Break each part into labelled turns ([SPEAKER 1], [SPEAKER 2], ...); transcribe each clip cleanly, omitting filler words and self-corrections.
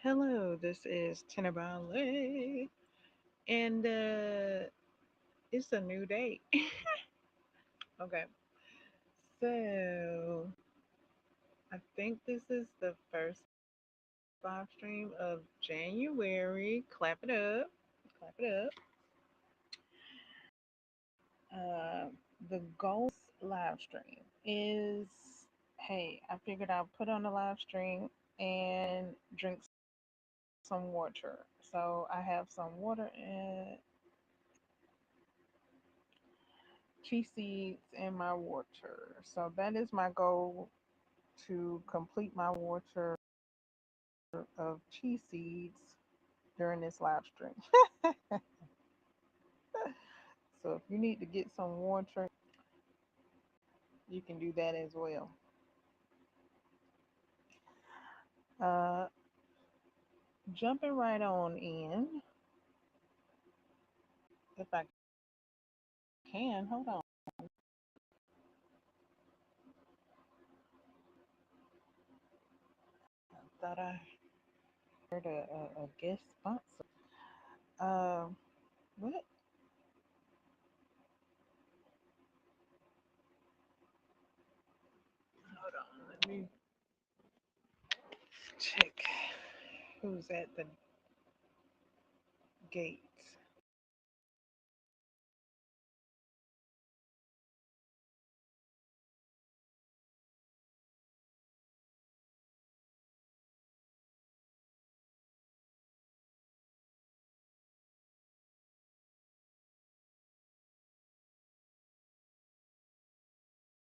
[SPEAKER 1] Hello, this is Tenabale, and it's a new day. Okay, so I think this is the first live stream of January. Clap it up, clap it up. The goal live stream is hey, I figured I'll put on the live stream and drink some water. So I have some water and chia seeds in my water. So that is my goal to complete my water of chia seeds during this live stream. So if you need to get some water, you can do that as well. Uh, Jumping right on in, if I can. Hold on. I thought I heard a guest sponsor. What? Hold on. Let me check who's at the gate.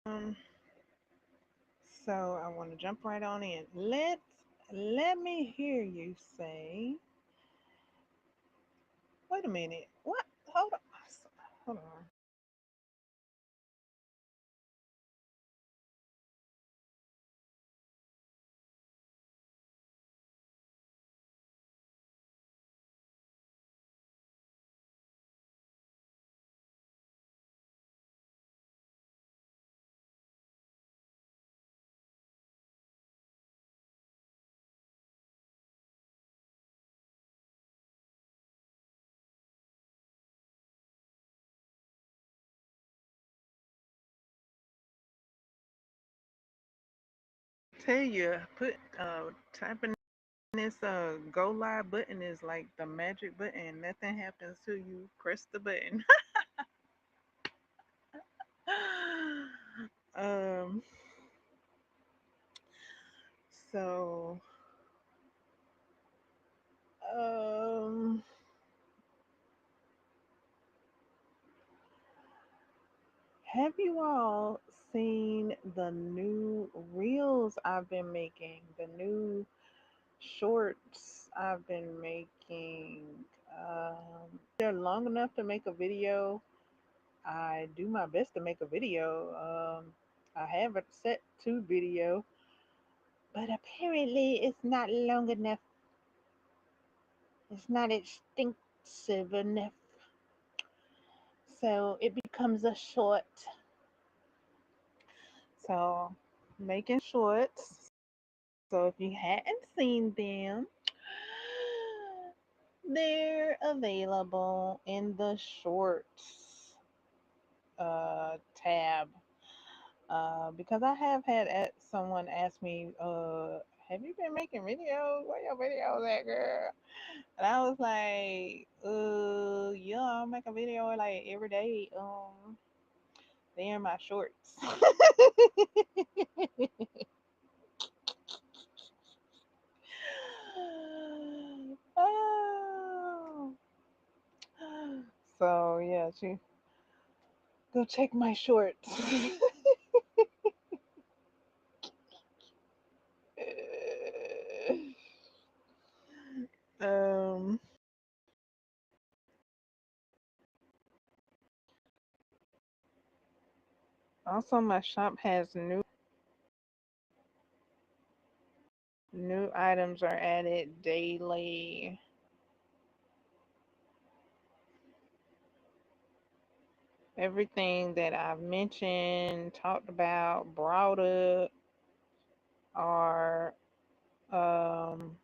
[SPEAKER 1] Um, so I want to jump right on in. Let me hear you say. Wait a minute. What? Hold on. Hold on. Tell you, put typing this go live button is like the magic button. Nothing happens till you press the button. um. So um. Have you all seen the new reels I've been making? The new shorts I've been making. They're long enough to make a video. I do my best to make a video. I have it set to video, but apparently it's not long enough. It's not extensive enough. So it becomes a short. So making shorts. So if you hadn't seen them, they're available in the shorts tab. Because I have had someone ask me, have you been making videos? Where your videos at, girl? And I was like, yeah, I make a video like every day. They're in my shorts. Oh. So yeah, she go check my shorts. um, Also, my shop has new items are added daily. Everything that I've mentioned, talked about, brought up are um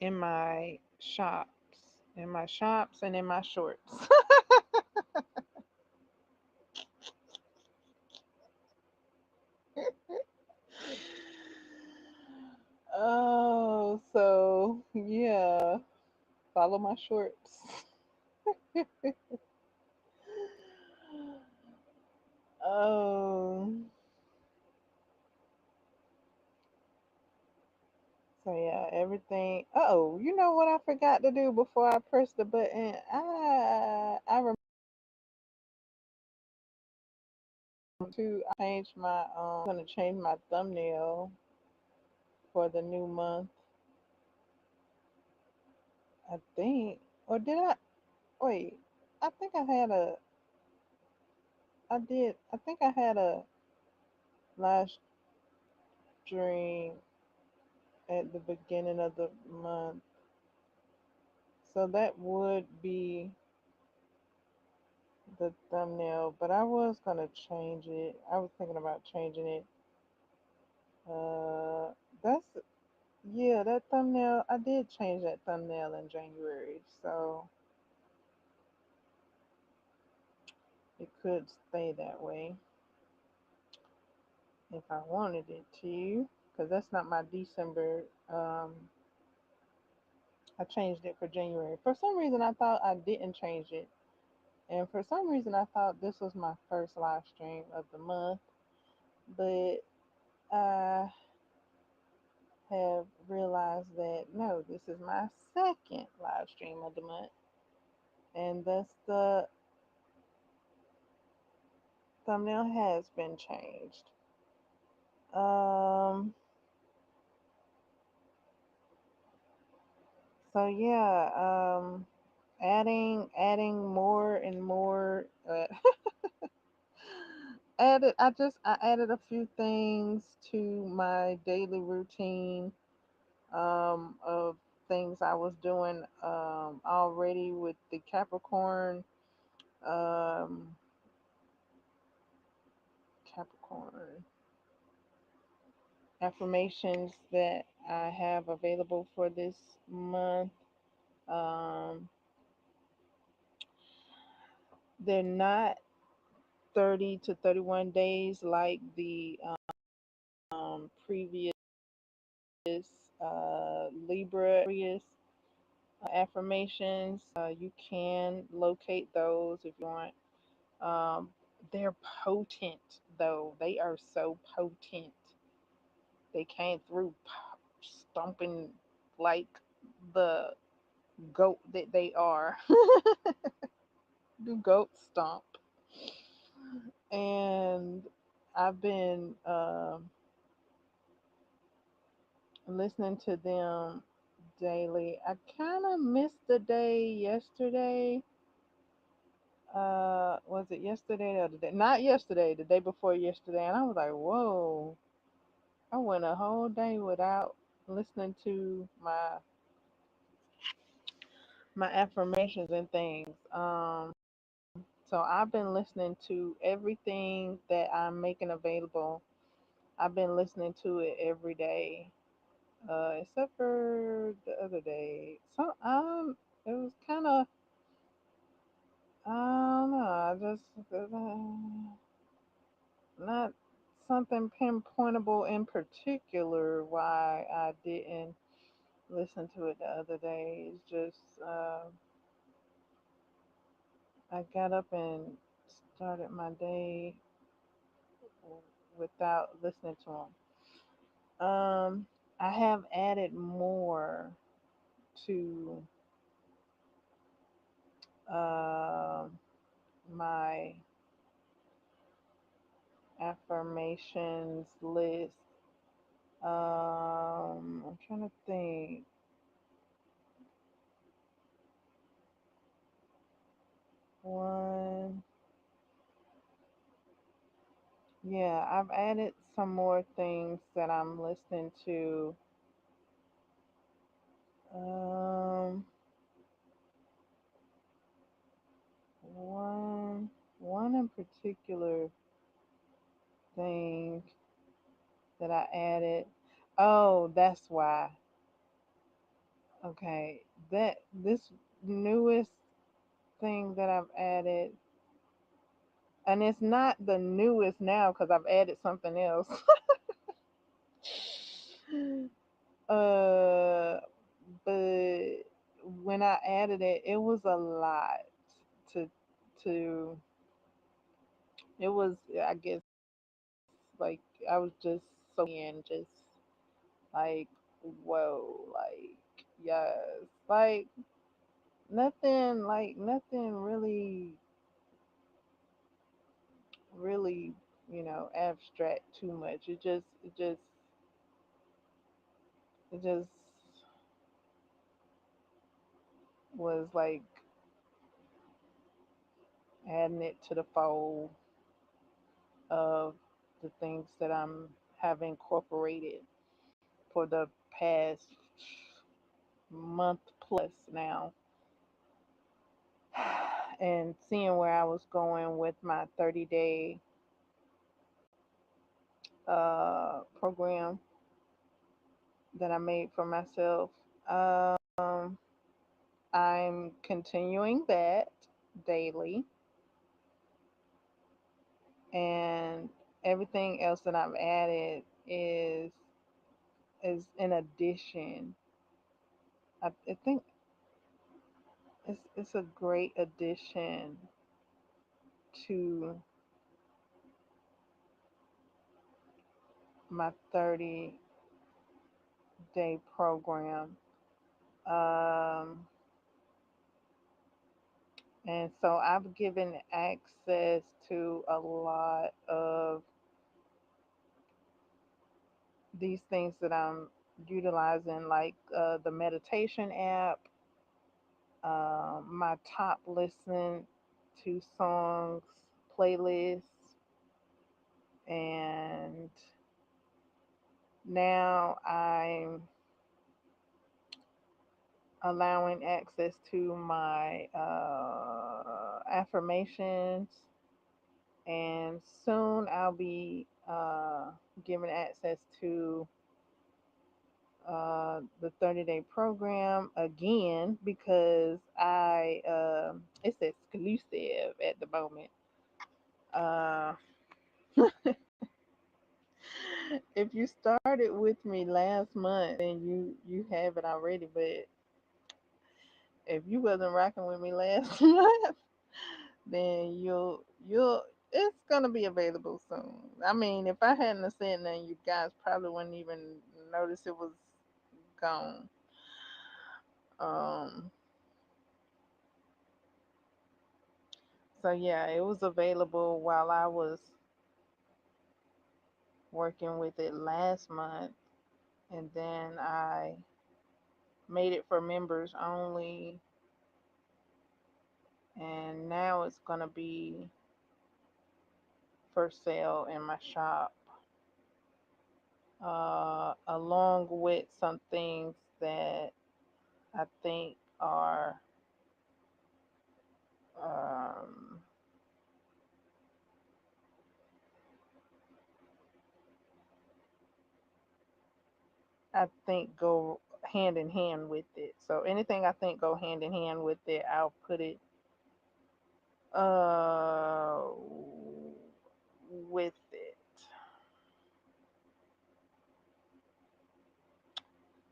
[SPEAKER 1] in my shops, and in my shorts. Oh, so yeah, follow my shorts. Oh, so yeah, everything. Oh, you know what I forgot to do before I pressed the button? I remember to change my gonna change my thumbnail for the new month. I think, or did I? Wait, I think I had a. I did. I think I had a live stream at the beginning of the month, so that would be the thumbnail. But I was gonna change it. I was thinking about changing it. That's yeah. That thumbnail. I did change that thumbnail in January, so it could stay that way if I wanted it to, because that's not my December. I changed it for January. For some reason, I thought I didn't change it, and for some reason, I thought this was my first live stream of the month. But I have realized that no, this is my second live stream of the month, and thus the thumbnail has been changed. Um, so yeah, adding more and more. I added a few things to my daily routine of things I was doing already with the um, Capricorn affirmations that I have available for this month. Um, they're not 30 to 31 days like the previous Libra affirmations. You can locate those if you want. Um, they're potent, though. They are so potent. They came through stomping like the goat that they are. Do goat stomp. And I've been listening to them daily. I kind of missed the day yesterday. Was it yesterday or the other day? Not yesterday, the day before yesterday. And I was like, whoa, I went a whole day without listening to my affirmations and things. So I've been listening to everything that I'm making available. I've been listening to it every day, except for the other day. So it was kind of I don't know. I just not something pinpointable in particular why I didn't listen to it the other day. It's just I got up and started my day without listening to them. I have added more to uh, my affirmations list. I'm trying to think. One, yeah, I've added some more things that I'm listening to. Um, one, one in particular thing that I added. Oh, that's why. Okay, that this newest thing that I've added, and it's not the newest now because I've added something else. uh, but when I added it, it was a lot to to. It was, I guess, like I was just and just like, whoa, like yes, like nothing really, really, abstract too much. It just was like adding it to the fold of the things that I'm have incorporated for the past month plus now, and seeing where I was going with my 30-day program that I made for myself. I'm continuing that daily, and everything else that I've added is in addition. I think it's a great addition to my 30-day program. Um, and so I've given access to a lot of these things that I'm utilizing, like the meditation app, my top listen to songs playlist, and now I'm allowing access to my affirmations, and soon I'll be giving access to the 30-day program again because it's exclusive at the moment. Uh, if you started with me last month, then you have it already. But if you wasn't rocking with me last month, then you'll it's gonna be available soon. I mean, if I hadn't have said nothing, you guys probably wouldn't even notice it was gone. Um, so yeah, it was available while I was working with it last month, and then I made it for members only, and now it's gonna be for sale in my shop, along with some things that I think are um, I think go hand in hand with it. So anything I think go hand in hand with it, I'll put it uh with it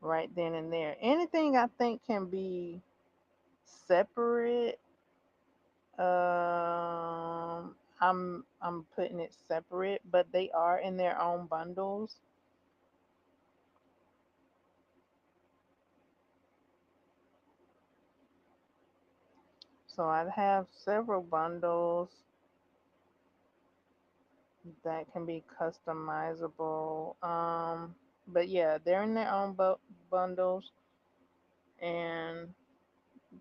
[SPEAKER 1] right then and there. Anything I think can be separate, I'm putting it separate, but they are in their own bundles. So I have several bundles that can be customizable. But yeah, they're in their own bundles, and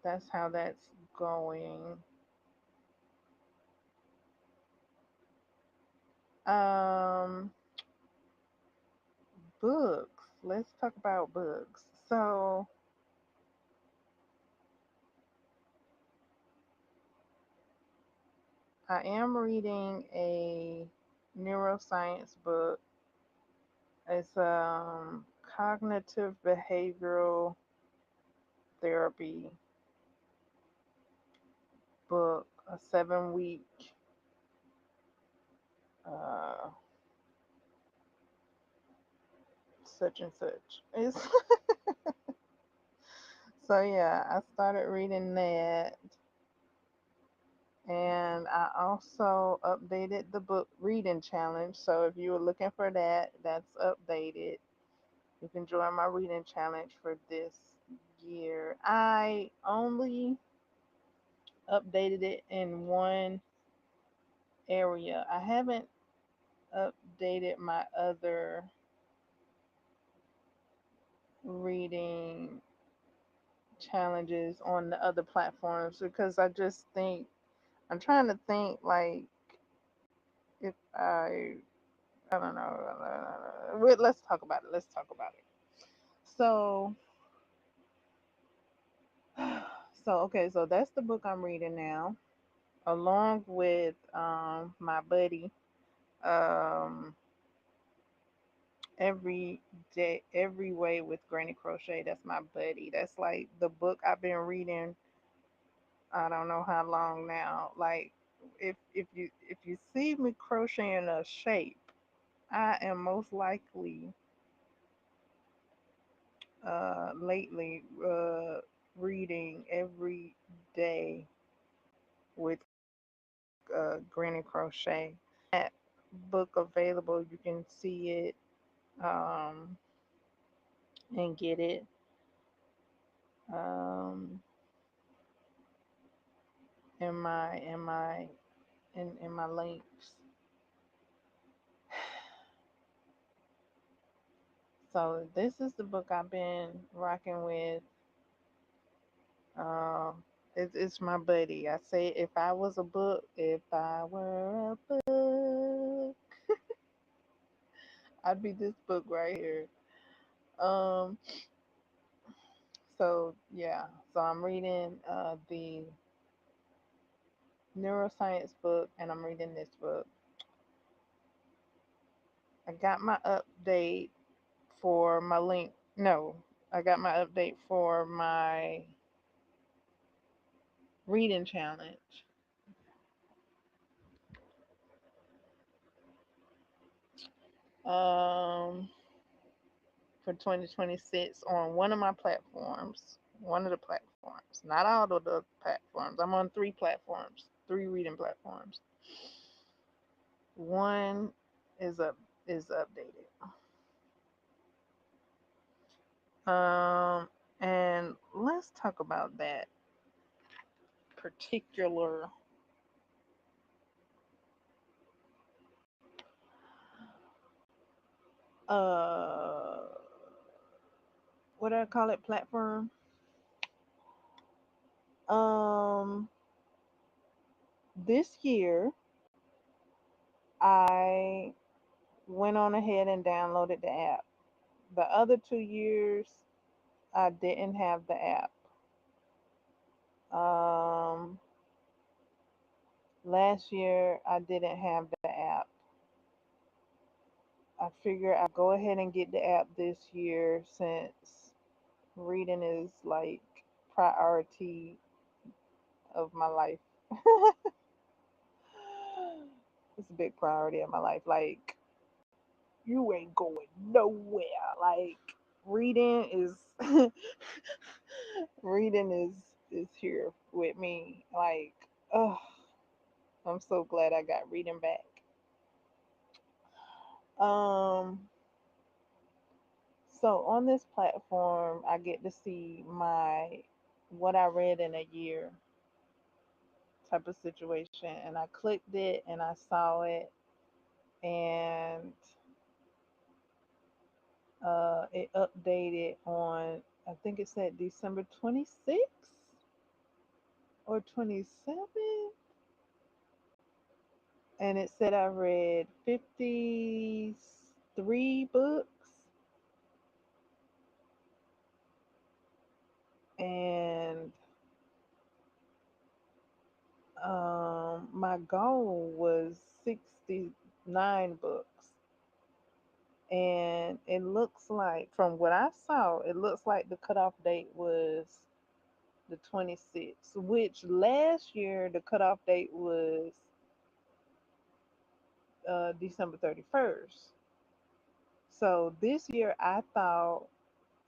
[SPEAKER 1] that's how that's going. Um, books. Let's talk about books. So I am reading a neuroscience book. It's cognitive behavioral therapy book, a 7 week uh, such and such. It's so yeah, I started reading that, and I also updated the book reading challenge. So if you were looking for that, that's updated. You can join my reading challenge for this year. I only updated it in one area. I haven't updated my other reading challenges on the other platforms because I'm trying to think like if I don't know. Let's talk about it. Let's talk about it. So so that's the book I'm reading now, along with my buddy um every day every way with Granny Crochet. That's my buddy. That's like the book I've been reading. I don't know how long now. Like if you see me crocheting a shape, I am most likely lately reading every day with Granny Crochet. That book available, you can see it um, and get it um, in my links. So this is the book I've been rocking with. It's my buddy. I say if I was a book, if I were a book, I'd be this book right here. Um, so yeah, so I'm reading the neuroscience book, and I'm reading this book. I got my update for my link. No, I got my update for my reading challenge. Um, for 2026 on one of my platforms. One of the platforms, not all of the platforms. I'm on three platforms, three reading platforms. One is up is updated. Um, and let's talk about that particular uh what do I call it platform. Um, this year I went on ahead and downloaded the app. The other 2 years I didn't have the app. Um, last year I didn't have the app. I figure I'll go ahead and get the app this year since reading is like priority of my life. It's a big priority of my life. Like you ain't going nowhere. Like reading is reading is here with me. Like, oh, I'm so glad I got reading back. Um, so on this platform, I get to see my what I read in a year type of situation, and I clicked it and I saw it, and it updated on I think it said December 26th or 27th, and it said I read 53 books, and my goal was 69 books. And it looks like, from what I saw, it looks like the cutoff date was the 26th, which last year the cutoff date was December 31st. So this year I thought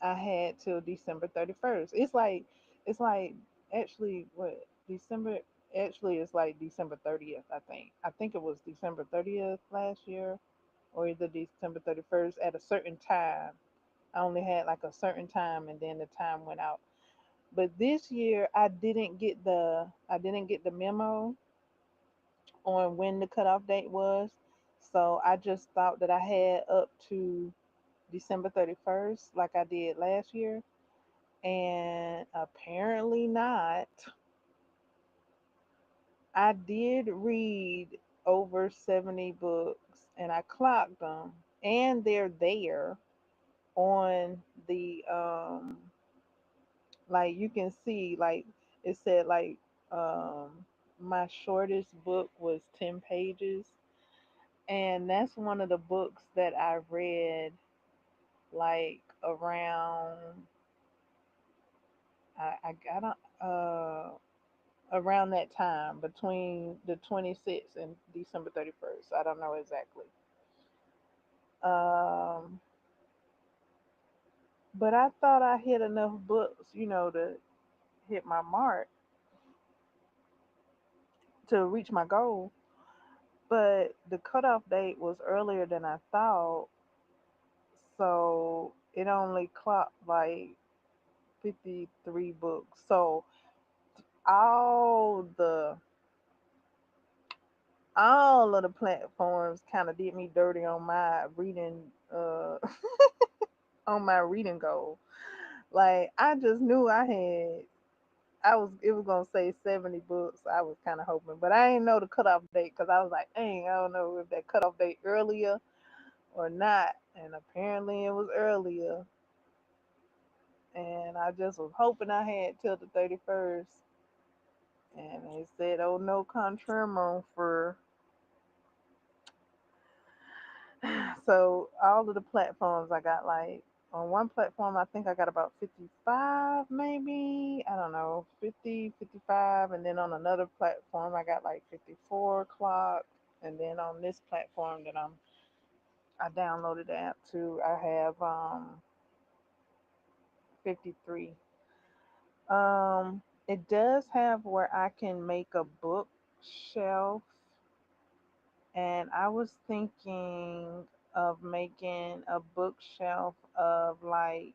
[SPEAKER 1] I had till December 31st. It's like actually what December actually it's like December 30th, I think. I think it was December 30th last year or either December 31st at a certain time. I only had like a certain time and then the time went out. But this year I didn't get the memo on when the cutoff date was. So I just thought that I had up to December 31st like I did last year. And apparently not. I did read over 70 books and I clocked them and they're there on the like you can see like it said like um my shortest book was 10 pages, and that's one of the books that I read like I don't around that time between the 26th and December 31st. I don't know exactly. Um, but I thought I hit enough books, to hit my mark to reach my goal. But the cutoff date was earlier than I thought, so it only clocked like 53 books. So all the all of the platforms kind of did me dirty on my reading on my reading goal. Like I just knew I was it was gonna say 70 books. I was kind of hoping, but I didn't know the cutoff date because I was like, dang, I don't know if that cutoff date earlier or not. And apparently it was earlier, and I just was hoping I had till the 31st. And they said, oh no, confirmo for so all of the platforms I got like on one platform I think I got about 55 maybe. I don't know, 50, 55, and then on another platform I got like 54 o'clock, and then on this platform that I downloaded the app to I have 53. It does have where I can make a bookshelf, and I was thinking of making a bookshelf of like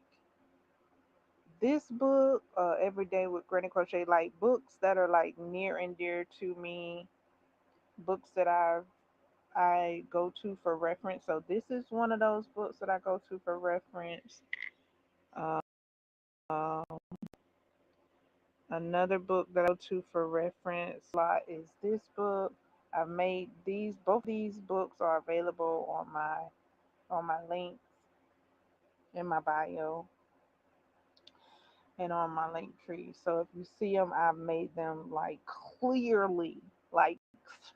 [SPEAKER 1] this book, Every Day with Granny Crochet, like books that are like near and dear to me, books that I go to for reference. So this is one of those books that I go to for reference. Uh, Another book that I go to for reference a lot is this book. I've made these both these books are available on my links in my bio and on my link tree. So if you see them, I've made them like clearly, like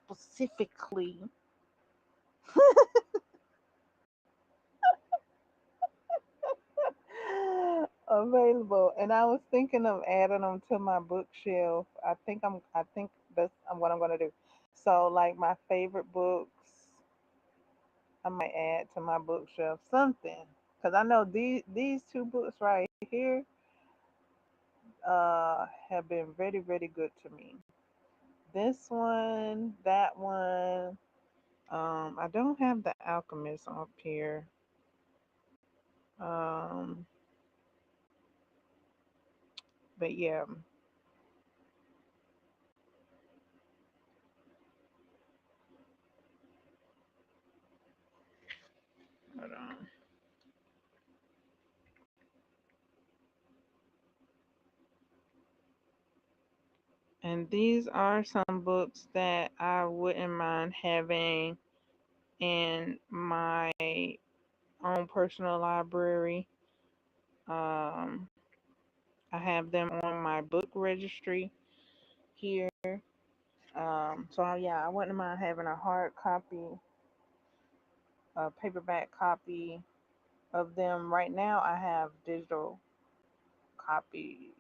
[SPEAKER 1] specifically available. And I was thinking of adding them to my bookshelf. I think that's what I'm gonna do. So like my favorite books, I might add to my bookshelf something because I know these two books right here have been very very good to me. This one, that one. I don't have the Alchemist up here. Um, but yeah, hold on. And these are some books that I wouldn't mind having in my own personal library. Um, I have them on my book registry here. So yeah, I wouldn't mind having a hard copy, a paperback copy of them. Right now, I have digital copies.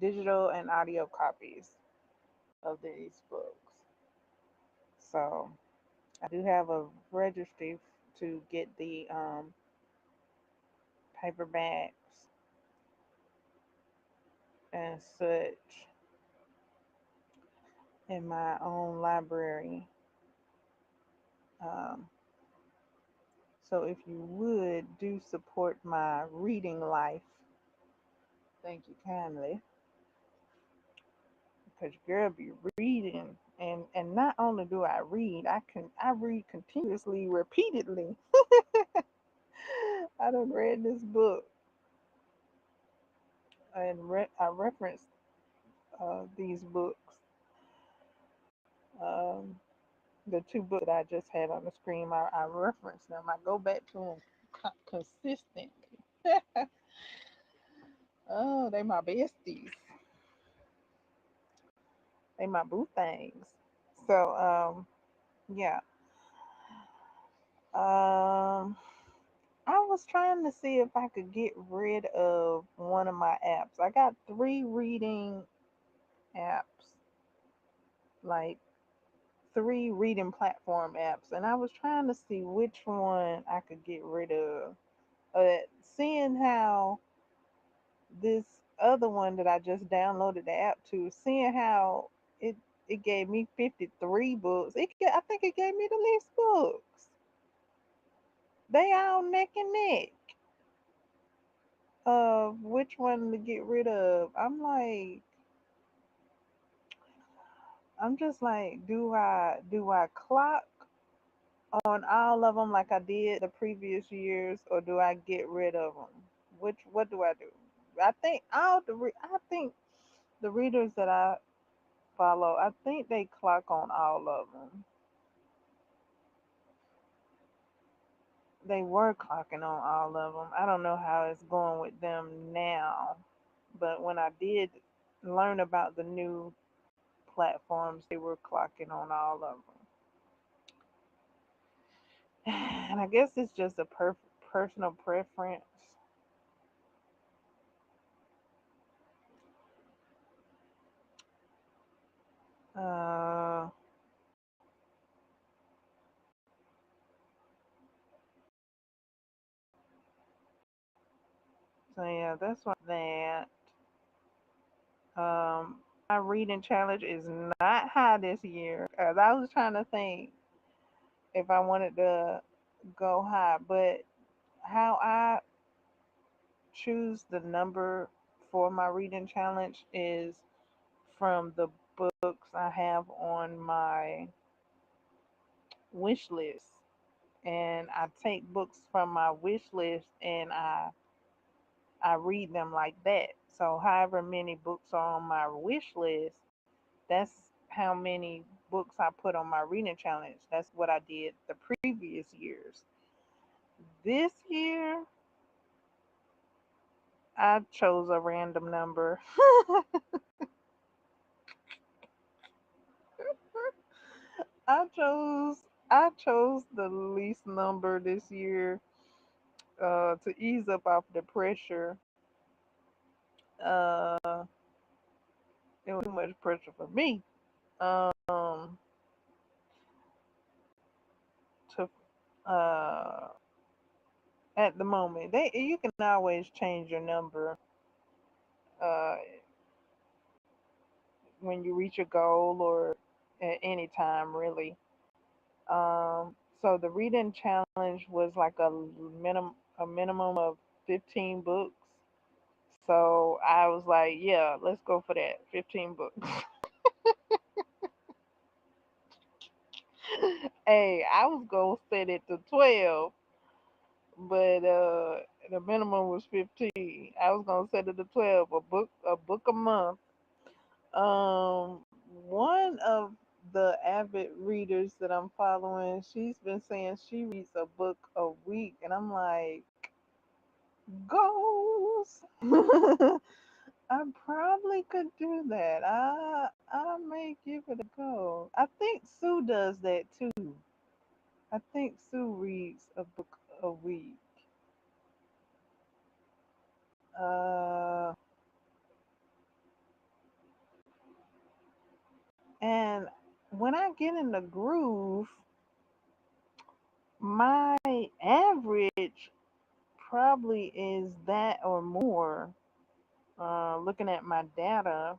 [SPEAKER 1] digital and audio copies of these books. So I do have a registry to get the paperbacks and such in my own library. Um, so if you would do support my reading life, thank you kindly, because girl be reading, and not only do I read continuously, repeatedly. I done read this book and I referenced these books. Um, the two books that I just had on the screen, I reference them. I go back to them consistently. Oh, they my besties. They my boo things. So, yeah. Um, I was trying to see if I could get rid of one of my apps. I got three reading apps, like three reading platform apps, and I was trying to see which one I could get rid of. Seeing how this other one that I just downloaded the app to, seeing how it it gave me 53 books. I think it gave me the least books. They all neck and neck of which one to get rid of. I'm just like, do I clock on all of them like I did the previous years, or do I get rid of them? What do I do? I think the readers that I follow, I think they clock on all of them. They were clocking on all of them. I don't know how it's going with them now, but when I did learn about the new platforms, they were clocking on all of them. And I guess it's just a personal preference. Uh, so yeah, that's why that. My reading challenge is not high this year. Cause I was trying to think if I wanted to go high, but how I choose the number for my reading challenge is from the books I have on my wish list. And I take books from my wish list and I read them like that. So however many books are on my wish list, that's how many books I put on my reading challenge. That's what I did the previous years. This year, I chose a random number. I chose I chose the least number this year to ease up off the pressure. Uh, it was too much pressure for me. To At the moment, you can always change your number uh, when you reach a goal or at any time, really. So the reading challenge was like a minimum of 15 books. So I was like, yeah, let's go for that. 15 books. Hey, I was gonna set it to 12, but the minimum was 15. I was gonna set it to 12, a book a month. One of the avid readers that I'm following, she's been saying she reads a book a week, and I'm like, goals. I probably could do that. I may give it a go. I think Sue does that too. I think Sue reads a book a week. Uh, when I get in the groove, my average probably is that or more. Looking at my data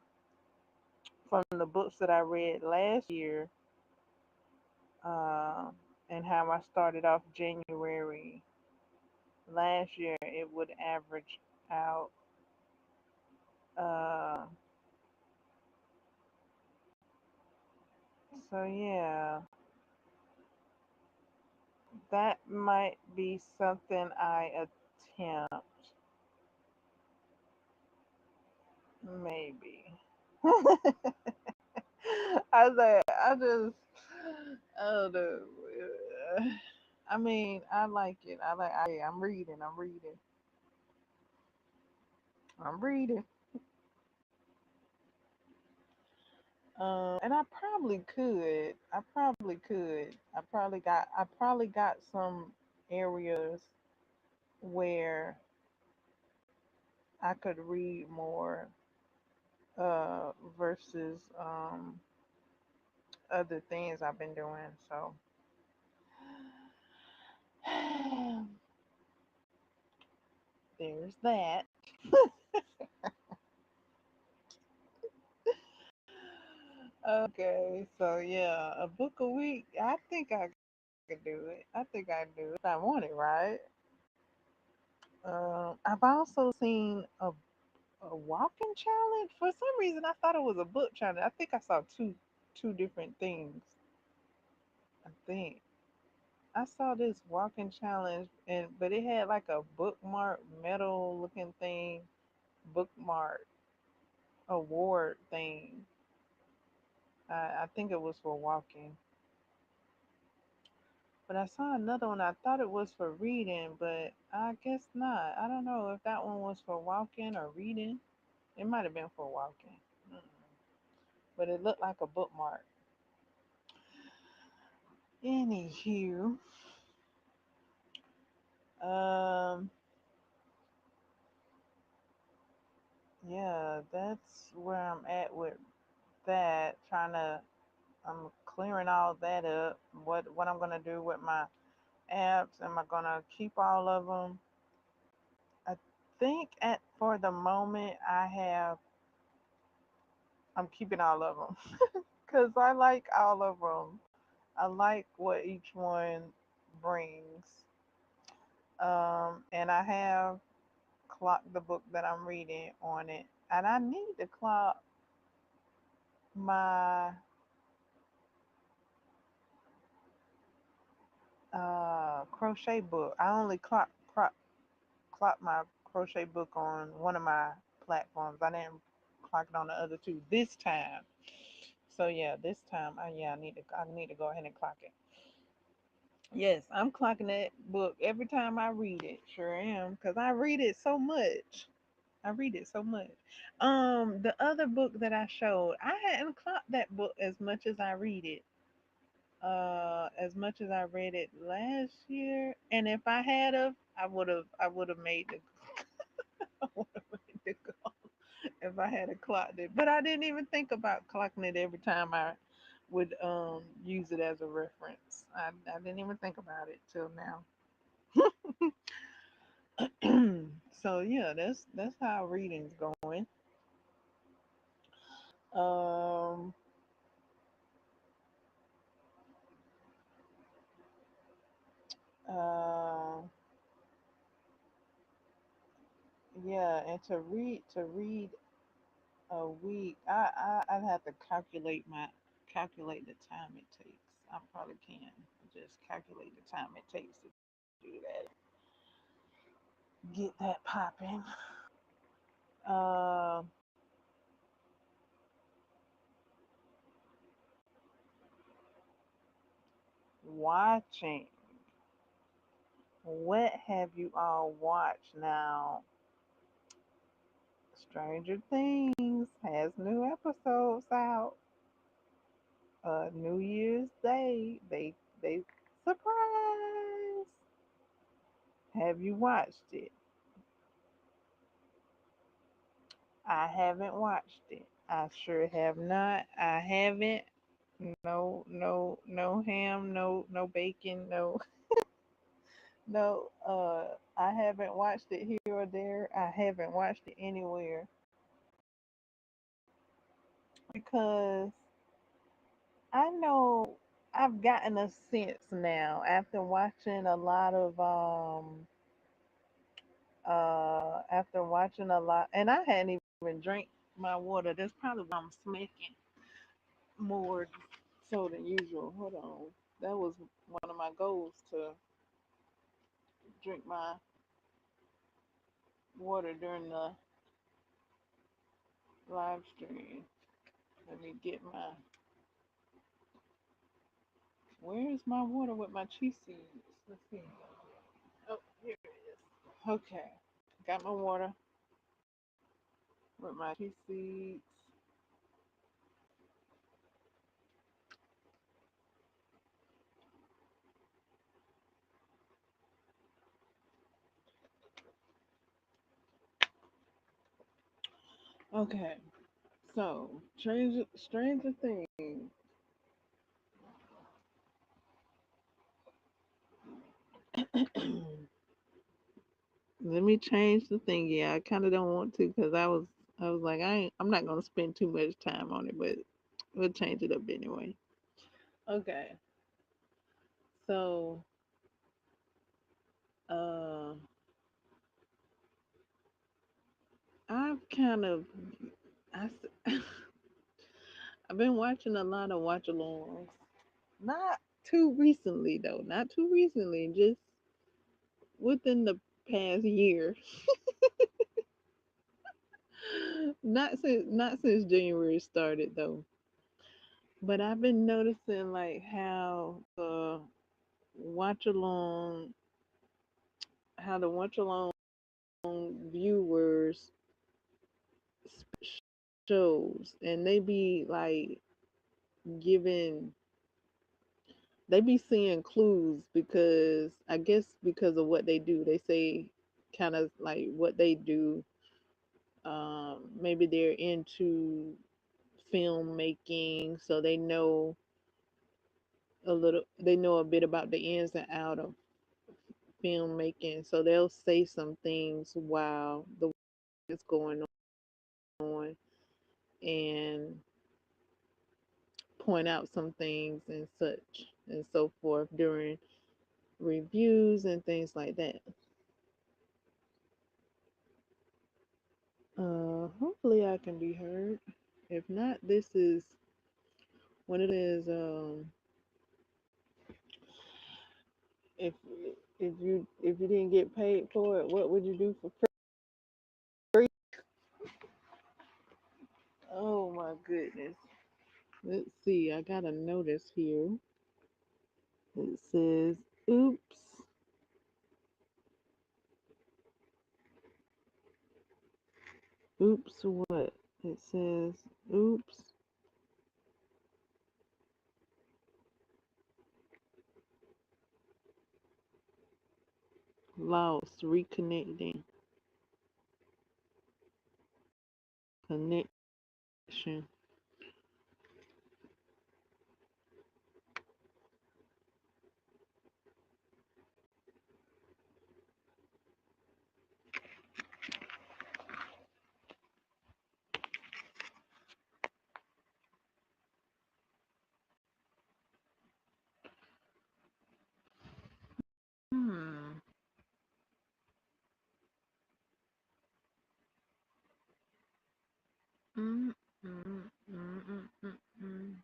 [SPEAKER 1] from the books that I read last year, uh, and how I started off January last year, it would average out. Uh, so yeah, that might be something I attempt, maybe. I said, I don't know. I mean, I like it. I'm reading. I'm reading. And I probably could. I probably got some areas where I could read more versus other things I've been doing. So there's that. Okay, so yeah, a book a week. I think I could do it. I think I do if I want it, right? I've also seen a walking challenge. For some reason, I thought it was a book challenge. I think I saw two different things. I think I saw this walking challenge, and but it had like a bookmark metal looking thing, bookmark award thing. I think it was for walking, but I saw another one. I thought it was for reading, but I guess not. I don't know if that one was for walking or reading. It might have been for walking. Mm. But it looked like a bookmark. Anywho, um, yeah, that's where I'm at with that. I'm clearing all that up. What I'm gonna do with my apps? Am I gonna keep all of them? I think at for the moment I'm keeping all of them because I like all of them. I like what each one brings. And I have clocked the book that I'm reading on it, and I need to clock my crochet book. I only clock my crochet book on one of my platforms. I didn't clock it on the other two this time. So yeah, this time I need to go ahead and clock it. Yes, I'm clocking that book every time I read it. Sure am, because I read it so much. I read it so much. The other book that I showed, I hadn't clocked that book as much as I read it. As much as I read it last year, and if I had of, I would have made the, I would have made the goal if I had a clocked it. But I didn't even think about clocking it every time I would use it as a reference. I didn't even think about it till now. So yeah, that's how reading's going. Um, uh, yeah, and to read a week, I'd have to calculate the time it takes. I probably can just calculate the time it takes to do that. Get that popping. Uh, watching. What have you all watched now? Stranger Things has new episodes out. New Year's Day. They surprise. Have you watched it? I haven't watched it. I sure have not. I haven't. No, no, no ham, no bacon, no, no. I haven't watched it here or there. I haven't watched it anywhere because I know I've gotten a sense now after watching a lot of after watching a lot, and I hadn't even drank my water. That's probably why I'm smacking more so than usual. Hold on. That was one of my goals to drink my water during the live stream. Let me get my. Where's my water with my chia seeds? Let's see. Oh, here it is. Okay. Got my water with my chia seeds. Okay. So, Stranger Things. Let me change the thing. Yeah, I kind of don't want to because I was like I'm not gonna spend too much time on it, but we'll change it up anyway. Okay, so uh, I've kind of I s- I've been watching a lot of watch alongs. Not too recently though, not too recently, just within the past year. Not since January started though. But I've been noticing like how watch along the watch along viewers shows and they be like giving they be seeing clues because I guess because of what they do. They say kind of like what they do. Maybe they're into filmmaking, so they know a bit about the ins and out of filmmaking, so they'll say some things while the work is going on and point out some things and such and so forth during reviews and things like that. Hopefully I can be heard. If not, this is when it is if if you didn't get paid for it, what would you do for free? Oh my goodness. Let's see. I got a notice here. It says, "Oops, oops, what?" It says, "Oops, lost, reconnecting, connection." Hmm. Mm, mm, mm, mm, mm, mm.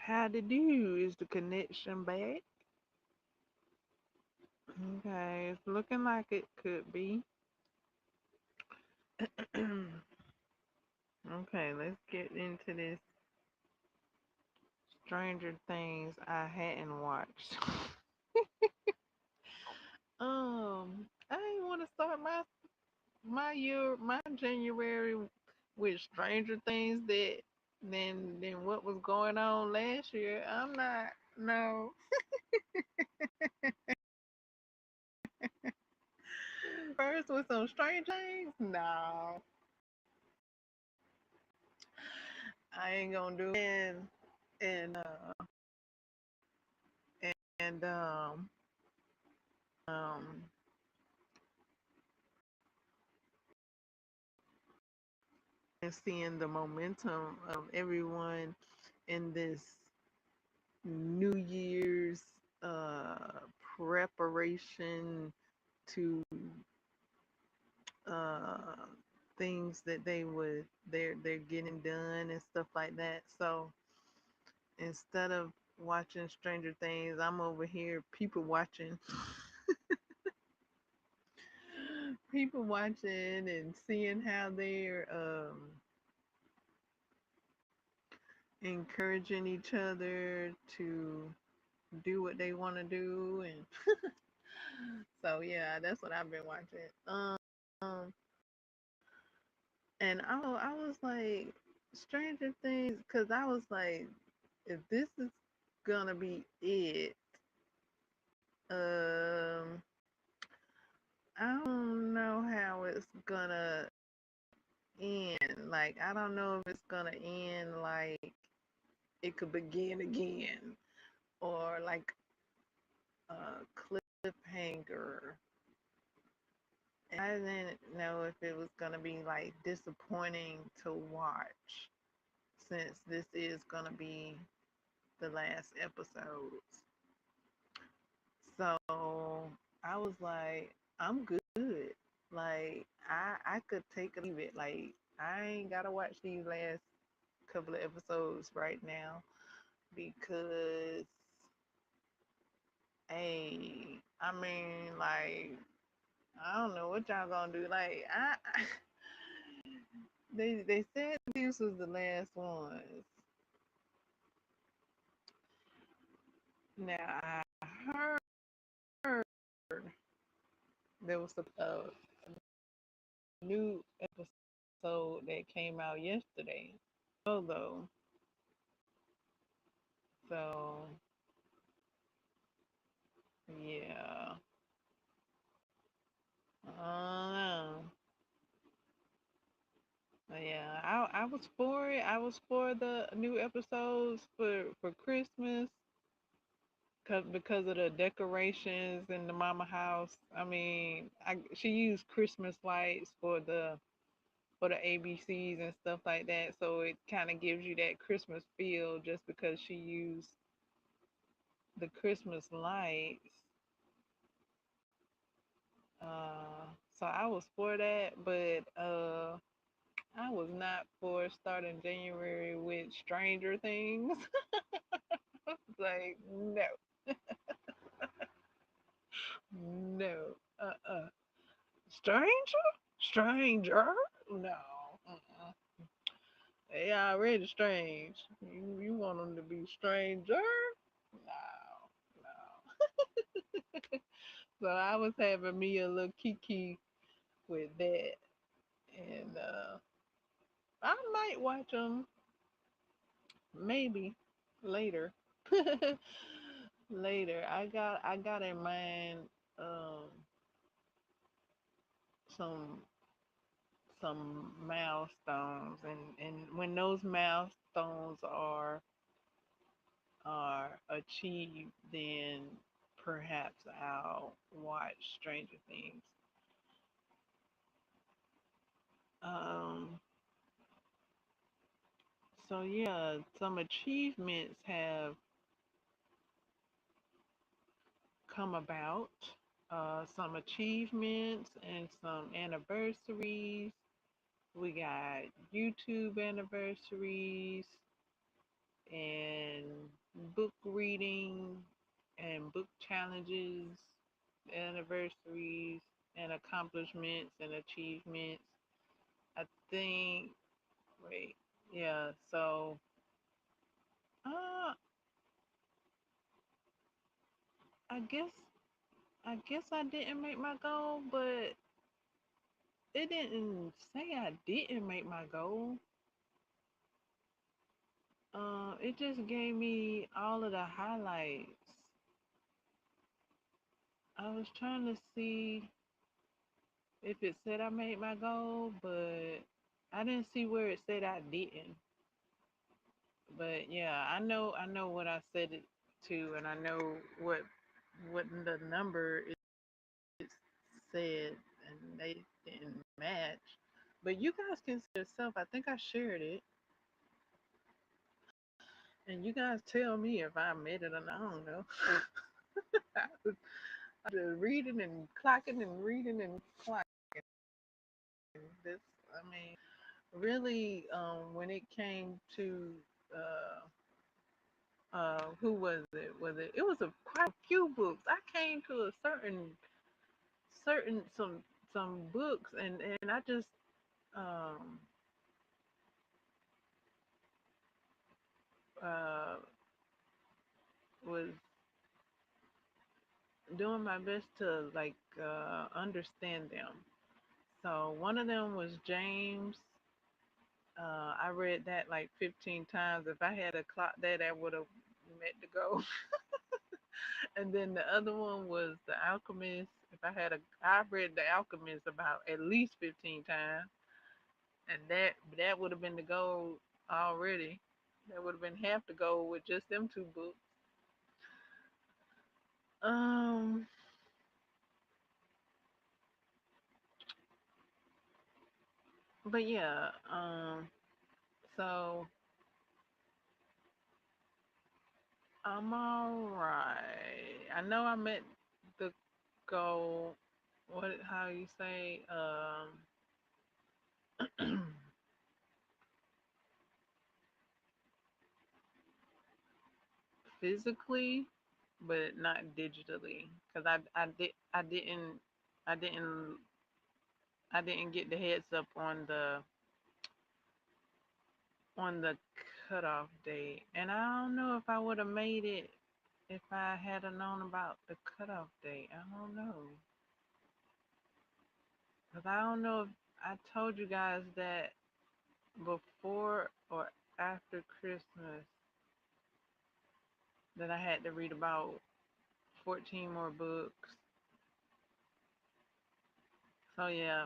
[SPEAKER 1] How to do? Is the connection back? Okay, it's looking like it could be. Okay, let's get into this Stranger Things I hadn't watched. I didn't want to start my January with Stranger Things that than what was going on last year. I'm not no. First with some Stranger Things? No. I ain't gonna do it. And um and seeing the momentum of everyone in this New Year's preparation to uh things that they're getting done and stuff like that. So instead of watching Stranger Things, I'm over here people watching people watching and seeing how they're encouraging each other to do what they want to do. And so yeah, that's what I've been watching. And I was like, Stranger Things, because I was like, if this is gonna be it, um, I don't know how it's gonna end. Like, I don't know if it's gonna end like it could begin again, or like a cliffhanger. And I didn't know if it was gonna be like disappointing to watch, since this is gonna be the last episodes. So I was like, I'm good. Like I could take or leave it. Like I ain't gotta watch these last couple of episodes right now because hey, I mean like I don't know what y'all gonna do. Like they said this was the last ones. Now I heard there was a new episode that came out yesterday. Oh, though. So, yeah. Uh, yeah, I was for it. I was for the new episodes for Christmas because of the decorations in the mama house. I mean, she used Christmas lights for the ABCs and stuff like that, so it kind of gives you that Christmas feel just because she used the Christmas lights. So I was for that, but I was not for starting January with Stranger Things. Like no, no, stranger, stranger, no. Uh-uh. They already strange. You want them to be stranger? No, no. So I was having me a little kiki with that, and I might watch them maybe later. Later, I got in mind um some milestones, and when those milestones are achieved, then perhaps I'll watch Stranger Things. Um, so yeah, some achievements have come about. Some achievements and some anniversaries. We got YouTube anniversaries. and book reading and book challenges, anniversaries, and accomplishments and achievements. I think, wait, yeah, so uh, I guess I didn't make my goal, but it didn't say I didn't make my goal. It just gave me all of the highlights. I was trying to see if it said I made my goal, but I didn't see where it said I didn't. But yeah, I know what I said it to, and I know what the number it said, and they didn't match. But you guys can see yourself. I think I shared it, and you guys tell me if I made it or not. I don't know. I was just reading and clocking and reading and clocking. This, I mean, really, when it came to who was it? Was it? It was a quite a few books. I came to a certain some books, and I just um uh was doing my best to like understand them. So one of them was James. I read that like 15 times. If I had a clock that, I would have met the goal. And then the other one was The Alchemist. If I read The Alchemist about at least 15 times, and that would have been the goal already. That would have been half the goal with just them two books. Um, but yeah, so I'm all right. I know I met the goal. How you say, physically, but not digitally, because I didn't I didn't get the heads up on the cutoff date, and I don't know if I would have made it if I had known about the cutoff date. I don't know, because I don't know if I told you guys that before or after Christmas that I had to read about 14 more books. So yeah,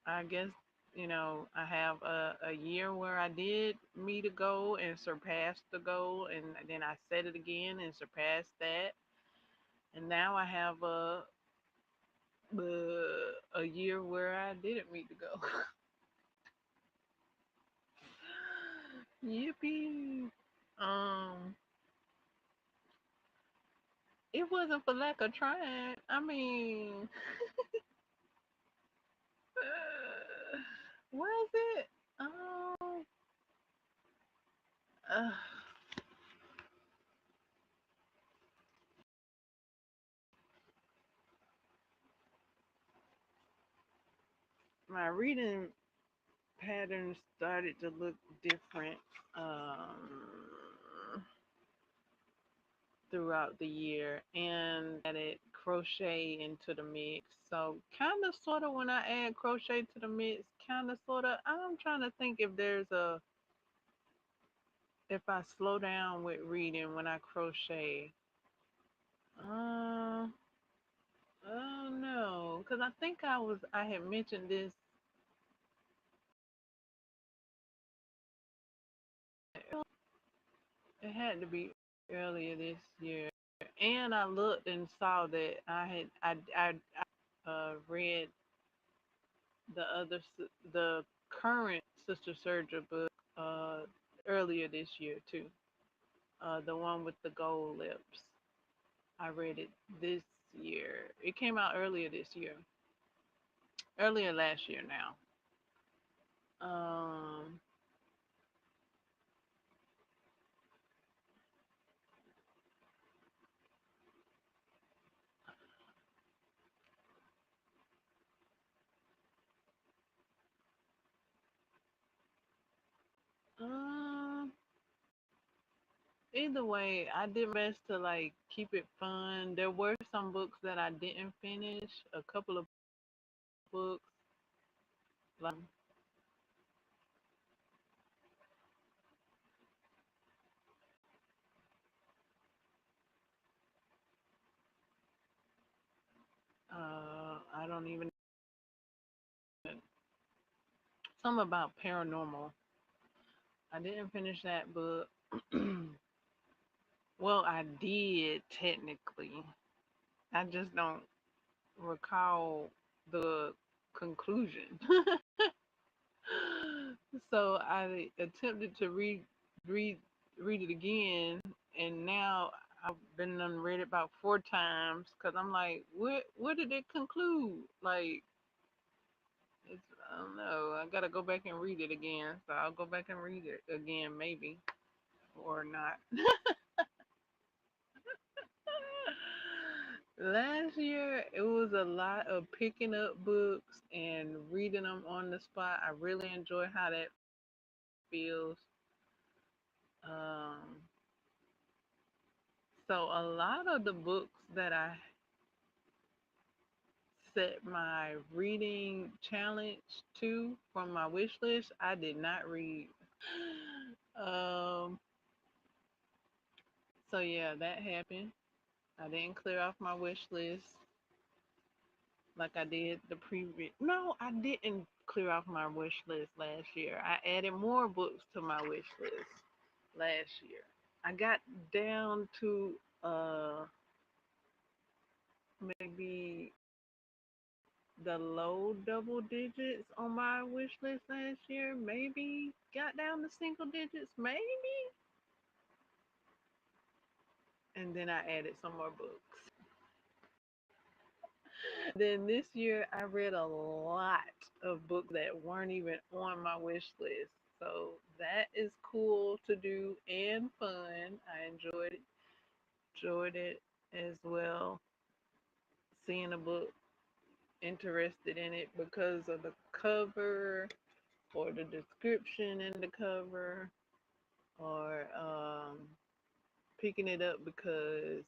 [SPEAKER 1] I guess I have a year where I did meet a goal and surpassed the goal, and then I set it again and surpassed that, and now I have a year where I didn't meet the goal. Yippee! Um, it wasn't for lack of trying. I mean, was it? Um, uh, my reading patterns started to look different throughout the year, and added crochet into the mix. So kind of sort of when I add crochet to the mix, kind of sort of I'm trying to think if I slow down with reading when I crochet. Uh, oh no, because I think I had mentioned this. It had to be earlier this year, and I looked and saw that I read the current Sister Surger book earlier this year too. The one with the gold lips. I read it this year. It came out earlier this year, earlier last year now. Um, Either way, I did my best to like keep it fun. There were some books that I didn't finish. A couple of books, like I don't even some about paranormal. I didn't finish that book. Well, I did technically. I just don't recall the conclusion. So I attempted to read read it again, and now I've been done read it about 4 times because I'm like, what did it conclude? Like, I don't know. I gotta go back and read it again. So I'll go back and read it again, maybe or not. Last year, it was a lot of picking up books and reading them on the spot. I really enjoy how that feels. Um, so a lot of the books that I set my reading challenge to from my wish list, I did not read. um, so yeah, that happened. I didn't clear off my wish list like I did the previous. No, I didn't clear off my wish list last year. I added more books to my wish list last year. I got down to maybe the low double digits on my wish list last year. Maybe got down to single digits, maybe. And then I added some more books. Then this year I read a lot of books that weren't even on my wish list. So that is cool to do and fun. I enjoyed it as well. Seeing a book, interested in it because of the cover or the description in the cover, or picking it up because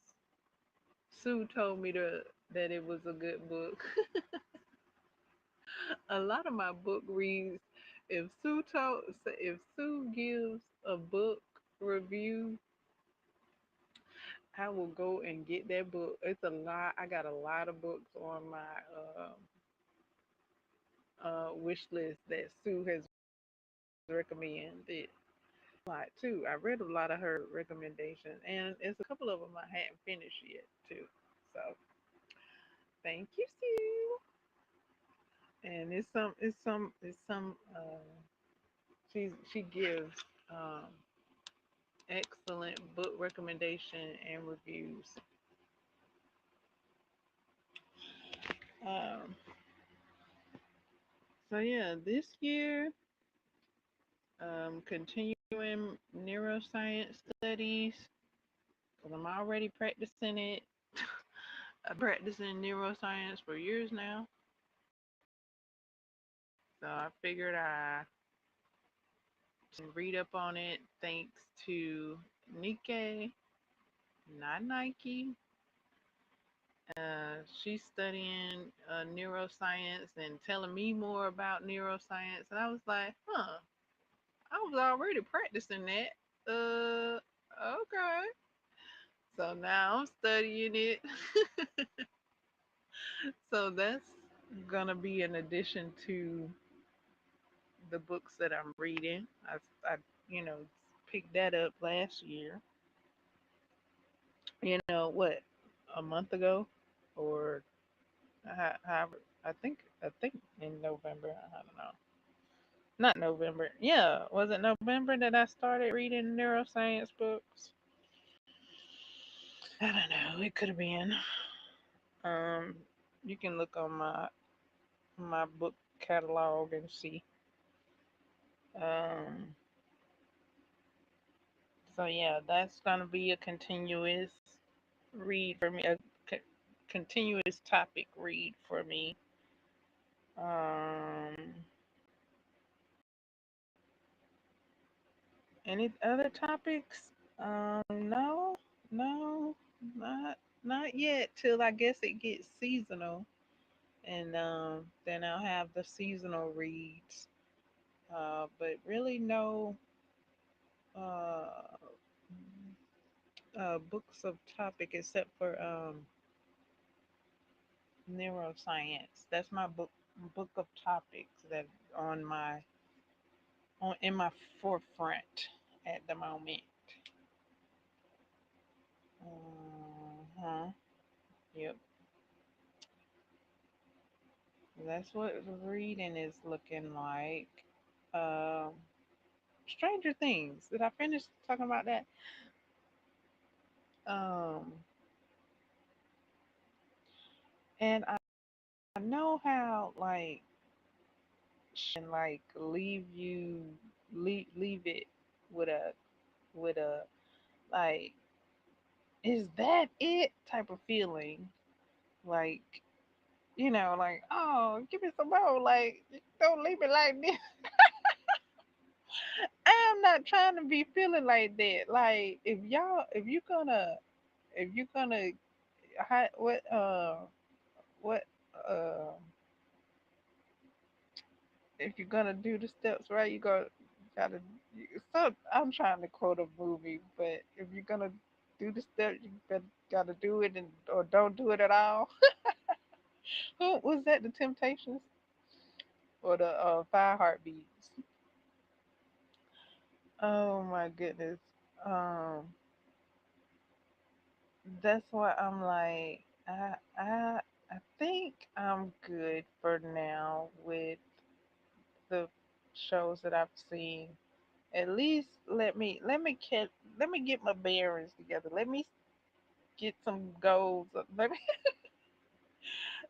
[SPEAKER 1] Sue told me that it was a good book. A lot of my book reads, if Sue gives a book review, I will go and get that book. It's a lot. I got a lot of books on my wish list that Sue has recommended. A lot too. I read a lot of her recommendations, and it's a couple of them I hadn't finished yet too. So thank you, Sue. And she gives um, excellent book recommendation and reviews. Um, so yeah, this year, continuing neuroscience studies because I'm already practicing it. I've been practicing neuroscience for years now, so I figured I should read up on it thanks to Nike, not Nike. She's studying neuroscience and telling me more about neuroscience, and I was like, huh, I was already practicing that. Okay. So now I'm studying it. So that's gonna be an addition to the books that I'm reading. I you know, picked that up last year. What, a month ago, or however. I think in November. I don't know. Not November. Yeah, was it November that I started reading neuroscience books? I don't know. It could have been. Um, you can look on my book catalog and see. Um, so yeah, that's gonna be a continuous read for me. A continuous topic read for me. Um, any other topics? No, no, not yet. Till I guess it gets seasonal, and then I'll have the seasonal reads. But really, no uh, books of topic except for neuroscience. That's my book of topics that on my on in my forefront at the moment. Uh-huh. Yep. That's what reading is looking like. Um, Stranger Things. Did I finish talking about that? Um, and I know how like can like leave it with a like is that it type of feeling like like oh give me some more like don't leave it like this. I am not trying to be feeling like that. Like if you're gonna what uh if you're gonna do the steps right, gotta. So I'm trying to quote a movie, but if you're gonna do the steps, you gotta do it, and or don't do it at all. Who was that? The Temptations or the Five Heartbeats? Oh my goodness. Um, that's why I'm like, I think I'm good for now with the shows that I've seen. At least let me get my bearings together. Let me get some goals. Let me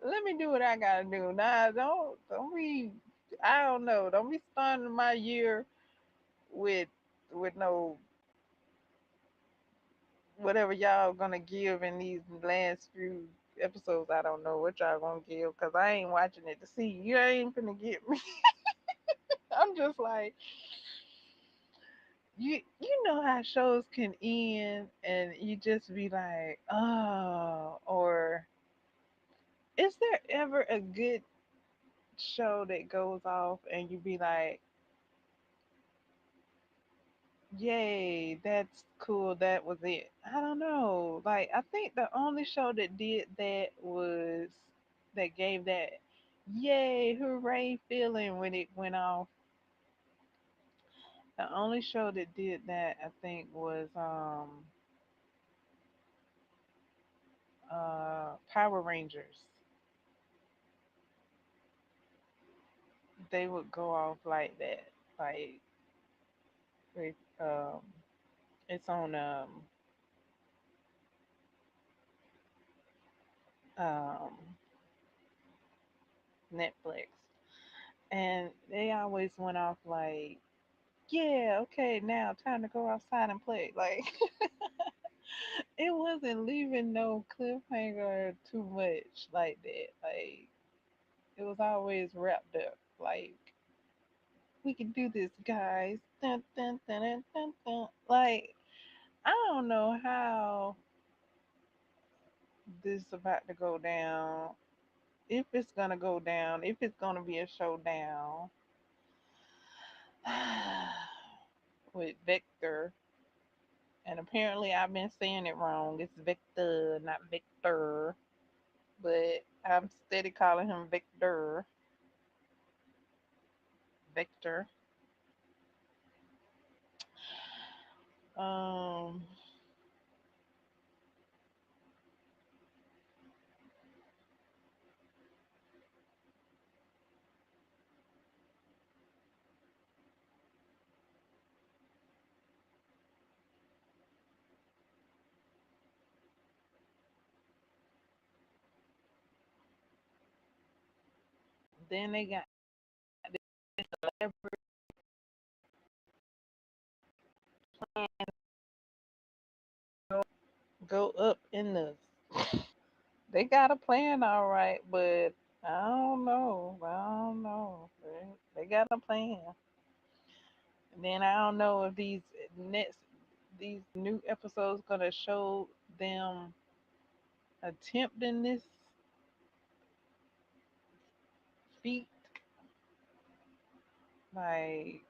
[SPEAKER 1] let me do what I gotta do. Nah, don't be. I don't know. Don't be starting my year with no whatever y'all gonna give in these last few episodes. I don't know what y'all gonna give because I ain't watching it to see. You ain't finna get me. I'm just like you know how shows can end and you just be like, oh, or is there ever a good show that goes off and you be like, yay, that's cool, that was it. I don't know. Like I think the only show that did that was that gave that yay, hooray feeling when it went off. The only show that did that I think was Power Rangers. They would go off like that. Like it, it's on um, Netflix, and they always went off like, "Yeah, okay, now time to go outside and play." Like it wasn't leaving no cliffhanger too much like that. Like it was always wrapped up. Like we can do this, guys. Dun, dun, dun, dun, dun, dun. Like I don't know how this about to go down. If it's gonna go down, if it's gonna be a showdown with Victor, and apparently I've been saying it wrong. It's Victor, not Victor, but I'm steady calling him Victor. Victor. Um, then they got this elaborate plan to go up in this. They got a plan, all right, but I don't know. I don't know. They got a plan. And then I don't know if these next. these new episodes gonna show them attempting this feat. Like,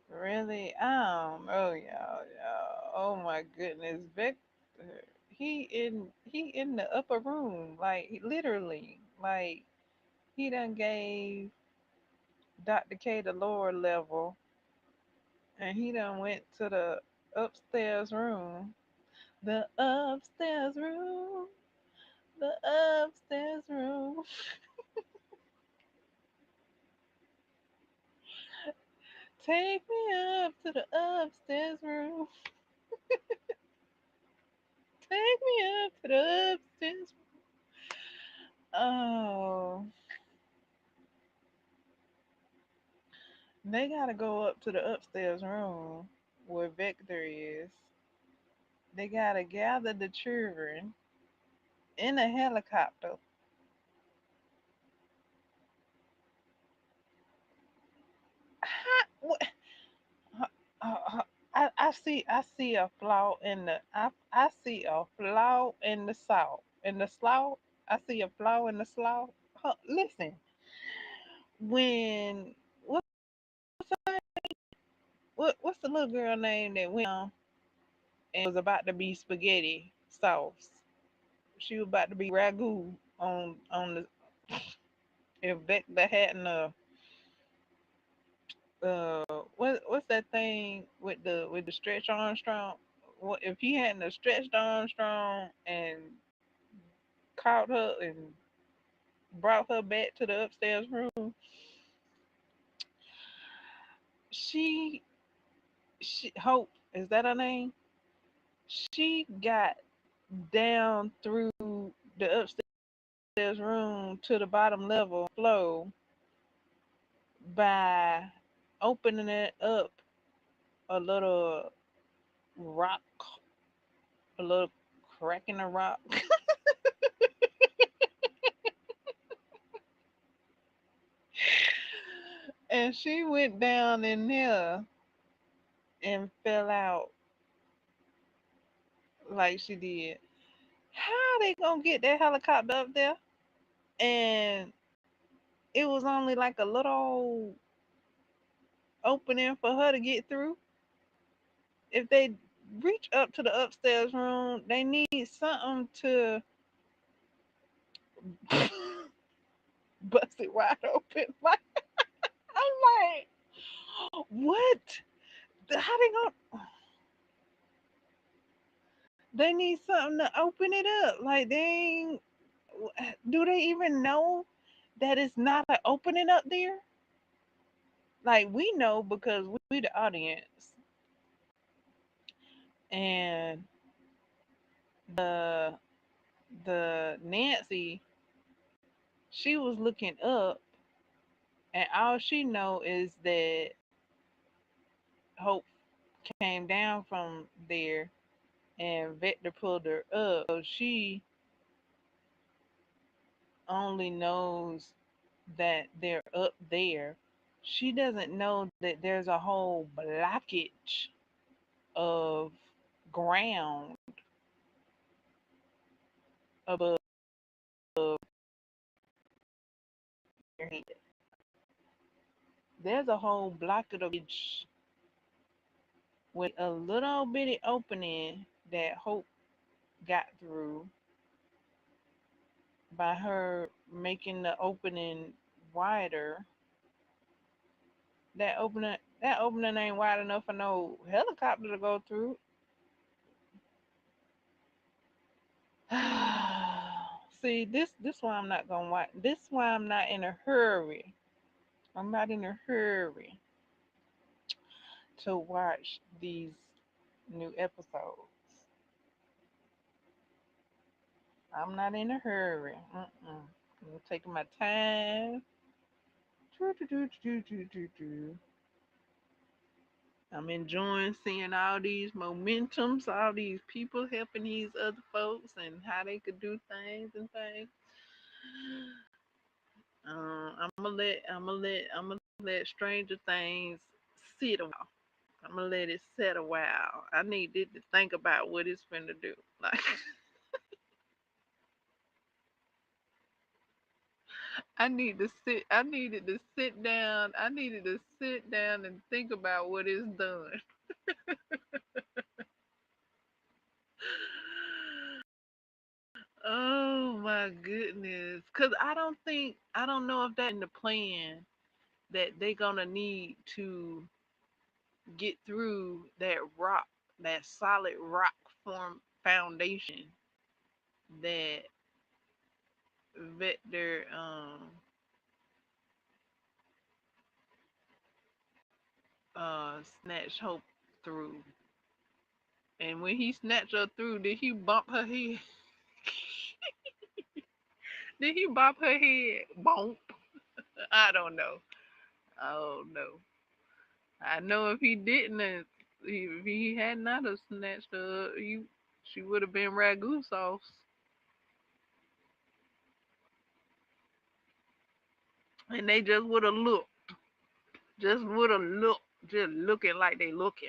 [SPEAKER 1] really? Oh yeah, yeah. Oh my goodness, Victor. He in the upper room, like literally, like he done gave Dr. K the lower level, and he done went to the upstairs room. The upstairs room. The upstairs room. Take me up to the upstairs room. Take me up to the upstairs. Oh, they gotta go up to the upstairs room where Vector is. They gotta gather the children in a helicopter. What? I see a flaw in I see a flaw in the saw in the slaw. I see a flaw in the slaw. Listen, when what's the little girl name that went on and was about to be spaghetti sauce? She was about to be ragu on the if Vector hadn't what's that thing with the stretch Armstrong? What if he hadn't have stretched Armstrong and caught her and brought her back to the upstairs room? She she Hope, is that her name? She got down through the upstairs room to the bottom level flow by opening it up a little rock, a little crack in the rock. And she went down in there and fell out like she did. How they gonna get that helicopter up there? And it was only like a little opening for her to get through. If they reach up to the upstairs room, they need something to bust it wide open. Like I'm like, what? How they gonna? They need something to open it up. Like they ain't, do they even know that it's not an opening up there? Like we know because we the audience, and the the Nancy, she was looking up, and all she know is that Hope came down from there, and Vector pulled her up. So she only knows that they're up there. She doesn't know that there's a whole blockage of ground above your head. There's a whole blockage of ridge with a little bitty opening that Hope got through by her making the opening wider. That opening ain't wide enough for no helicopter to go through. See, this why I'm not gonna watch. This why I'm not in a hurry. I'm not in a hurry to watch these new episodes. I'm not in a hurry. I'm taking my time. Doo, doo, doo, doo, doo, doo, doo. I'm enjoying seeing all these momentums, all these people helping these other folks and how they could do things and things. I'm gonna let Stranger Things sit a while. I'm gonna let it set a while. I need it to think about what it's finna do. Like I need to sit. I needed to sit down. I needed to sit down and think about what it's done. Oh my goodness. Cause I don't know if that in the plan that they gonna need to get through that rock, that solid rock form foundation that Vector snatched Hope through. And when he snatched her through, did he bump her head? Did he bump her head? Bump. I don't know. Oh no. I know if he didn't, if he had not have snatched her, she would have been ragu sauce, and they just would have looked, just would have looked, just looking like they looking.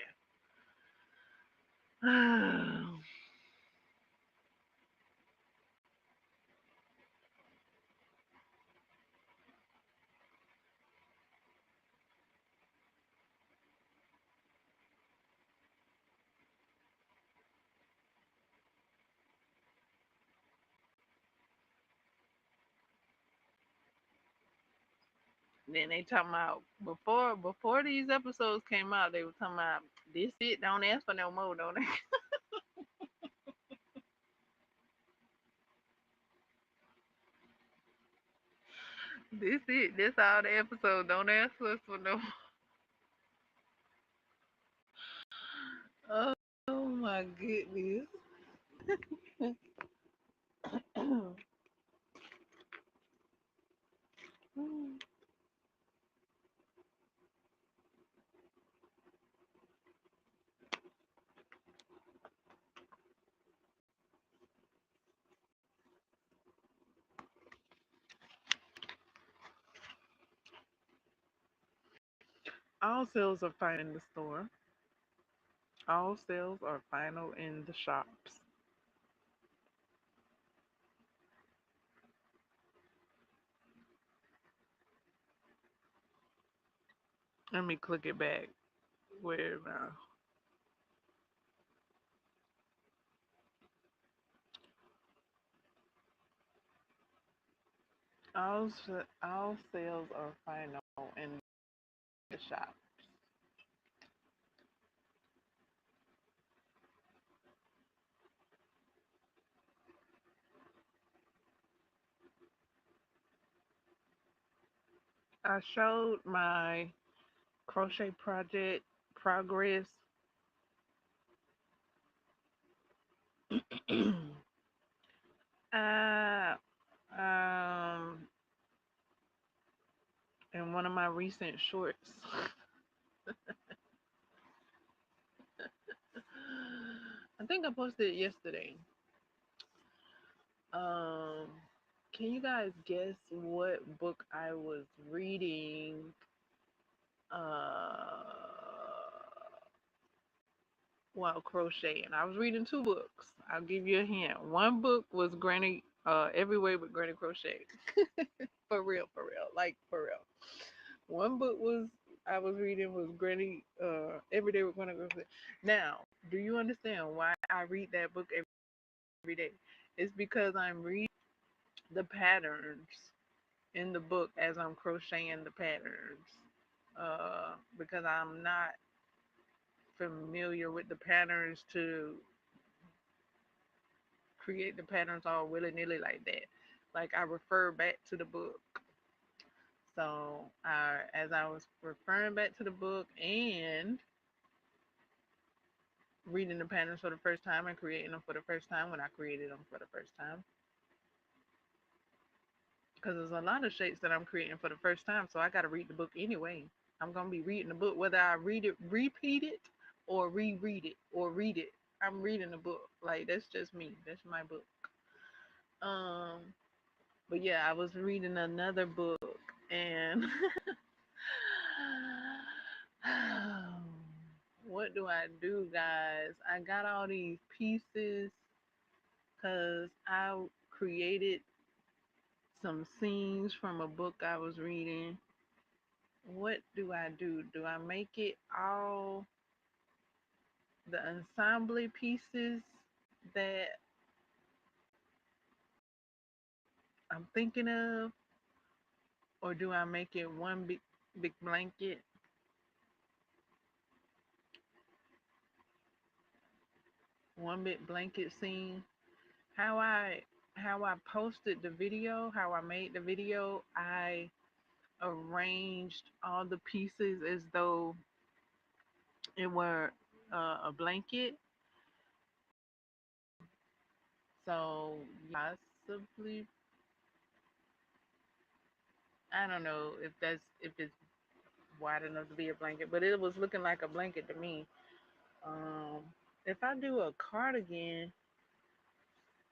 [SPEAKER 1] Then they talking about before these episodes came out, they were talking about this it. Don't ask for no more, don't they? This it. This all the episode. Don't ask us for no. Oh my goodness. All sales are final in the store. All sales are final in the shops. Let me click it back. Where now? All sales are final in the shop. I showed my crochet project progress. uh, um, in one of my recent shorts. I think I posted it yesterday. Um, can you guys guess what book I was reading? Uh, while crocheting. I was reading two books. I'll give you a hint. One book was Granny Every Way with Granny Crochet. For real, like for real. One book was I was reading was Granny Every Day with Granny Crochet. Now, do you understand why I read that book every day? It's because I'm reading the patterns in the book as I'm crocheting the patterns. Because I'm not familiar with the patterns to create the patterns all willy nilly like that. Like I refer back to the book. So as I was referring back to the book and reading the patterns for the first time and creating them for the first time when I created them for the first time, because there's a lot of shapes that I'm creating for the first time, so I got to read the book anyway. I'm gonna be reading the book whether I read it, repeat it, or reread it, or read it. I'm reading the book. Like that's just me. That's my book. Um, but yeah, I was reading another book and what do I do, guys? I got all these pieces because I created some scenes from a book I was reading. What do I do? Do I make it all the ensemble pieces that I'm thinking of, or do I make it one big blanket, one big blanket scene? How I how I posted the video, how I made the video, I arranged all the pieces as though it were a blanket. So possibly, I don't know if it's wide enough to be a blanket, but it was looking like a blanket to me. Um, if I do a cardigan,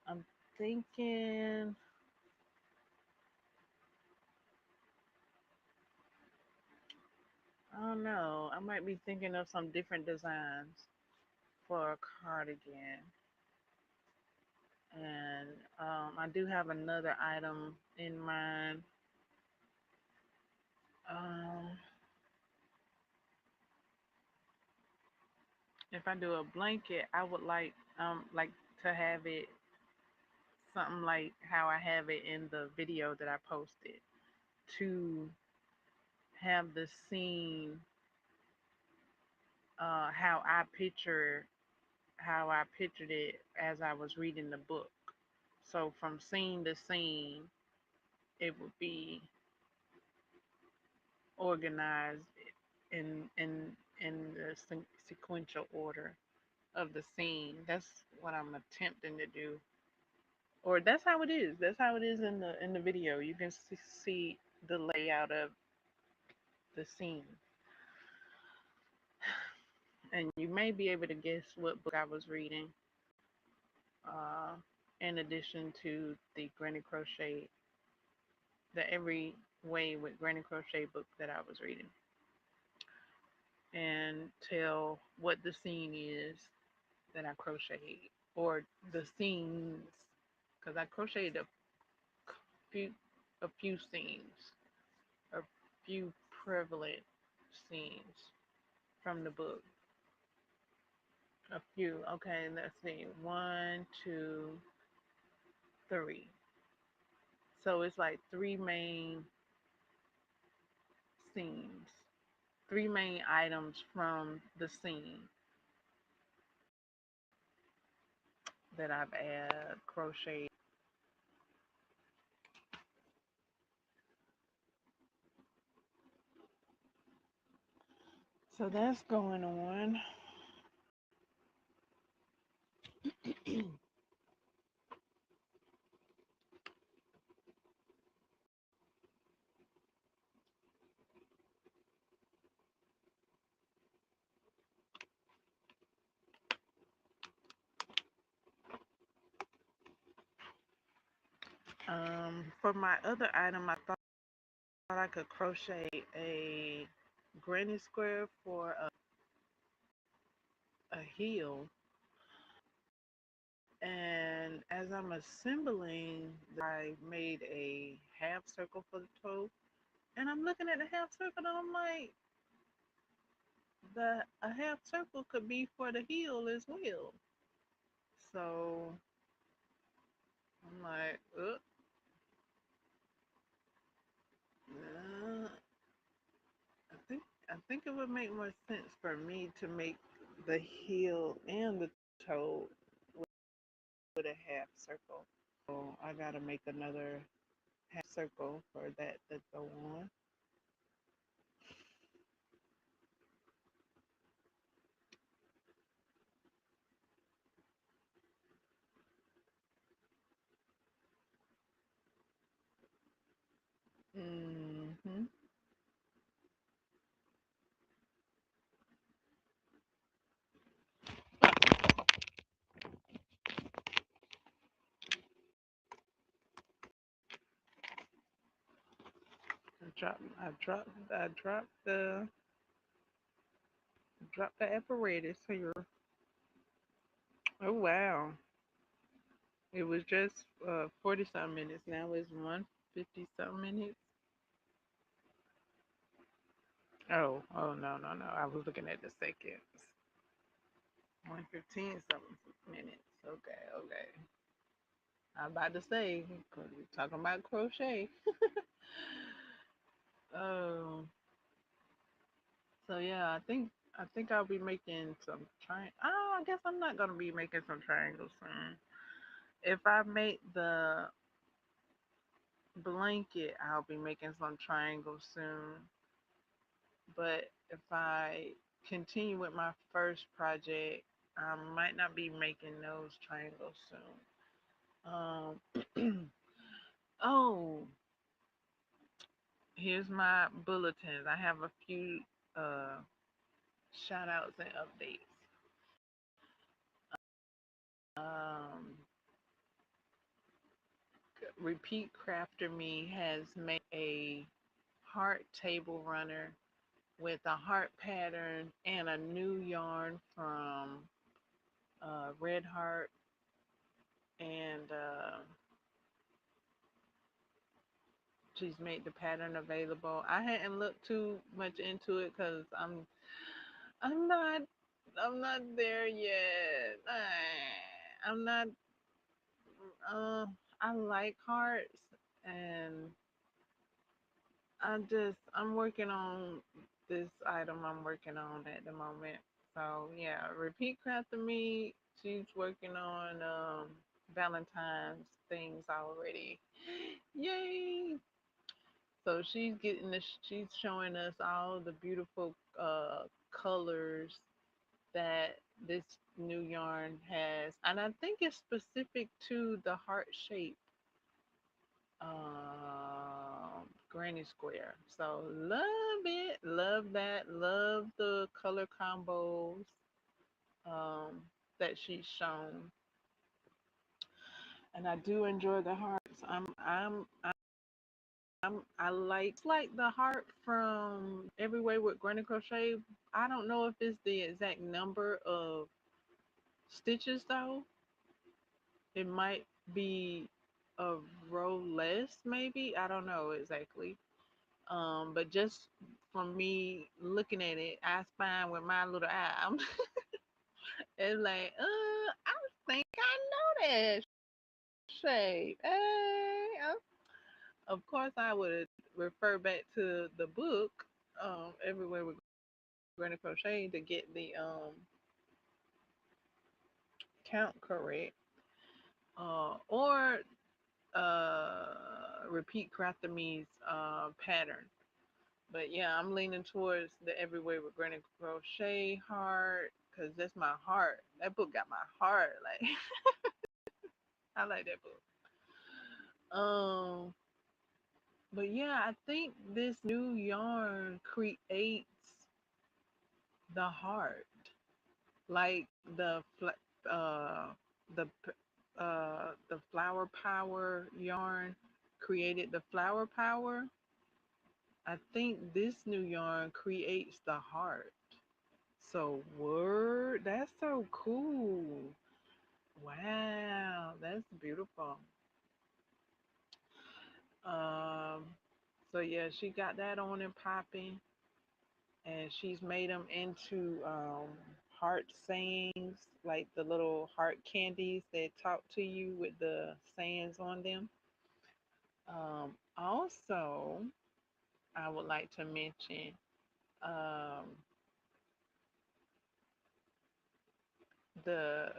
[SPEAKER 1] I'm thinking, I don't know, I might be thinking of some different designs for a cardigan. And I do have another item in mind. Um, if I do a blanket, I would like to have it something like how I have it in the video that I posted, to have the scene how I pictured it as I was reading the book. So from scene to scene, it would be organized in the sequential order of the scene. That's what I'm attempting to do, or that's how it is. That's how it is in the video. You can see the layout of the scene, and you may be able to guess what book I was reading. Uh, in addition to the Granny Crochet, the Every Way with Granny Crochet book that I was reading, and tell what the scene is that I crocheted, or the scenes, because I crocheted few a few scenes, a few prevalent scenes from the book. A few. Okay, let's see. One, two, three. So it's like three main scenes, three main items from the scene that I've crocheted. So that's going on. For my other item, I thought I could crochet a granny square for a heel. And as I'm assembling, I made a half circle for the toe. And I'm looking at the half circle and I'm like, the a half circle could be for the heel as well. So I'm like, I think it would make more sense for me to make the heel and the toe with a half circle. So I gotta make another half circle for that to go on. Hmm. I dropped Drop the apparatus here. Oh wow. It was just 40 some minutes. Now it's 150 some minutes. Oh no, no, no. I was looking at the seconds. 115 something minutes. Okay, okay. I'm about to say, 'cause we're talking about crochet. Oh, so yeah, I think I'll be making some Oh, I guess I'm not gonna be making some triangles soon. If I make the blanket, I'll be making some triangles soon. But if I continue with my first project, I might not be making those triangles soon. Oh, here's my bulletins. I have a few uh, shout outs and updates. Um, Repeat Crafter Me has made a heart table runner with a heart pattern and a new yarn from Red Heart. And she's made the pattern available. I hadn't looked too much into it because I'm not I'm not there yet. I'm not. Uh, I like hearts, and I'm working on this item I'm working on at the moment. So yeah, Repeat Craft to me. She's working on Valentine's things already. Yay! So she's showing us all the beautiful colors that this new yarn has, and I think it's specific to the heart shape granny square. So love it, love that, love the color combos um, that she's shown, and I do enjoy the hearts. I like the heart from Everywhere with Granny Crochet. I don't know if it's the exact number of stitches though. It might be a row less, maybe. I don't know exactly. But just from me looking at it, I spine with my little eye. It's like, I think I know that shape. Hey, of course, I would refer back to the book, Everywhere with Granny Crochet, to get the count correct, or repeat Crafter Me's pattern. But yeah, I'm leaning towards the Everywhere with Granny Crochet heart because that's my heart. That book got my heart. Like I like that book. Um, but yeah, I think this new yarn creates the heart, like uh the the flower power yarn created the flower power. I think this new yarn creates the heart. So word, that's so cool. Wow, that's beautiful. Um, so yeah, she got that on and popping, and she's made them into heart sayings, like the little heart candies that talk to you with the sayings on them. Also, I would like to mention um, the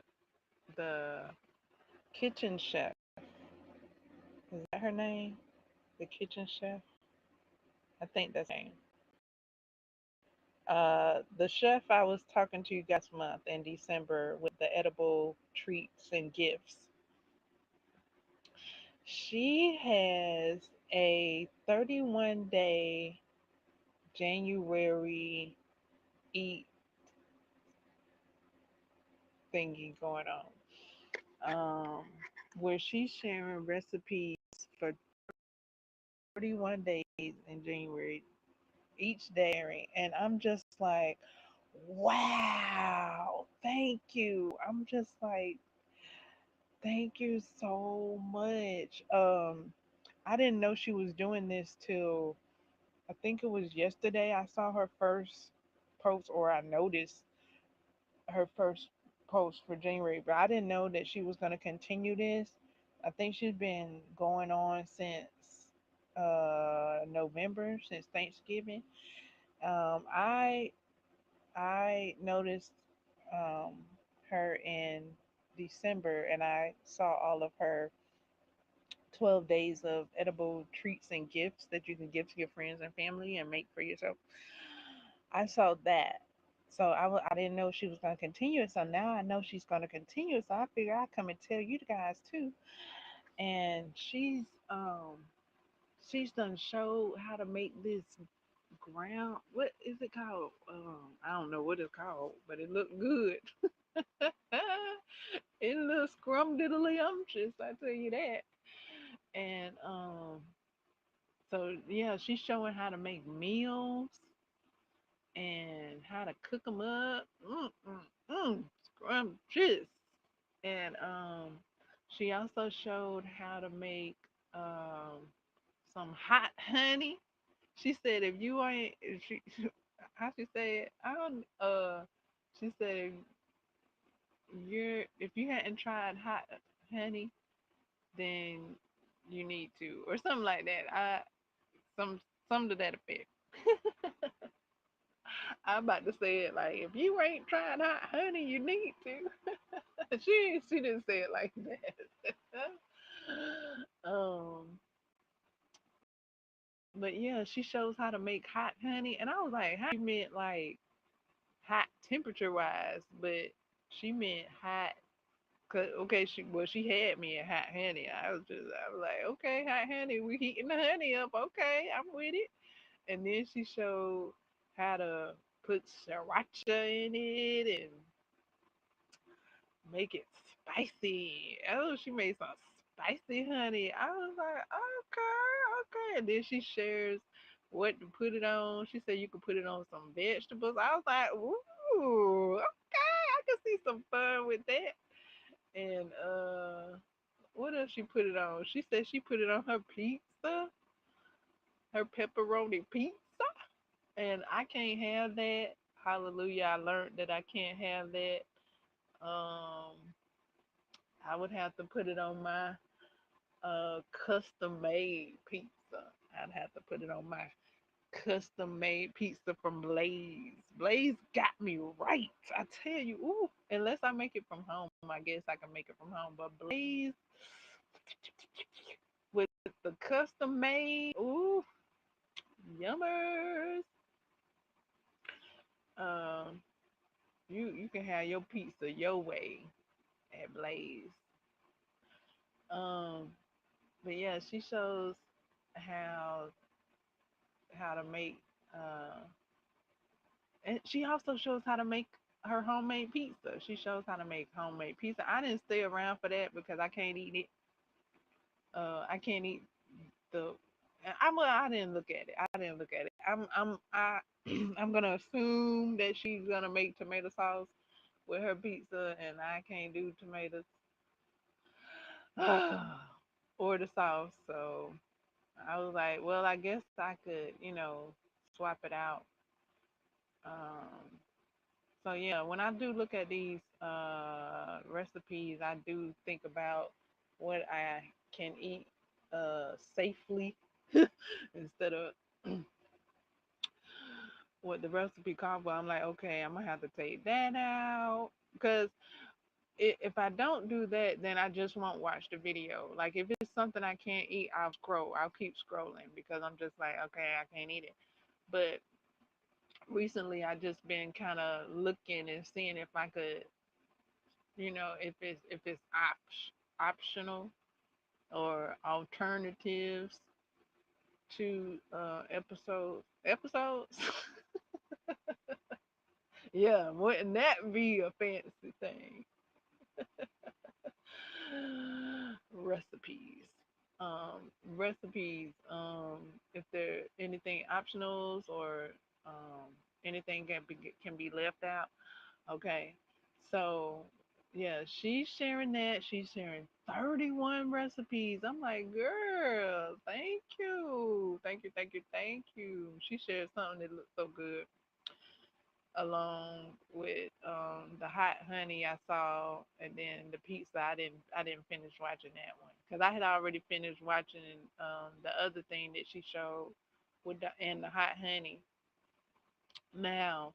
[SPEAKER 1] the kitchen chef. Is that her name? The kitchen chef. I think that's her name. The chef I was talking to you guys month in December with the edible treats and gifts. She has a 31-day January eat thingy going on, where she's sharing recipes for 31 days in January, each day, and I'm just like, Wow. Thank you. I'm just like, thank you so much. I didn't know she was doing this till I think it was yesterday. I saw her first post, or I noticed her first post for January, but I didn't know that she was going to continue this. I think she's been going on since November, since Thanksgiving. I noticed um, her in December, and I saw all of her 12 days of edible treats and gifts that you can give to your friends and family and make for yourself. I saw that. So I didn't know she was going to continue it. So now I know she's going to continue it. So I figure I'll come and tell you guys too. And she's done showed how to make this ground. What is it called? I don't know what it's called, but it looked good. It looks scrumdiddlyumptious, I tell you that. And so yeah, she's showing how to make meals and how to cook them up. Scrumptious. And she also showed how to make um some hot honey. She said if you ain't if she how she said I don't she said if you hadn't tried hot honey, then you need to, or something like that. Some some to that effect. I'm about to say it like if you ain't tried hot honey, you need to. She didn't say it like that. But yeah, she shows how to make hot honey, and I was like, how she meant like hot temperature wise, but she meant hot. Cause okay, she had me at hot honey. I was like, okay, hot honey, we heating the honey up. Okay, I'm with it. And then she showed how to put sriracha in it and make it spicy. Oh, she made some spicy honey. I was like, okay. And then she shares what to put it on. She said you could put it on some vegetables. I was like, ooh, okay, I can see some fun with that. And what else she put it on? She said she put it on her pizza, her pepperoni pizza. And I can't have that. Hallelujah. I learned that I can't have that. Um, I would have to put it on my custom made pizza. I'd have to put it on my custom made pizza from Blaze. Blaze got me right. I tell you, ooh, unless I make it from home, I guess I can make it from home. But Blaze with the custom made, ooh, yummers. Um, you can have your pizza your way at Blaze. Um, but yeah, she shows how to make and she also shows how to make her homemade pizza. She shows how to make homemade pizza. I didn't stay around for that because I can't eat it. I can't eat the. I didn't look at it. I didn't look at it. I'm gonna assume that she's gonna make tomato sauce with her pizza, and I can't do tomatoes or the sauce. So I was like, well, I guess I could, swap it out. Um, so yeah, when I do look at these recipes, I do think about what I can eat safely instead of what the recipe called for. I'm like, okay, I'm gonna have to take that out because if I don't do that, then I just won't watch the video. Like if it's something I can't eat, I'll scroll. I'll keep scrolling because I'm just like, okay, I can't eat it. But recently, I just been kind of looking and seeing if I could, if it's optional or alternatives to episodes. Yeah, wouldn't that be a fancy thing? Recipes. Recipes. If there anything optionals or Anything can be left out. Okay. So yeah, she's sharing that. She's sharing 31 recipes. I'm like, girl, thank you. Thank you, thank you, thank you. She shared something that looked so good along with the hot honey I saw, and then the pizza. I didn't finish watching that one because I had already finished watching the other thing that she showed with the hot honey. Now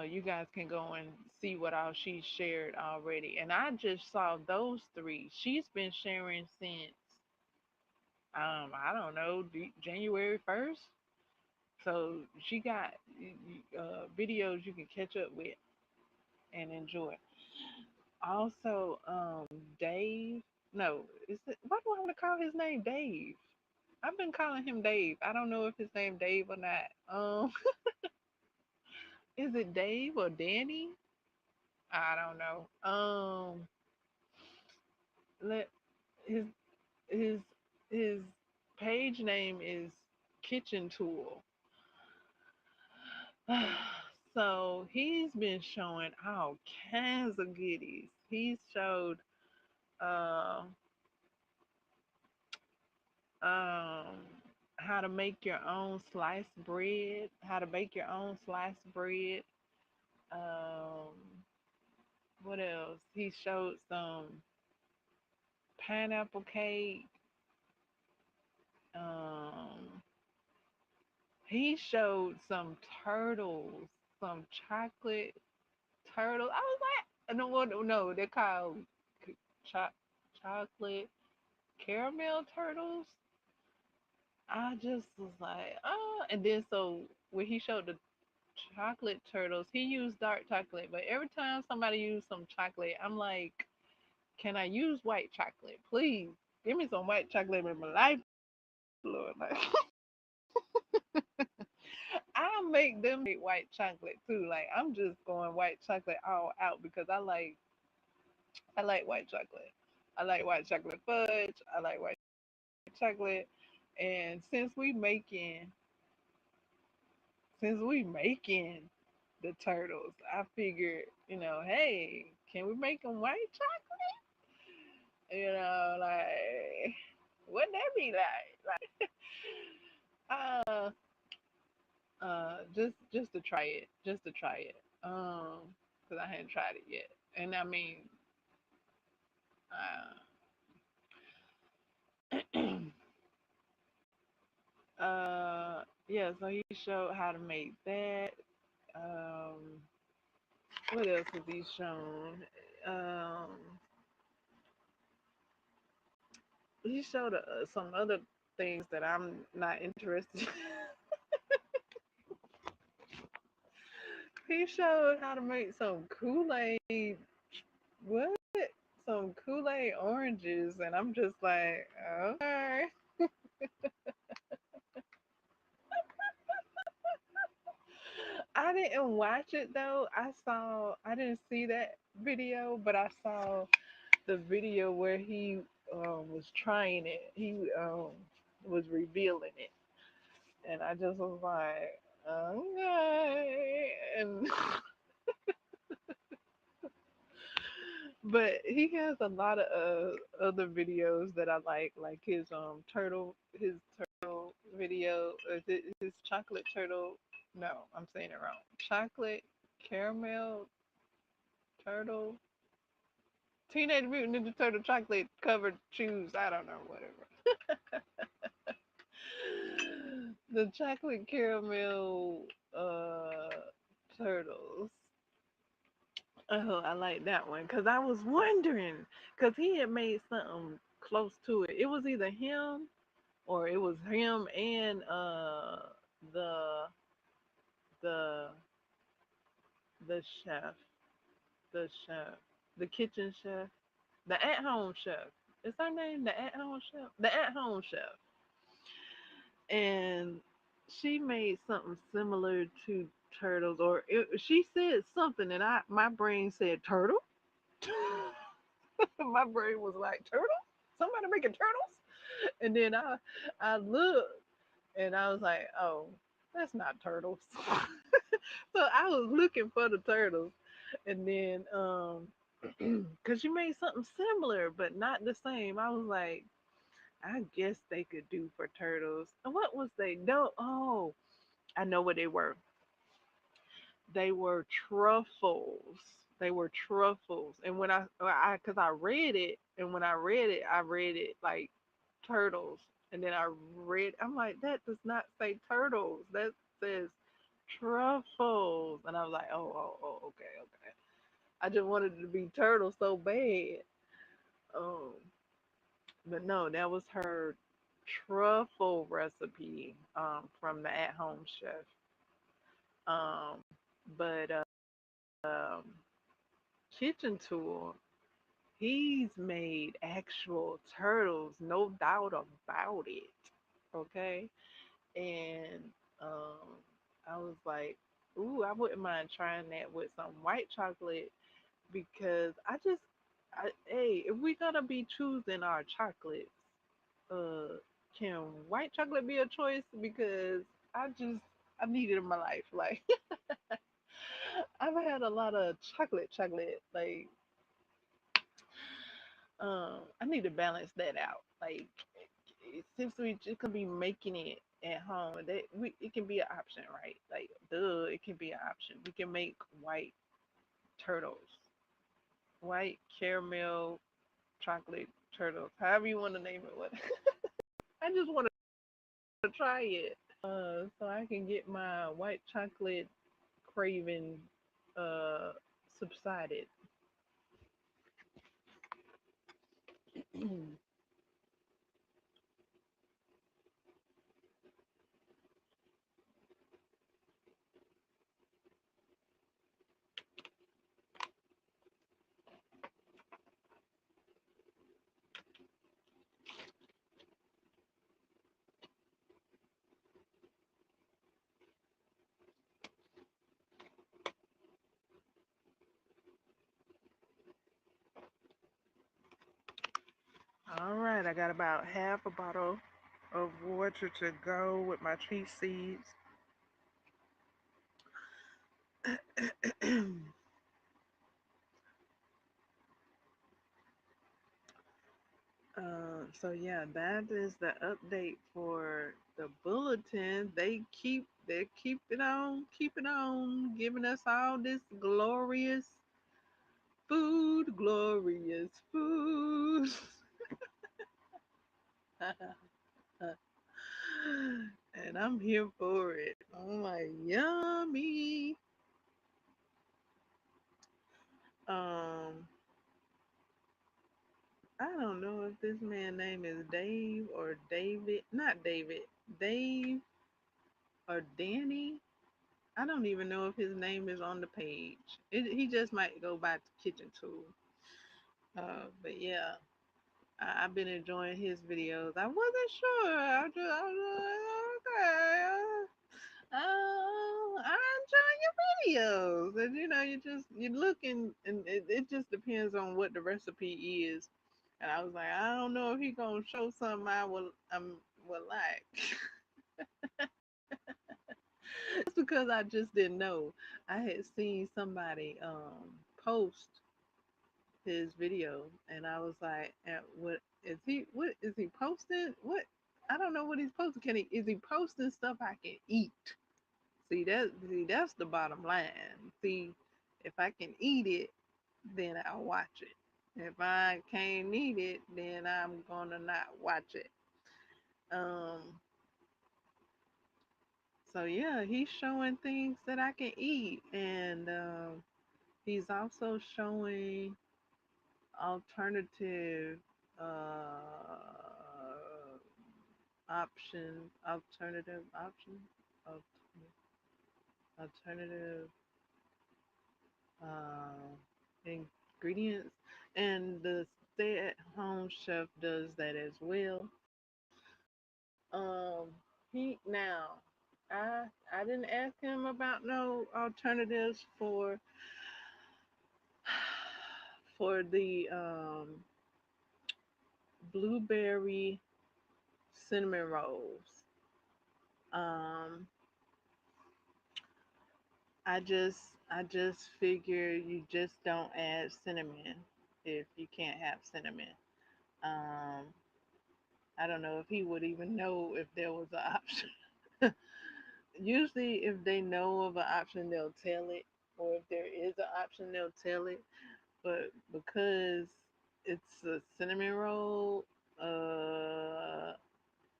[SPEAKER 1] you guys can go and see what all she shared already. And I just saw those three. She's been sharing since I don't know, January 1st. So she got videos you can catch up with and enjoy. Also, Dave. No, is it? Why do I want to call his name Dave? I've been calling him Dave. I don't know if his name Dave or not. Is it Dave or Danny? I don't know. Let his his his page name is Kitchen Tool. So he's been showing all kinds of goodies. He's showed uh, um, how to make your own sliced bread, how to bake your own sliced bread. Um, what else? He showed some pineapple cake. Um, he showed some turtles, some chocolate turtles. I was like, no, they're called cho- chocolate caramel turtles. I just was like, oh, and then so when he showed the chocolate turtles, he used dark chocolate, but every time somebody used some chocolate, I'm like, can I use white chocolate, please? Give me some white chocolate in my life, Lord. Like, I'll make them make white chocolate too. Like I'm just going white chocolate all out because I like white chocolate. I like white chocolate fudge. I like white chocolate. And since we making the turtles, I figured, hey, can we make them white chocolate? Like what that be like? uh, just to try it, just to try it. Because I hadn't tried it yet, and I mean, yeah. So he showed how to make that. Um, what else has he shown? Um, he showed some other things that I'm not interested. He showed how to make some Kool Aid. What? Some Kool Aid oranges, and I'm just like, okay. I didn't watch it though. I didn't see that video, but I saw the video where he was trying it. He was revealing it, and I just was like, okay. And but he has a lot of other videos that I like his turtle video, his chocolate turtle. No, I'm saying it wrong. Chocolate caramel turtle. Teenage Mutant Ninja Turtle chocolate covered shoes. I don't know, whatever. The chocolate caramel uh turtles. Oh, I like that one because I was wondering because he had made something close to it. It was either him or it was him and the the the chef, the chef, the kitchen chef, the at home chef. Is her name the at home chef? The at home chef. And she made something similar to turtles, or she said something, and my brain said turtle. My brain was like turtle. Somebody making turtles, and then I looked, and I was like, oh. That's not turtles. So I was looking for the turtles, and then cause you made something similar but not the same. I was like, I guess they could do for turtles. What was they? No, oh, I know what they were. They were truffles. They were truffles. And cause I read it, and when I read it like turtles, and then I read, I'm like, that does not say turtles. That says truffles, and I was like, okay, okay. I just wanted it to be turtles so bad. Um, but no, that was her truffle recipe from the At Home Chef. Um, but Kitchen Tool, he's made actual turtles, no doubt about it. Okay, and um, I was like, ooh, I wouldn't mind trying that with some white chocolate because hey, if we're gonna be choosing our chocolates, uh, can white chocolate be a choice? Because I need it in my life. Like I've had a lot of chocolate. Like I need to balance that out. Like since we just gonna be making it at home, it can be an option, right? Like duh, it can be an option. We can make white turtles, white caramel chocolate turtles, however you want to name it. What I just want to try it, so I can get my white chocolate craving uh subsided. All right, I got about half a bottle of water to go with my tree seeds. So yeah, that is the update for the bulletin. They keep it on, giving us all this glorious food, glorious food. And I'm here for it. I'm like, yummy. Um, I don't know if this man name is Dave or David. Not David. Dave or Danny. I don't even know if his name is on the page. He just might go by Kitchen Tool. But yeah, I've been enjoying his videos. I wasn't sure. I was like, okay. I enjoy your videos, and you looking, and it just depends on what the recipe is. And I was like, I don't know if he gonna show something will like. It's because I just didn't know. I had seen somebody post his video, and I was like, what is he? What is he posting? What I don't know what he's posting. Can he? Is he posting stuff I can eat? That's the bottom line. See, if I can eat it, then I'll watch it. If I can't eat it, then I'm gonna not watch it. Um, so yeah, he's showing things that I can eat, and he's also showing alternative options, alternative uh, ingredients, and the stay-at-home chef does that as well. He now, I didn't ask him about no alternatives for the blueberry cinnamon rolls. Um, I just figure you just don't add cinnamon if you can't have cinnamon. Um, I don't know if he would even know if there was an option. Usually, if they know of an option, they'll tell it, or if there is an option, they'll tell it. But because it's a cinnamon roll, uh,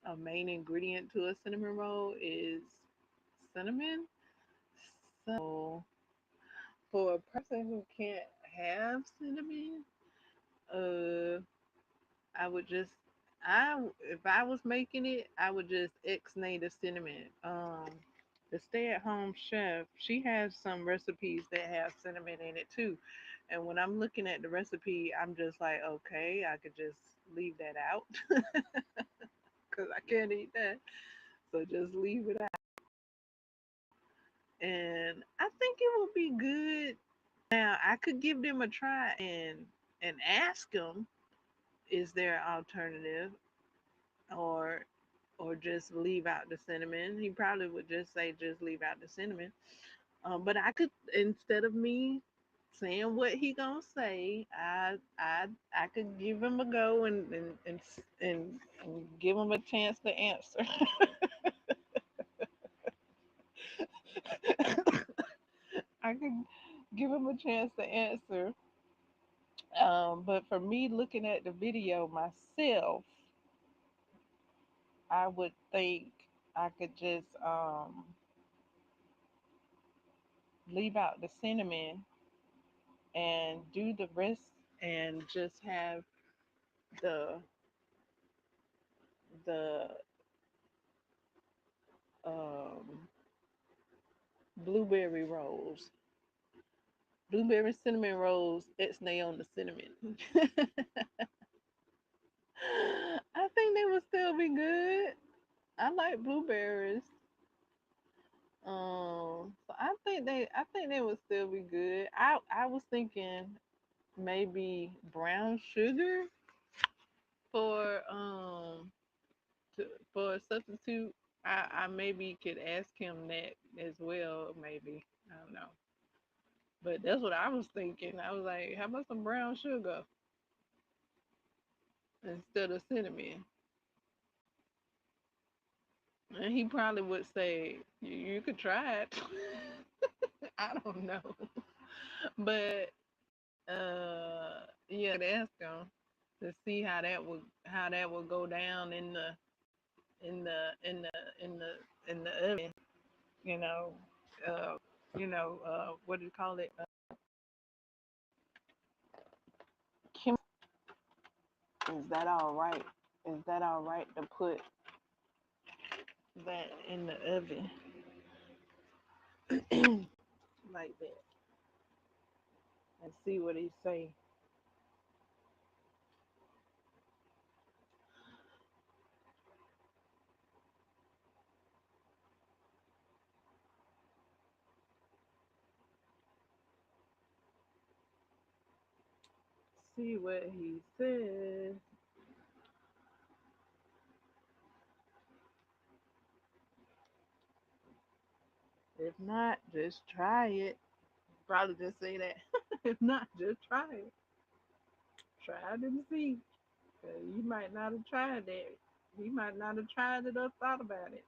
[SPEAKER 1] a main ingredient to a cinnamon roll is cinnamon. So, for a person who can't have cinnamon, uh, I would just if I was making it, I would just ex-nate the cinnamon. The stay-at-home chef, she has some recipes that have cinnamon in it too. And when I'm looking at the recipe, I'm just like, okay, I could just leave that out because I can't eat that. So just leave it out. And I think it would be good. Now I could give them a try and ask them, is there an alternative? or or just leave out the cinnamon. He probably would just say just leave out the cinnamon. But I could, instead of me saying what he gonna say, I could give him a go and give him a chance to answer. I could give him a chance to answer. But for me, looking at the video myself, I would think I could just leave out the cinnamon and do the rest and just have the the um, blueberry rolls, blueberry cinnamon rolls. It's nay on the cinnamon. I think they would still be good. I like blueberries. So I think they would still be good. I was thinking maybe brown sugar for to, for a substitute. I maybe could ask him that as well. Maybe I don't know, but that's what I was thinking. I was like, how about some brown sugar instead of cinnamon? And he probably would say, you could try it. I don't know, but yeah, I could ask him to see how that would go down in the in the in the in the oven. You know, uh, what do you call it? Is that all right? Is that all right to put that in the oven like that and see what he say? See what he says. If not, just try it. Probably just say that. If not, just try it. Try it and see. 'Cause you might not have tried that. He might not have tried it or thought about it.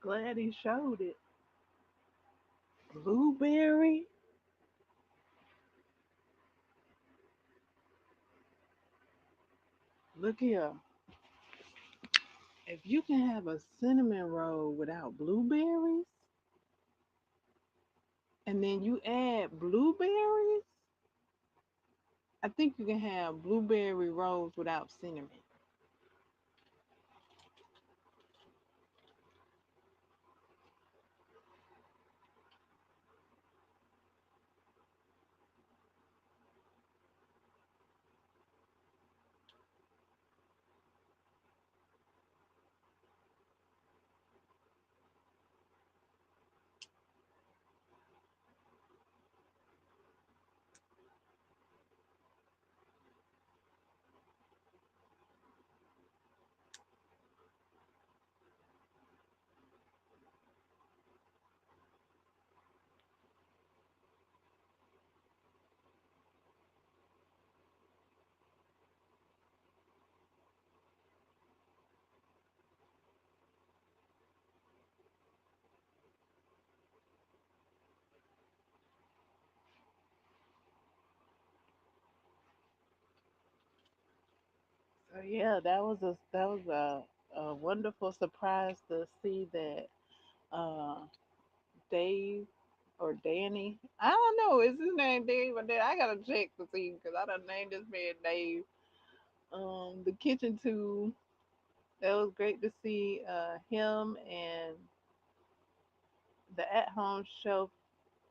[SPEAKER 1] Glad he showed it. Blueberry. Look here. If you can have a cinnamon roll without blueberries, and then you add blueberries, I think you can have blueberry rolls without cinnamon. So yeah, that was a wonderful surprise to see that Dave or Danny. I don't know. Is his name Dave or Dan? I gotta check to see because I done named this man Dave. The kitchen tool. That was great to see him and the at-home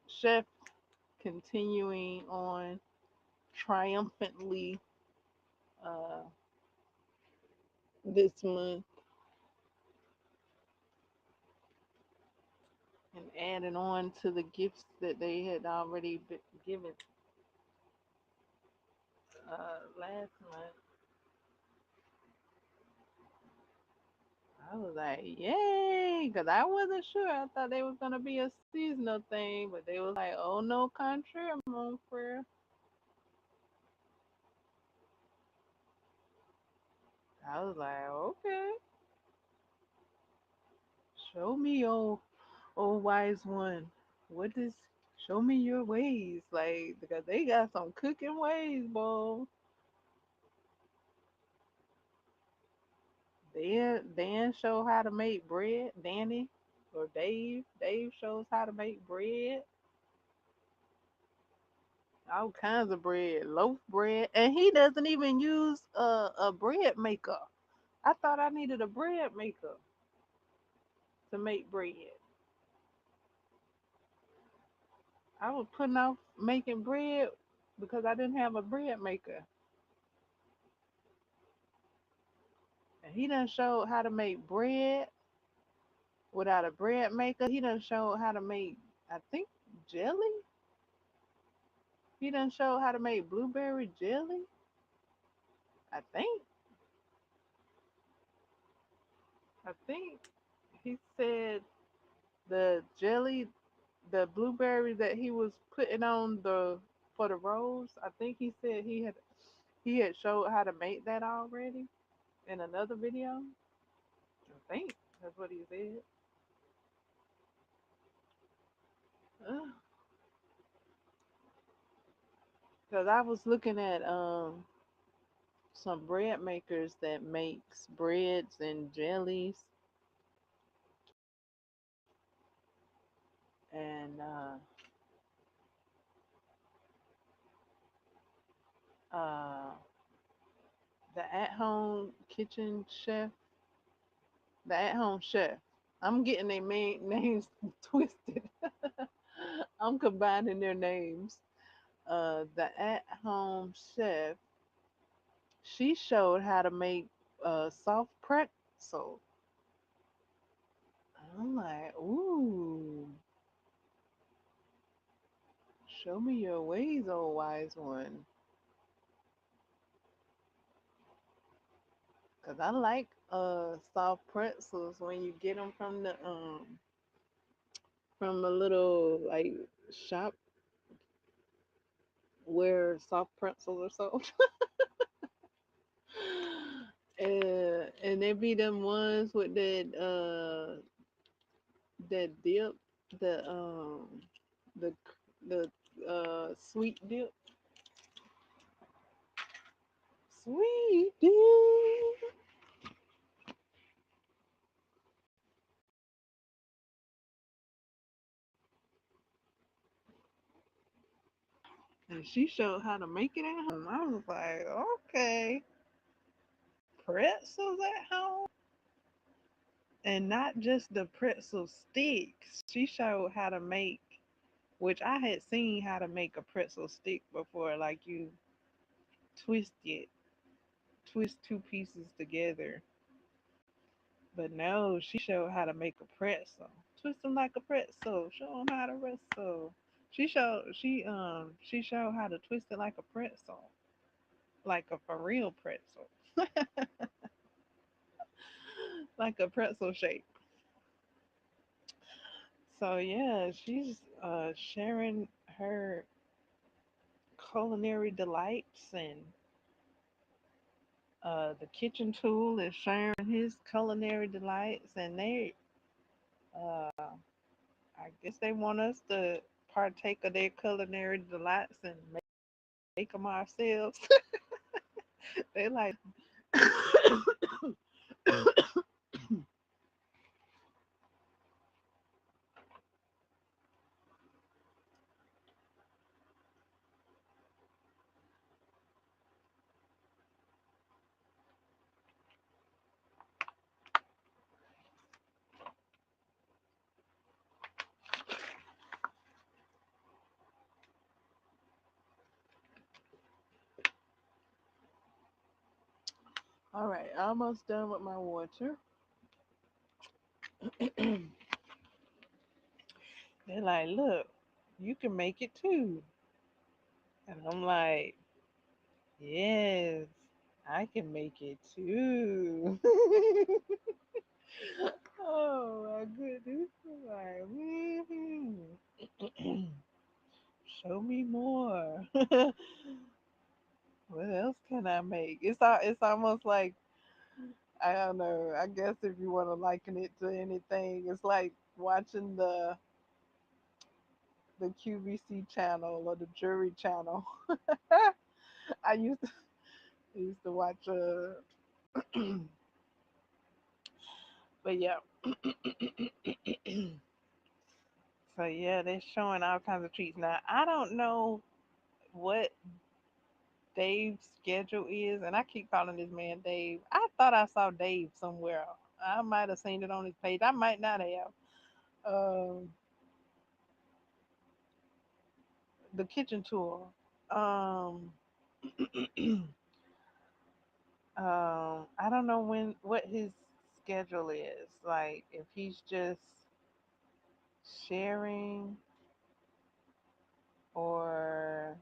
[SPEAKER 1] chef continuing on triumphantly uh, this month and adding on to the gifts that they had already been given last month. I was like, yay, because I wasn't sure. I thought they was gonna be a seasonal thing, but they was like, oh no, country, mon frere. I was like, okay, show me, oh wise one, what is? Show me your ways, like because they got some cooking ways, boy. Dan show how to make bread. Danny or Dave shows how to make bread. All kinds of bread, loaf bread, and he doesn't even use a bread maker. I thought I needed a bread maker to make bread. I was putting off making bread because I didn't have a bread maker. And he done showed how to make bread without a bread maker. He done showed how to make, I think, jelly. He done showed how to make blueberry jelly. I think. I think he said the jelly, the blueberry that he was putting on the for the rolls. I think he said he had showed how to make that already in another video. I think that's what he said. Because I was looking at some bread makers that makes breads and jellies and uh, the at-home kitchen chef, the at-home chef. I'm getting their main names twisted. I'm combining their names. The at-home chef, she showed how to make soft pretzel. I'm like, ooh, show me your ways, old wise one. Cause I like soft pretzels when you get them from a little like shop where soft pretzels are sold. And they be them ones with that that dip, the the the sweet dip, sweet dip. And she showed how to make it at home. I was like, okay, pretzels at home, and not just the pretzel sticks. She showed how to make, which I had seen how to make a pretzel stick before, like you twist it, twist two pieces together. But no, she showed how to make a pretzel. Twist them like a pretzel. Show them how to wrestle. She showed how to twist it like a pretzel, like a for real pretzel, like a pretzel shape. So yeah, she's sharing her culinary delights, and the kitchen tool is sharing his culinary delights, and I guess they want us to partake of their culinary delights and make them ourselves. They like, all right, almost done with my water. They're like, look, you can make it too. And I'm like, yes, I can make it too. Oh my goodness. Like, show me more. What else can I make? It's almost like, I don't know. I guess if you want to liken it to anything, it's like watching the QVC channel or the jury channel. I used to watch but yeah. So yeah, they're showing all kinds of treats. Now I don't know what Dave's schedule is, and I keep calling this man Dave. I thought I saw Dave somewhere. I might have seen it on his page. I might not have. Um, the kitchen tour. Um, I don't know what his schedule is. Like if he's just sharing, or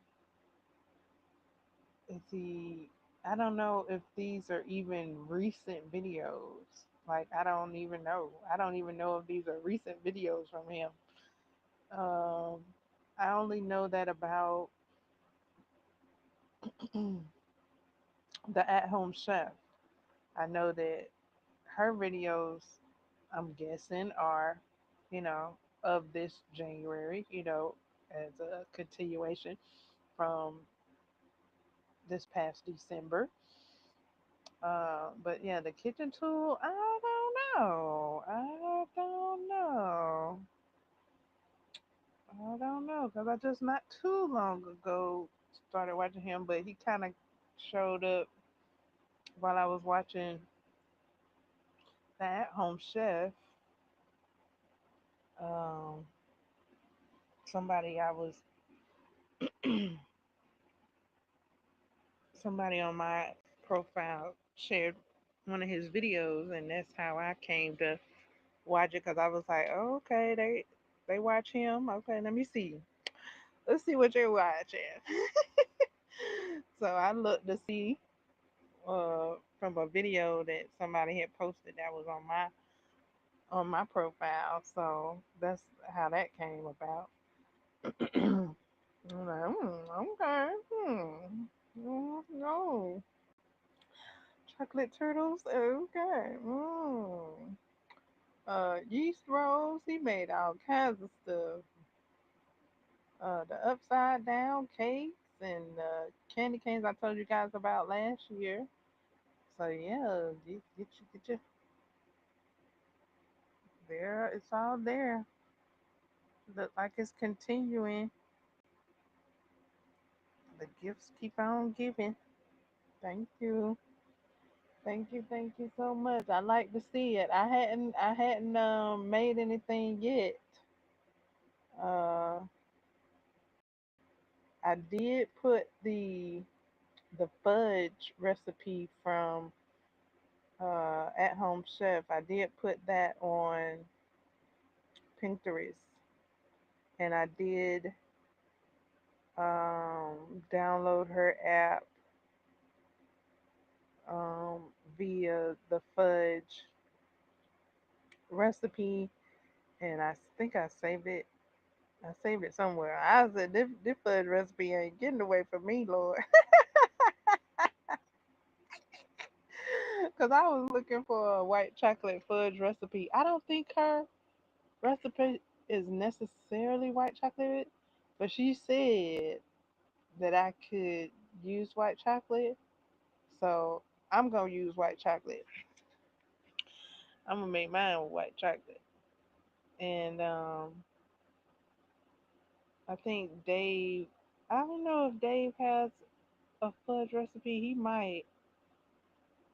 [SPEAKER 1] is he? I don't know if these are even recent videos. Like I don't even know. I don't even know if these are recent videos from him. Um, I only know that about the at-home chef. I know that her videos, I'm guessing, are, you know, of this January, as a continuation from this past December. But yeah, the kitchen tool, I don't know. I don't know because I just not too long ago started watching him, but he kind of showed up while I was watching the At Home Chef. Um, somebody I was somebody on my profile shared one of his videos, and that's how I came to watch it because I was like, oh, okay, they watch him. Okay, let me see. Let's see what you're watching. So I looked to see from a video that somebody had posted that was on my profile. So that's how that came about. I'm like, okay. No. Chocolate turtles? Okay. Yeast rolls. He made all kinds of stuff. The upside down cakes and candy canes I told you guys about last year. So yeah, get your there. It's all there. Look like it's continuing. The gifts keep on giving. Thank you. Thank you so much. I like to see it. I hadn't made anything yet. Uh I did put the fudge recipe from At Home Chef. I did put that on Pinterest, and I did download her app um, via the fudge recipe, and I think I saved it. I saved it somewhere. I said, this fudge recipe ain't getting away from me, Lord. Because I was looking for a white chocolate fudge recipe. I don't think her recipe is necessarily white chocolate, but she said that I could use white chocolate. So I'm going to use white chocolate. I'm going to make mine with white chocolate. And I think Dave, I don't know if Dave has a fudge recipe. He might.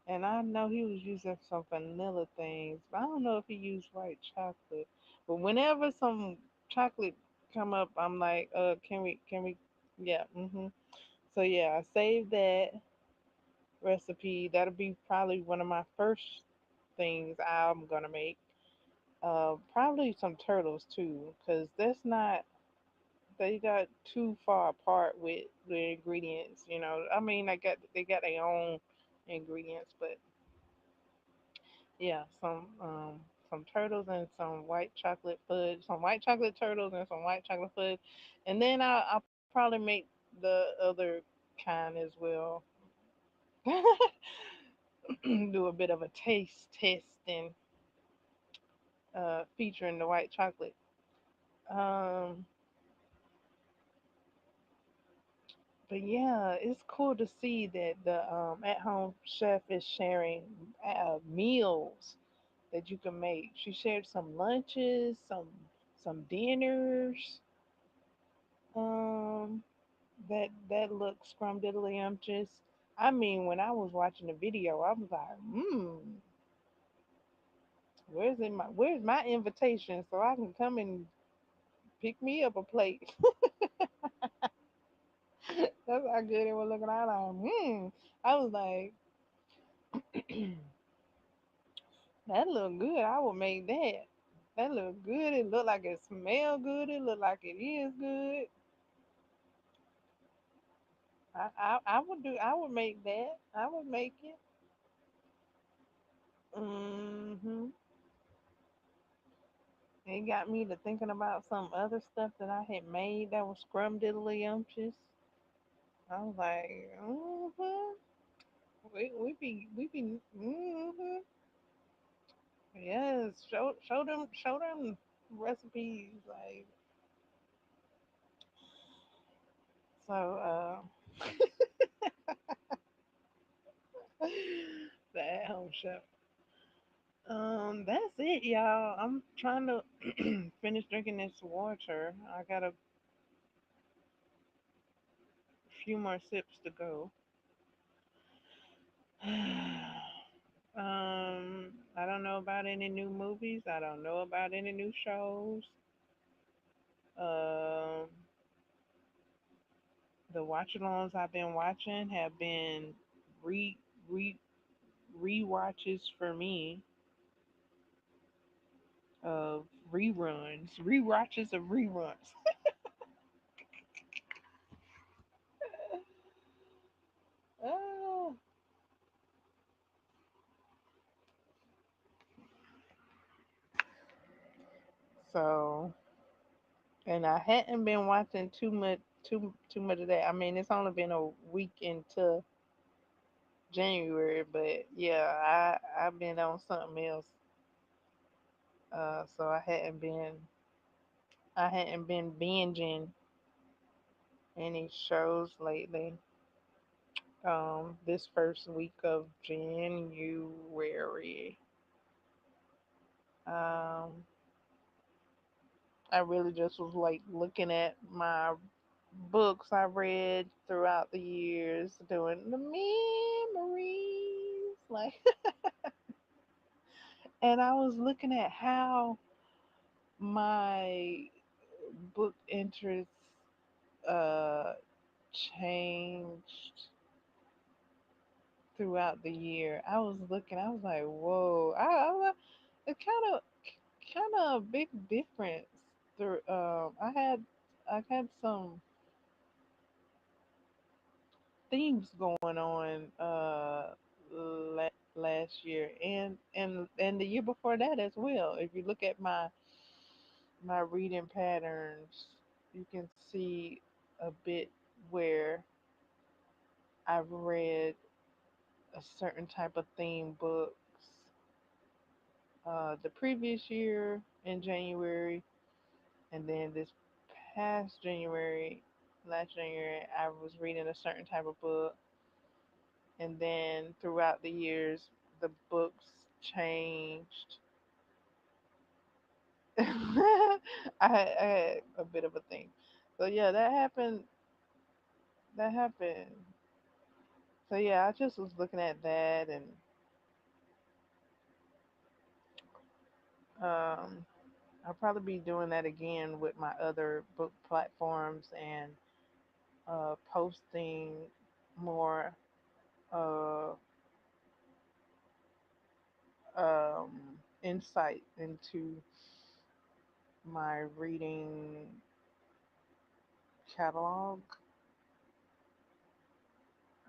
[SPEAKER 1] And I know he was using some vanilla things, but I don't know if he used white chocolate. But whenever some chocolate come up, I'm like, yeah, So yeah, I saved that recipe. That'll be probably one of my first things I'm gonna make. Probably some turtles too, cause that's not they got too far apart with the ingredients. I mean, they got their own ingredients, but yeah, some turtles and some white chocolate fudge, some white chocolate turtles and some white chocolate fudge, and then I'll probably make the other kind as well. Do a bit of a taste test and featuring the white chocolate. Um, but yeah, it's cool to see that the at home chef is sharing meals that you can make. She shared some lunches, some dinners. Um, that looks scrumdiddlyumptious. I mean, when I was watching the video, I was like, where's my invitation so I can come and pick me up a plate? That's how good it was looking. I was like, that look good. I would make that. That look good. It look like it smell good. It look like it is good. I would do. I would make that. I would make it. hmm It got me to thinking about some other stuff that I had made that was scrumdiddlyumptious. I was like, yes, show them recipes like so. The at home chef. That's it, y'all. I'm trying to finish drinking this water. I got a few more sips to go. I don't know about any new movies. I don't know about any new shows. Um, the watch-alongs I've been watching have been re re rewatches for me of rewatches of reruns. Oh, so, and I hadn't been watching too much of that. I mean, it's only been a week into January, but yeah, I've been on something else. So I hadn't been binging any shows lately. This first week of January, um, I really just was like looking at my books I read throughout the years, doing the memories, like, and I was looking at how my book interests uh changed throughout the year. I was looking, I was like, whoa, it's kind of a big difference. Through I had some themes going on last year and the year before that as well. If you look at my reading patterns, you can see a bit where I've read a certain type of theme books the previous year in January, and then this past January, last January, I was reading a certain type of book, and then throughout the years, the books changed. I had a bit of a thing, so yeah, that happened. That happened. So yeah, I just was looking at that, and um, I'll probably be doing that again with my other book platforms and posting more uh, insight into my reading catalog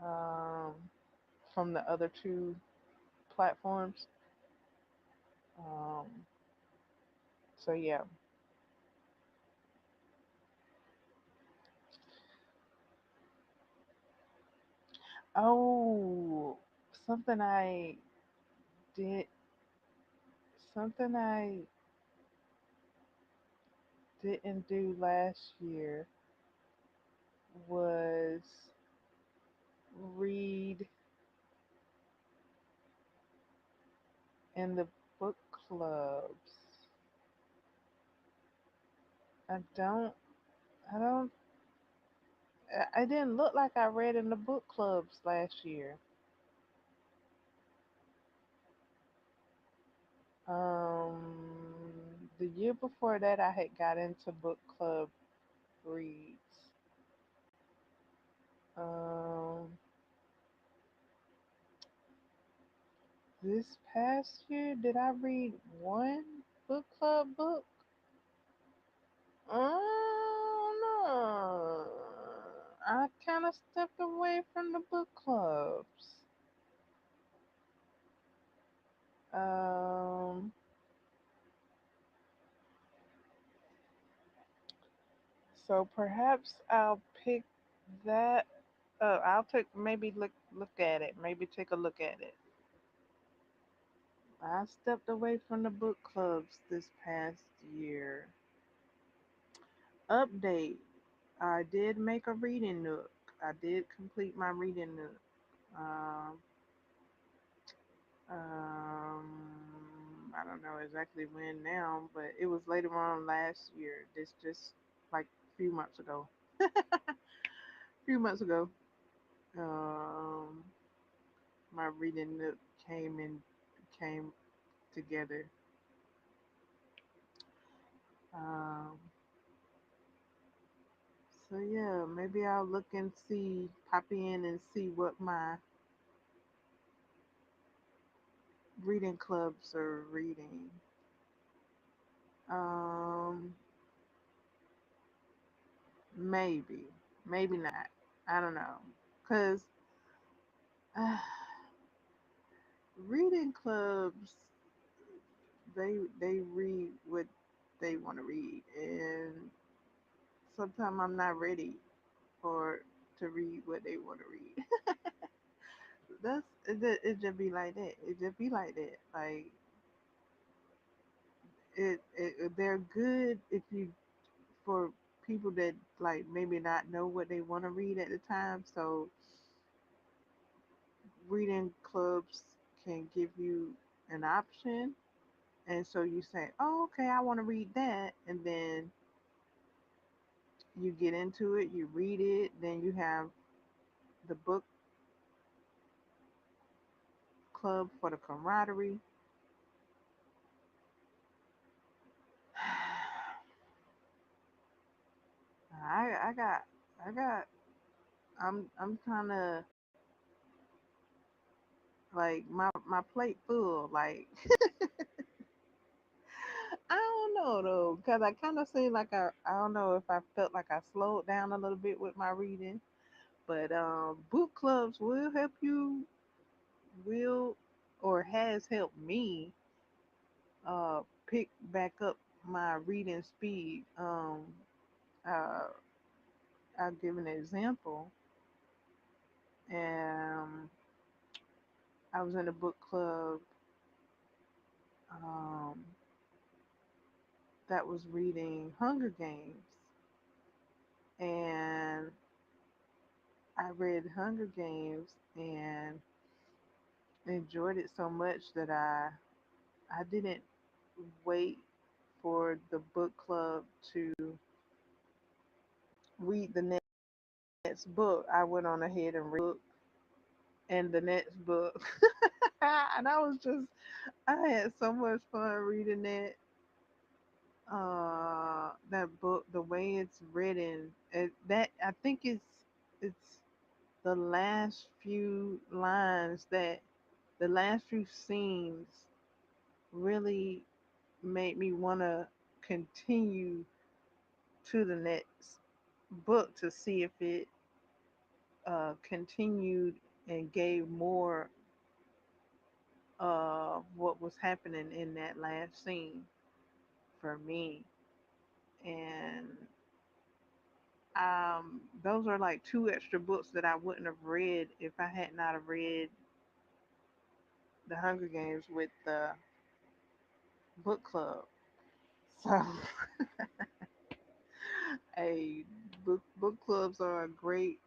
[SPEAKER 1] um, from the other two platforms. Um, so yeah. Oh, something I did, something I didn't do last year was read in the book clubs. I don't, I don't, I didn't look like I read in the book clubs last year. The year before that, I had got into book club reads. Um, this past year, did I read one book club book? No. I kind of stepped away from the book clubs. Um, so perhaps I'll pick that. I'll take maybe look at it. Maybe take a look at it. I stepped away from the book clubs this past year. Update. I did make a reading nook. I did complete my reading nook. Um, I don't know exactly when now, but it was later on last year. This just like a few months ago. Few months ago. Um, my reading nook came together. Um, so yeah, maybe I'll look and see, pop in and see what my reading clubs are reading. Um, maybe, maybe not. I don't know, cause uh, reading clubs they read what they want to read, and sometimes I'm not ready for to read what they want to read. It just be like that. It just be like that. Like they're good if you for people that like maybe not know what they want to read at the time. So reading clubs can give you an option, and so you say, "Oh, okay, I want to read that," and then you get into it, you read it, then you have the book club for the camaraderie. I got I got I'm kind of like my plate full. Like I don't know though, cause I kind of seem like I don't know if I felt like I slowed down a little bit with my reading, but book clubs will help you will or has helped me pick back up my reading speed. Uh, I'll give an example. I was in a book club um, that was reading Hunger Games, and I read Hunger Games and enjoyed it so much that I didn't wait for the book club to read the next book. I went on ahead and read and the next book, and I was just I had so much fun reading that book. The way it's written, that I think it's the last few lines that the last few scenes really made me want to continue to the next book to see if it continued and gave more of what was happening in that last scene for me. And those are like two extra books that I wouldn't have read if I had not have read the Hunger Games with the book club. So, a book clubs are a great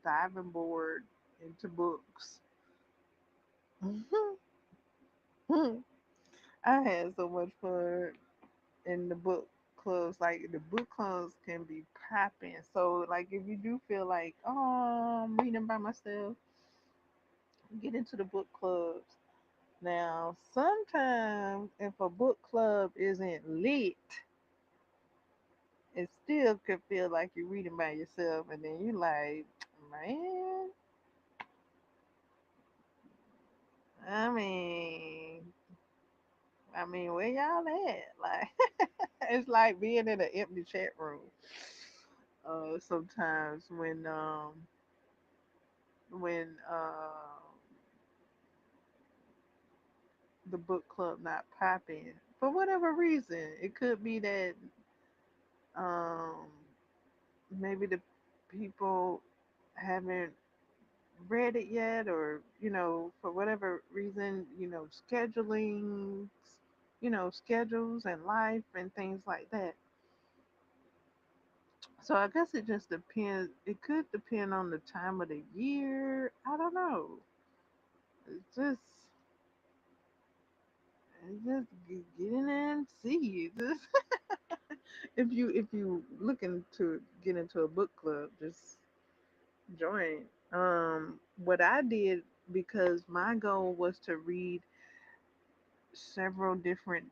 [SPEAKER 1] diving board into books. I had so much fun in the book clubs. Like the book clubs can be popping. So like if you do feel like, oh, I'm reading by myself, get into the book clubs. Now, sometimes if a book club isn't lit, it still could feel like you're reading by yourself, and then you like, man, I mean, where y'all at? Like, it's like being in an empty chat room. Sometimes when the book club not popping for whatever reason, it could be that um maybe the people haven't read it yet, or for whatever reason, schedules and life and things like that. So I guess it just depends. It could depend on the time of the year. I don't know. It's get in there and see. Just if you looking to get into a book club, just join. What I did, because my goal was to read several different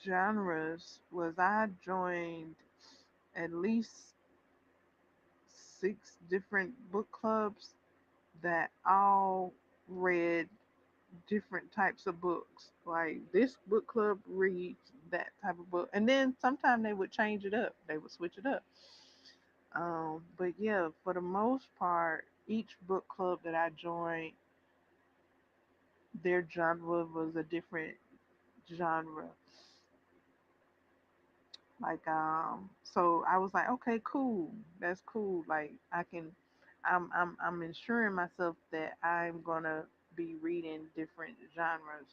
[SPEAKER 1] genres, was I joined at least 6 different book clubs that all read different types of books. Like this book club reads that type of book, and then sometimes they would change it up. They would switch it up. But yeah, for the most part, each book club that I joined, their genre was a different genre. Like so I was like, okay, cool. That's cool. Like I'm ensuring myself that I'm gonna be reading different genres.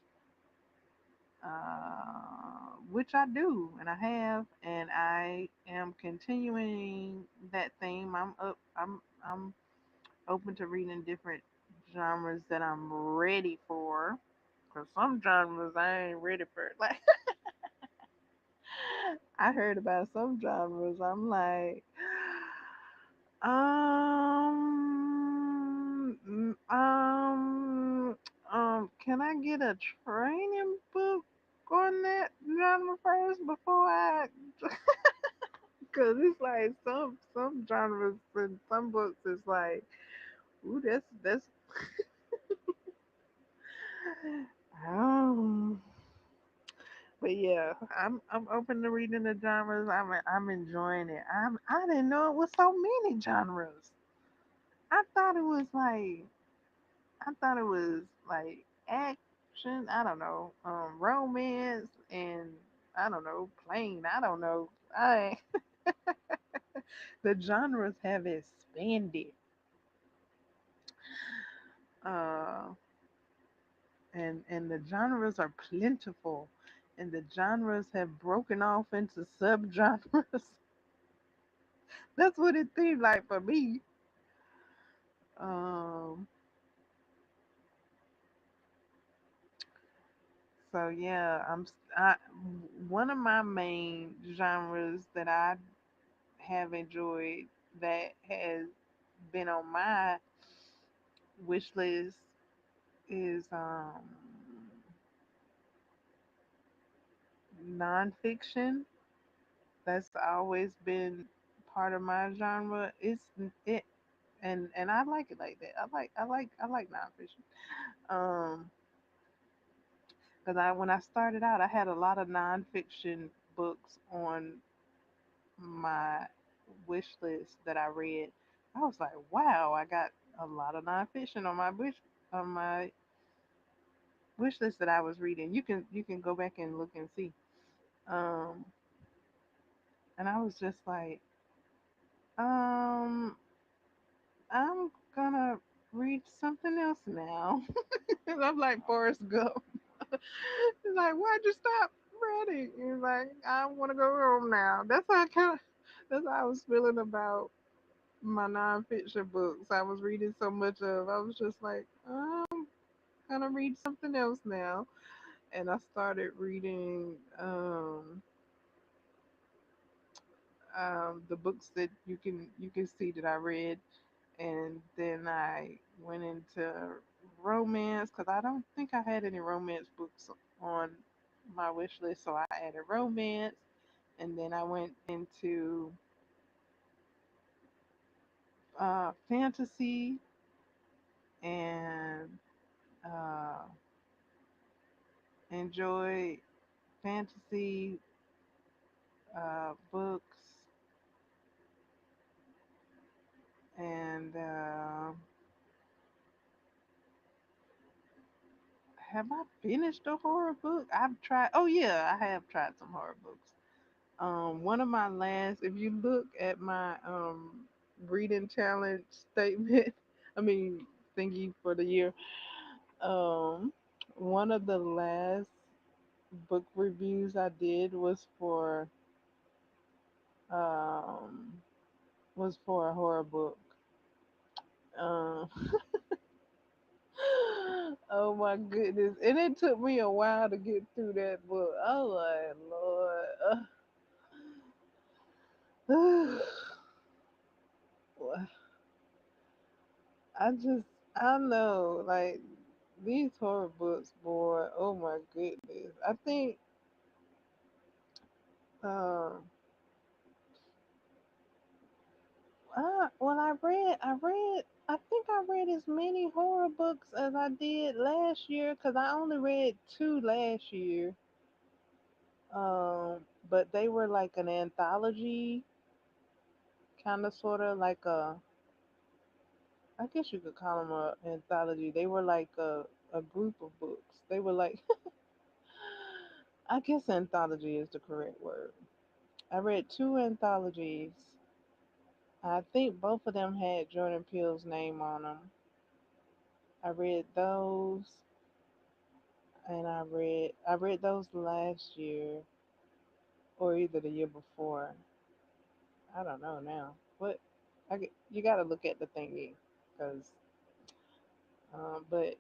[SPEAKER 1] which I do, and I have, and I am continuing that theme. I'm open to reading different genres that I'm ready for. Cause some genres I ain't ready for. Like I heard about some genres, I'm like, can I get a training book on that genre first before I? Cause it's like some genres and some books is like, ooh, that's um. But yeah, I'm open to reading the genres. I'm enjoying it. I didn't know it was so many genres. I thought it was like I thought it was like action. I don't know, romance and I don't know, plain. I don't know. I the genres have expanded, uh, and the genres are plentiful, and the genres have broken off into subgenres. That's what it seemed like for me. Um, so yeah, one of my main genres that I have enjoyed that has been on my wish list is nonfiction. That's always been part of my genre. It and I like it like that. I like nonfiction. Um, because I when I started out, I had a lot of nonfiction books on my wish list that I read. I was like, wow, I got a lot of nonfiction on my wish list that I was reading. You can go back and look and see. Um, and I was just like, um, I'm gonna read something else now. I'm like Forrest Gump. He's like, why'd you stop reading? He's like, I want to go home now. That's how I was feeling about my nonfiction books I was reading so much of. I was just like, I'm gonna read something else now. And I started reading the books that you can see that I read, and then I went into romance because I don't think I had any romance books on my wish list, so I added romance, and then I went into fantasy and uh, enjoy fantasy books, and have I finished a horror book? I've tried. Oh yeah, I have tried some horror books. One of my last, if you look at my reading challenge statement, I mean thingy for the year, um, one of the last book reviews I did um was for a horror book. Um, oh my goodness. And it took me a while to get through that book. Oh my Lord. I just, I know, like, these horror books, boy, oh my goodness. I think, um, I think I read as many horror books as I did last year because I only read two last year. But they were like an anthology, kind of, sort of like I guess you could call them a anthology. They were like a group of books. They were like, I guess anthology is the correct word. I read two anthologies. I think both of them had Jordan Peele's name on them. I read those. and I read those last year or either the year before. I don't know now. What you got to look at the thingy, because but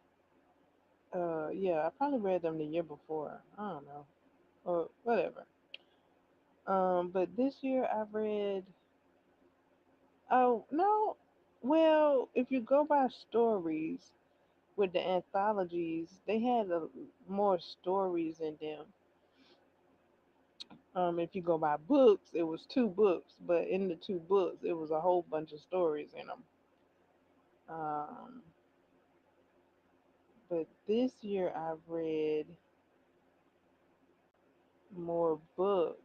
[SPEAKER 1] yeah, I probably read them the year before. I don't know or whatever. But this year I read. Oh no, well, if you go by stories with the anthologies, they had more stories in them. If you go by books, it was two books, but in the two books, it was a whole bunch of stories in them. Um, but this year I read more books.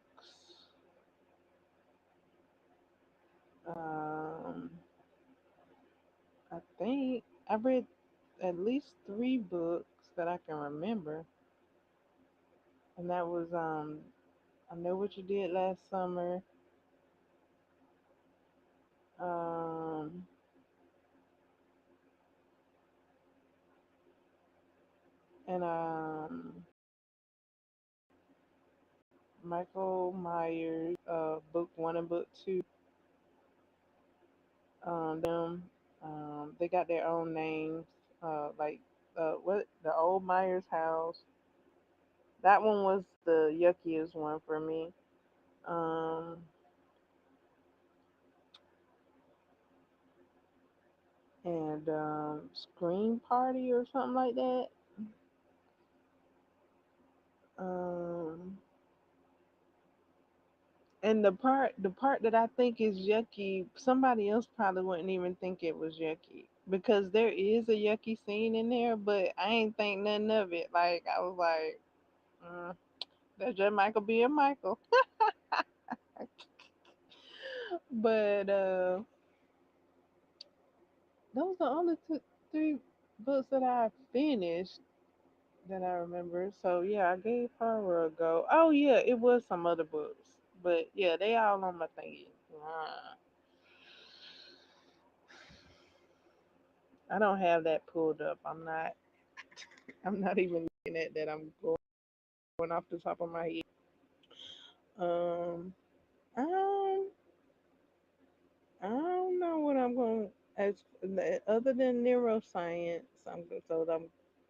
[SPEAKER 1] Um, I think I read at least three books that I can remember, and that was I Know What You Did Last Summer, um, and Michael Myers, book one and book two. Them, they got their own names, like what the old Myers house. That one was the yuckiest one for me. Um, and Scream Party or something like that. Um, and the part that I think is yucky, somebody else probably wouldn't even think it was yucky because there is a yucky scene in there, but I ain't think nothing of it. Like I was like, that's just Michael being Michael. But those are the only three books that I finished that I remember. So yeah, I gave horror a go. Oh yeah, it was some other books, but yeah, they all on my thingy. I don't have that pulled up. I'm not. I'm not even looking at that. I'm going off the top of my head. Um, um, I don't know what I'm going as other than neuroscience. I'm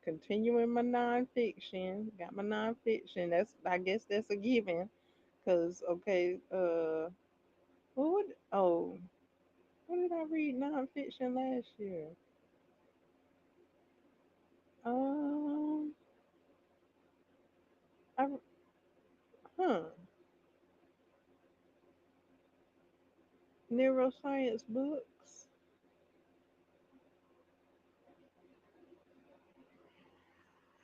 [SPEAKER 1] continuing my nonfiction. Got my nonfiction. I guess that's a given. Cause okay, what would oh what did I read nonfiction last year? Um, I huh neuroscience books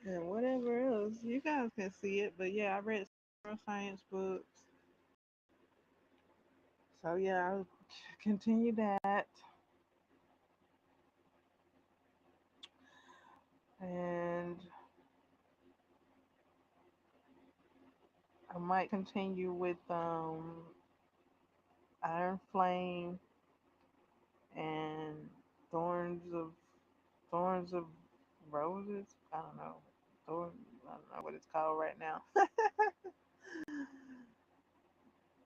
[SPEAKER 1] and whatever else. You guys can see it, but yeah, I read neuroscience books. So yeah, I'll continue that, and I might continue with Iron Flame and Thorns of Thorns of Roses. I don't know. Thorn. I don't know what it's called right now.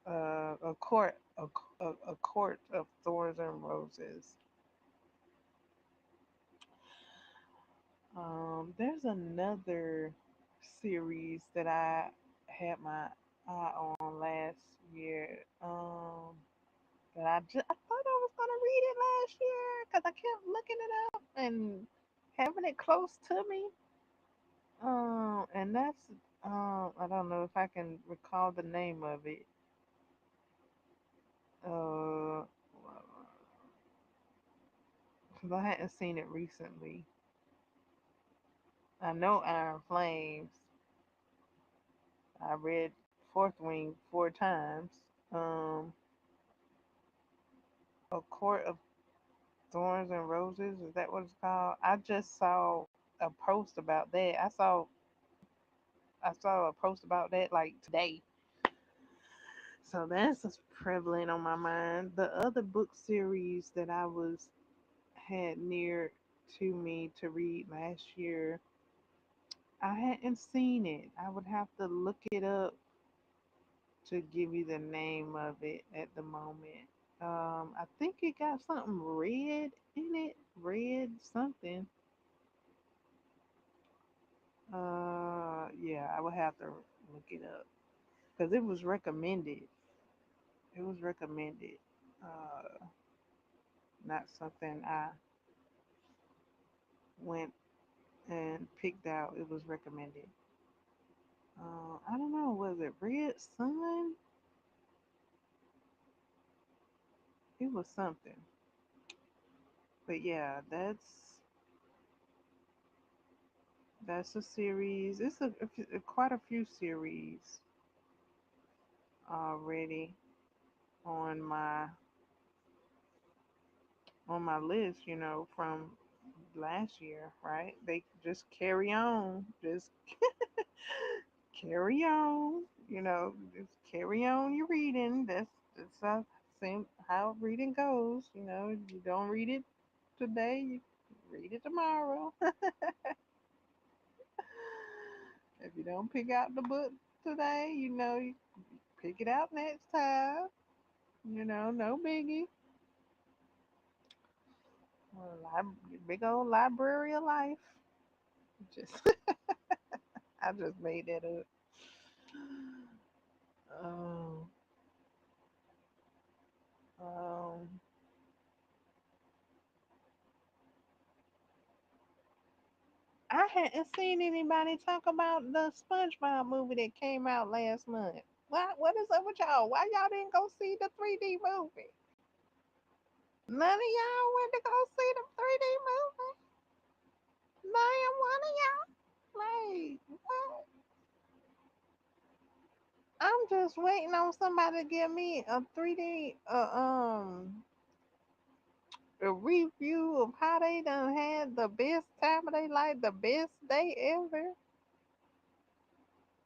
[SPEAKER 1] A court of thorns and roses. There's another series that I had my eye on last year. That I thought I was gonna read it last year because I kept looking it up and having it close to me. And that's I don't know if I can recall the name of it. Uh, because I hadn't seen it recently. I know Iron Flames. I read Fourth Wing four times. Um, A Court of Thorns and Roses. Is that what it's called? I just saw a post about that. I saw a post about that like today. So that's just prevalent on my mind. The other book series that I had near to me to read last year I hadn't seen it. I would have to look it up to give you the name of it at the moment. I think it got something red in it. Red something. Yeah, I would have to look it up because it was recommended. It was recommended. Not something I went and picked out. It was recommended. I don't know. Was it Red Sun? It was something. But yeah, that's a series. It's quite a few series already on my list. From last year, right? They just carry on, just carry on. Just carry on your reading. That's how same how reading goes. You don't read it today, you read it tomorrow. If you don't pick out the book today, you pick it out next time. No biggie. Well, big old library of life. Just I just made that up. Um, um, I hadn't seen anybody talk about the SpongeBob movie that came out last month. What is up with y'all? Why y'all didn't go see the 3D movie? None of y'all went to go see the 3D movie. Not one of y'all. Like what? I'm just waiting on somebody to give me a 3D a review of how they done had the best time of their life, the best day ever.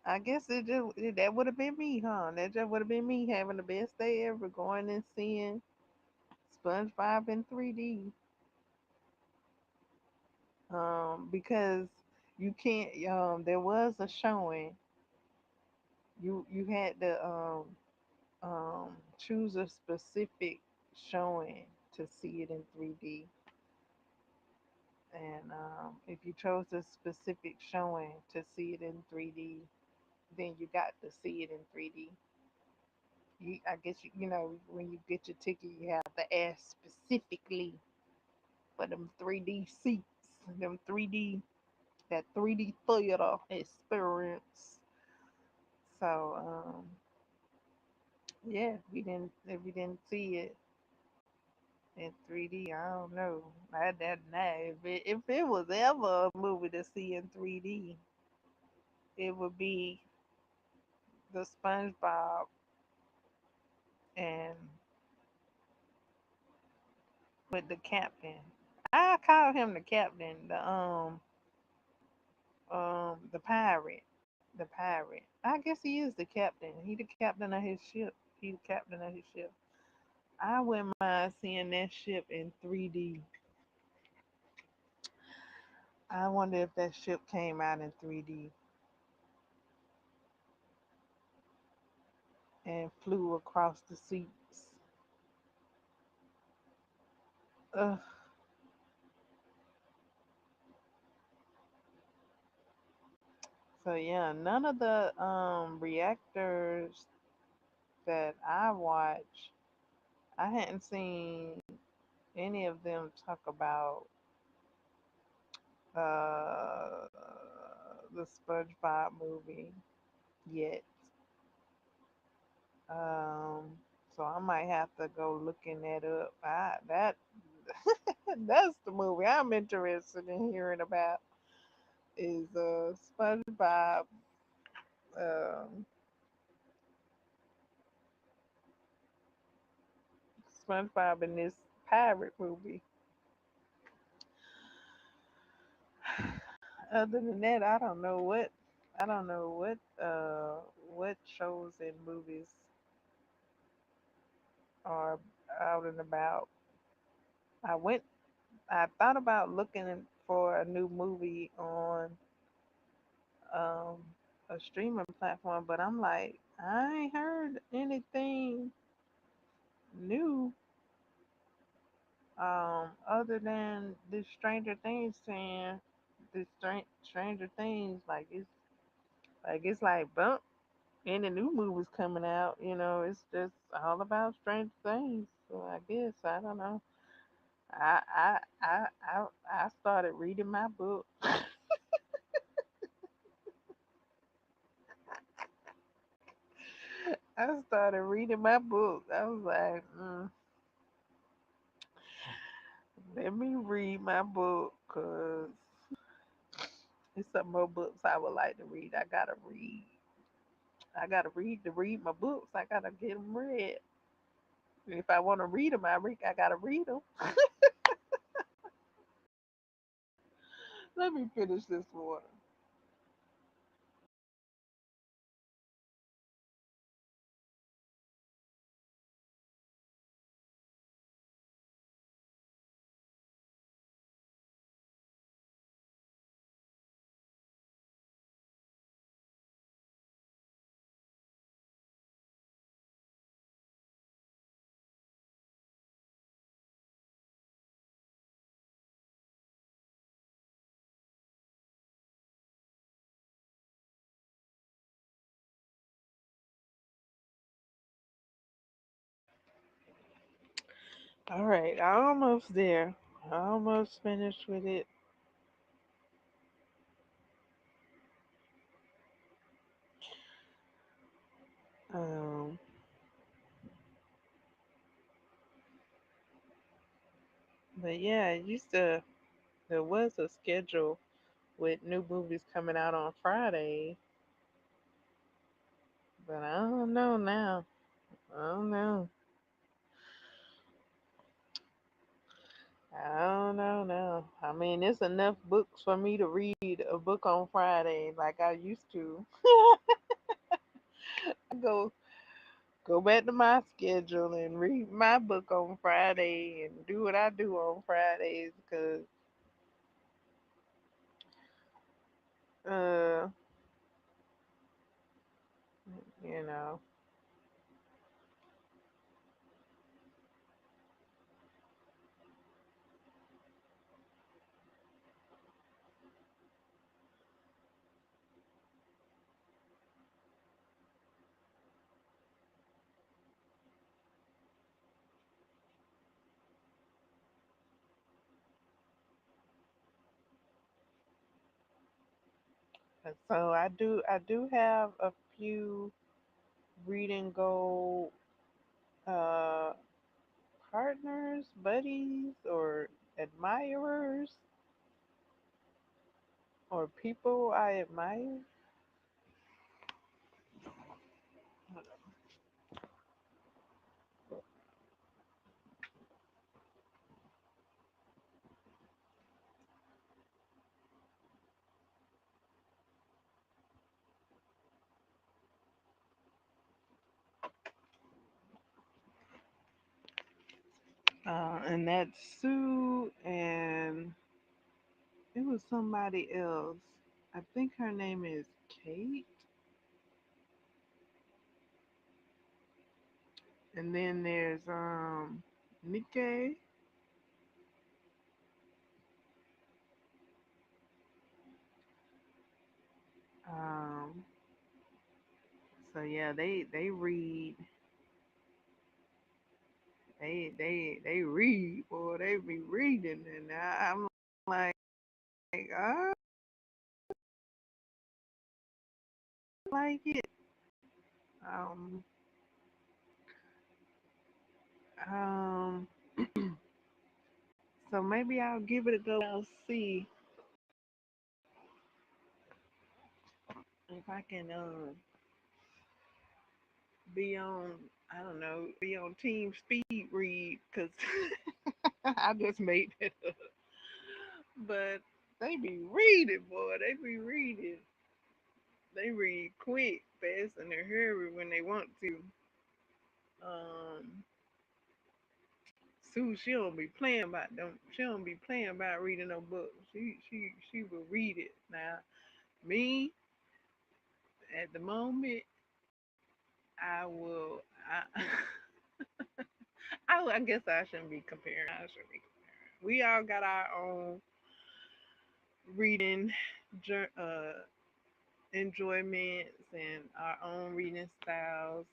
[SPEAKER 1] I guess that would have been me, huh? That just would have been me having the best day ever, going and seeing SpongeBob in 3D. Because you can't. There was a showing. You had to choose a specific showing to see it in 3D. And if you chose a specific showing to see it in 3D, then you got to see it in 3D. I guess when you get your ticket, you have to ask specifically for them 3D seats, them 3D that 3D theater experience. So yeah, if we didn't see it in 3D, I don't know. If it was ever a movie to see in 3D, it would be the SpongeBob and with the captain. I call him the captain, the pirate. The pirate. I guess he is the captain. He the captain of his ship. He the captain of his ship. I wouldn't mind seeing that ship in 3D. I wonder if that ship came out in 3D and flew across the seas. Ugh. So yeah, none of the reactors that I watch, I hadn't seen any of them talk about uh the SpongeBob movie yet. Um, so I might have to go looking that up. That's the movie I'm interested in hearing about is SpongeBob, um, SpongeBob in this pirate movie. Other than that, I don't know what shows and movies are out and about. I went I thought about looking for a new movie on um a streaming platform, but I'm like, I ain't heard anything new other than this Stranger Things saying this Stranger Things like it's like bump any new movies coming out, it's just all about Stranger Things. So I guess I don't know. I started reading my book. I started reading my book. I was like, let me read my book because there's some more books I would like to read. I gotta read. I gotta read to read my books. I gotta get them read. If I want to read them, I gotta read them. Let me finish this water. All right, almost there. Almost finished with it. Um, but yeah, it used to. There was a schedule with new movies coming out on Friday, but I don't know now. I don't know. I don't know now. I mean, it's enough books for me to read a book on Friday like I used to. I go back to my schedule and read my book on Friday and do what I do on Fridays because uh you know. So I do have a few reading goal uh partners, buddies, or admirers, or people I admire. And that's Sue, and it was somebody else. I think her name is Kate. And then there's Nikkei. Um, so yeah, they read. They read, boy. They be reading, and I'm like, I like it. Um, um, so maybe I'll give it a go. I'll see if I can be on. I don't know, be on Team Speed Read because I just made it up. But they be reading, boy. They be reading. They read quick, fast, and in a hurry when they want to. Um, Sue, she don't be playing about them. She don't be playing about reading no books. She will read it. Now, me, At the moment, I will. I guess I shouldn't be comparing. I shouldn't be comparing. We all got our own reading enjoyments and our own reading styles.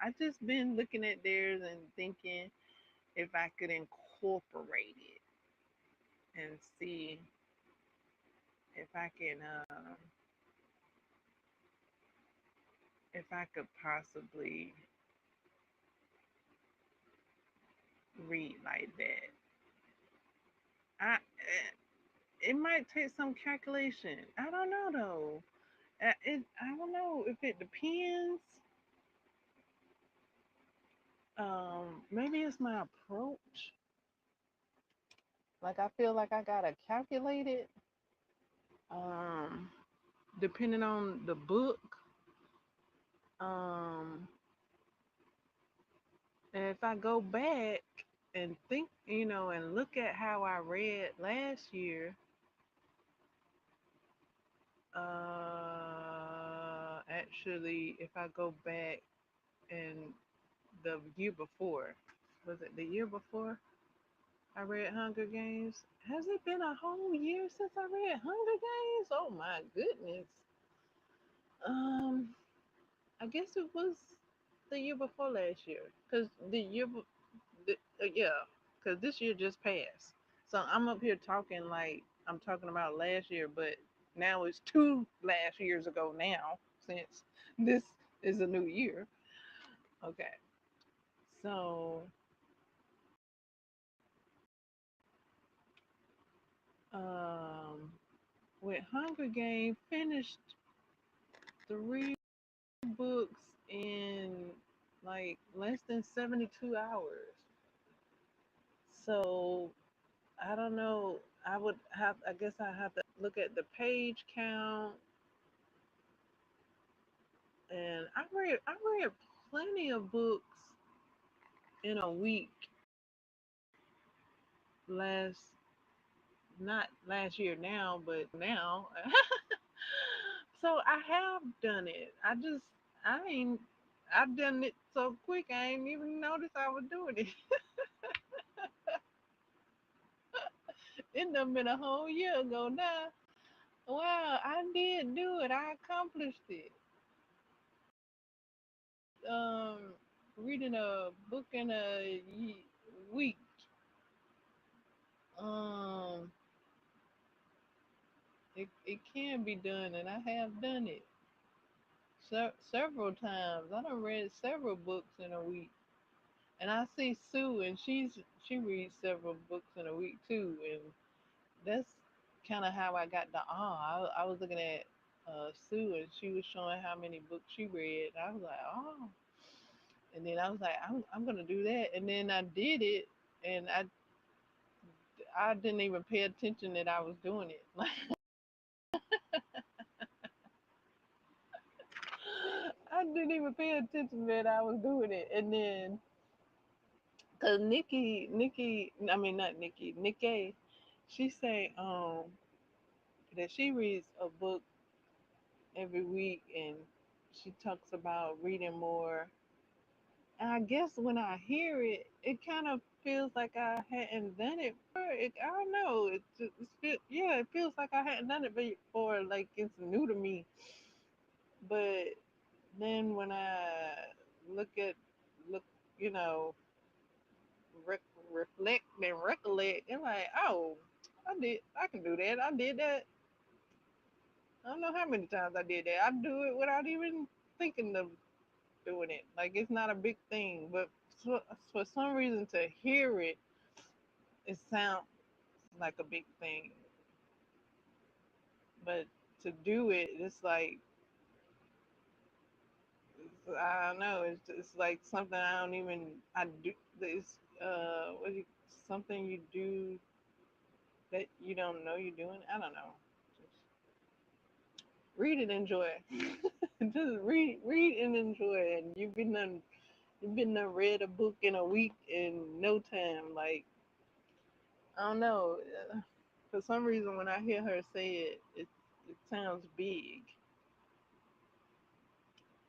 [SPEAKER 1] I just been looking at theirs and thinking if I could incorporate it and see if I can, if I could possibly read like that. It might take some calculation. I don't know though. I don't know if it depends. Maybe it's my approach. Like I feel like I gotta calculate it. Um, Depending on the book. Um, and if I go back and think, and look at how I read last year, actually, if I go back and the year before, was it the year before I read Hunger Games? Has it been a whole year since I read Hunger Games? Oh my goodness. Um, I guess it was the year before last year, cause yeah, cause this year just passed. So I'm up here talking like I'm talking about last year, but now it's two last years ago now since this is a new year. Okay, so um, with Hunger Games finished three books in like less than 72 hours. So I don't know. I guess I have to look at the page count. And I read plenty of books in a week last not last year now, but now. So I have done it. I ain't I've done it so quick I ain't even noticed I was doing it. It done been a whole year ago now. Wow, I did do it. I accomplished it. Reading a book in a week. Um, it can be done, and I have done it several times. I done read several books in a week, and I see Sue, and she reads several books in a week too, and that's kind of how I got the I was looking at Sue, and she was showing how many books she read. And I was like, oh, and then I was like, I'm gonna do that, and then I did it, and I didn't even pay attention that I was doing it. I didn't even pay attention that I was doing it. And then, cause I mean not Nikki, she say that she reads a book every week, and she talks about reading more. And I guess when I hear it, it kind of feels like I hadn't done it before. I don't know. Yeah, it feels like I hadn't done it before. Like it's new to me. But then when I look at look, you know, reflect and recollect, and like, oh, I can do that. I did that. I don't know how many times I did that. I do it without even thinking of doing it. Like it's not a big thing, but for some reason to hear it, it sounds like a big thing. But to do it, it's like I don't know. It's like something I don't even I do. It's what do you, something you do that you don't know you're doing. I don't know. Just read and enjoy. Just read and enjoy. And you've been done read a book in a week in no time. Like I don't know. For some reason, when I hear her say it, it sounds big.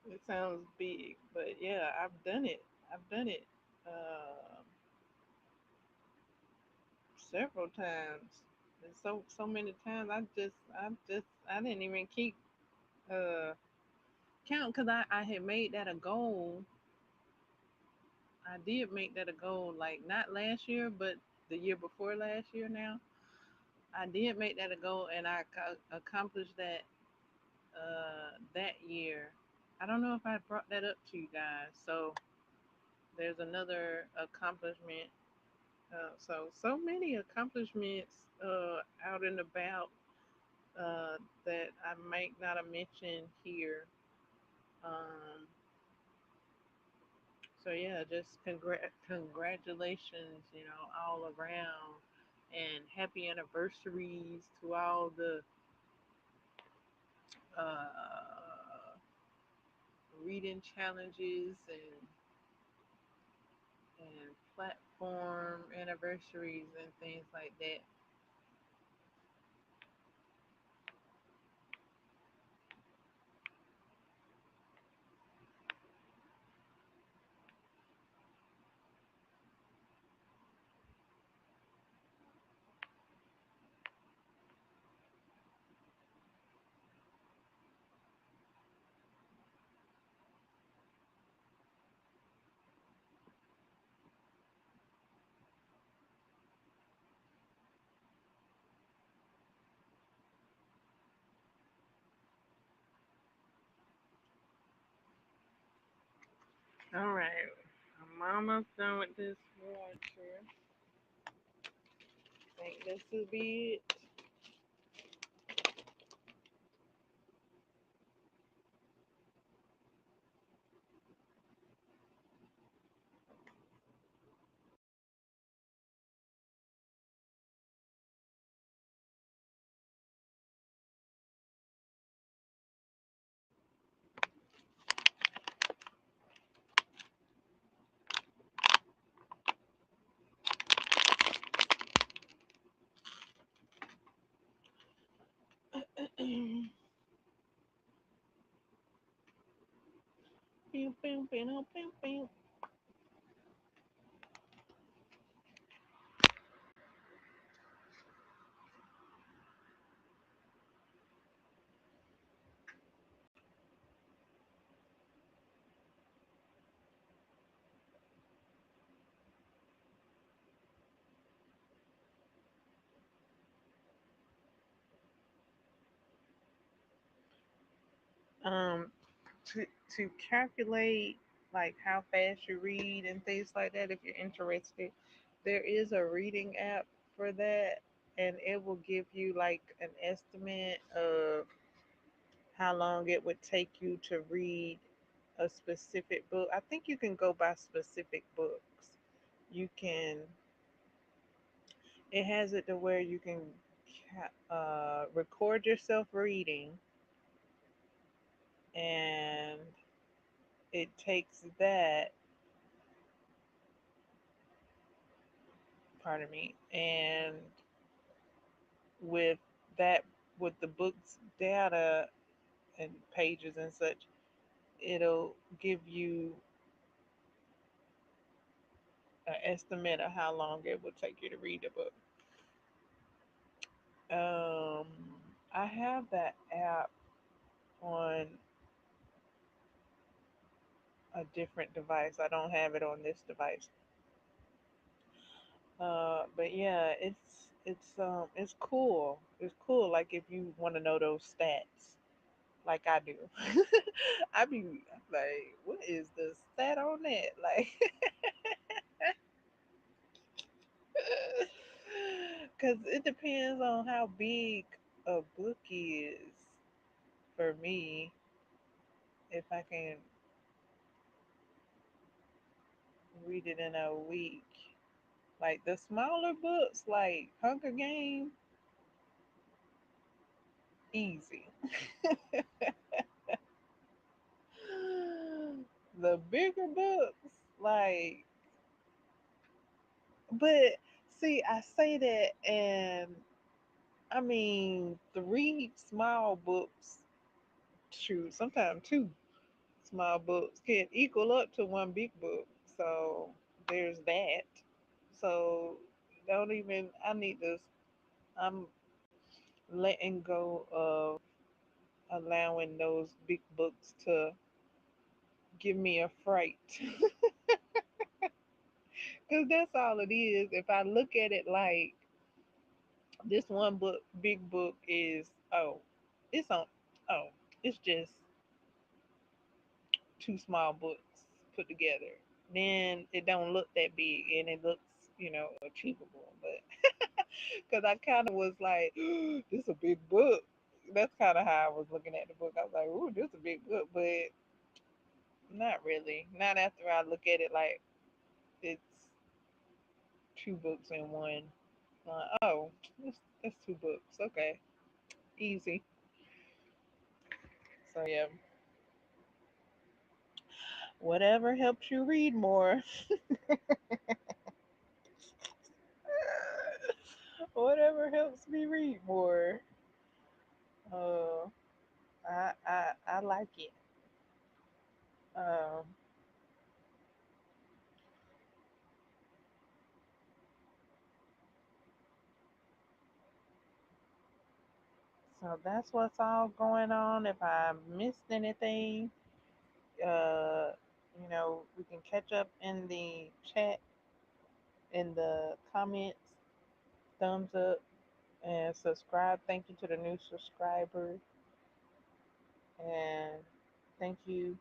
[SPEAKER 1] It sounds big, but yeah, I've done it. I've done it uh, several times. And so many times. I didn't even keep uh, count because I had made that a goal. I did make that a goal, like not last year, but the year before last year. Now I did make that a goal, and accomplished that that year. I don't know if I brought that up to you guys. So there's another accomplishment. So many accomplishments out and about that I might not have mentioned here. Um, so yeah, just congratulations, all around, and happy anniversaries to all the uh, reading challenges and platform anniversaries and things like that. All right, I'm almost done with this water. Think this will be it. Pew, pew, pew, pew, pew. Um, to calculate like how fast you read and things like that, if you're interested, there is a reading app for that, and it will give you like an estimate of how long it would take you to read a specific book. I think you can go by specific books. You can. It has it to where you can record yourself reading, and it takes that, pardon me, and with that, with the book's data and pages and such, it'll give you an estimate of how long it will take you to read the book. Um, I have that app on a different device. I don't have it on this device. But yeah, it's cool. It's cool. Like if you want to know those stats, like I do, I be like, what is the stat on that? Like, because it depends on how big a book is for me. If I can read it in a week, like the smaller books, like Hunger Games, easy. The bigger books, like, but see, I say that, and I mean, three small books, shoot, sometimes two. small books can equal up to one big book. So there's that. So don't even, I need to, I'm letting go of allowing those big books to give me a fright. Because that's all it is. If I look at it like this one book, big book is, oh, it's on, oh, it's just two small books put together. Then it don't look that big and it looks, achievable. But because I kind of was like, this is a big book. That's kind of how I was looking at the book. I was like, ooh, this is a big book, but not really. Not after I look at it like it's two books in one. Oh, that's two books. Okay, easy. So yeah, whatever helps you read more. Whatever helps me read more. Uh, I like it. Um, so that's what's all going on. If I missed anything, uh, we can catch up in the chat, in the comments, thumbs up, and subscribe. Thank you to the new subscribers, and thank you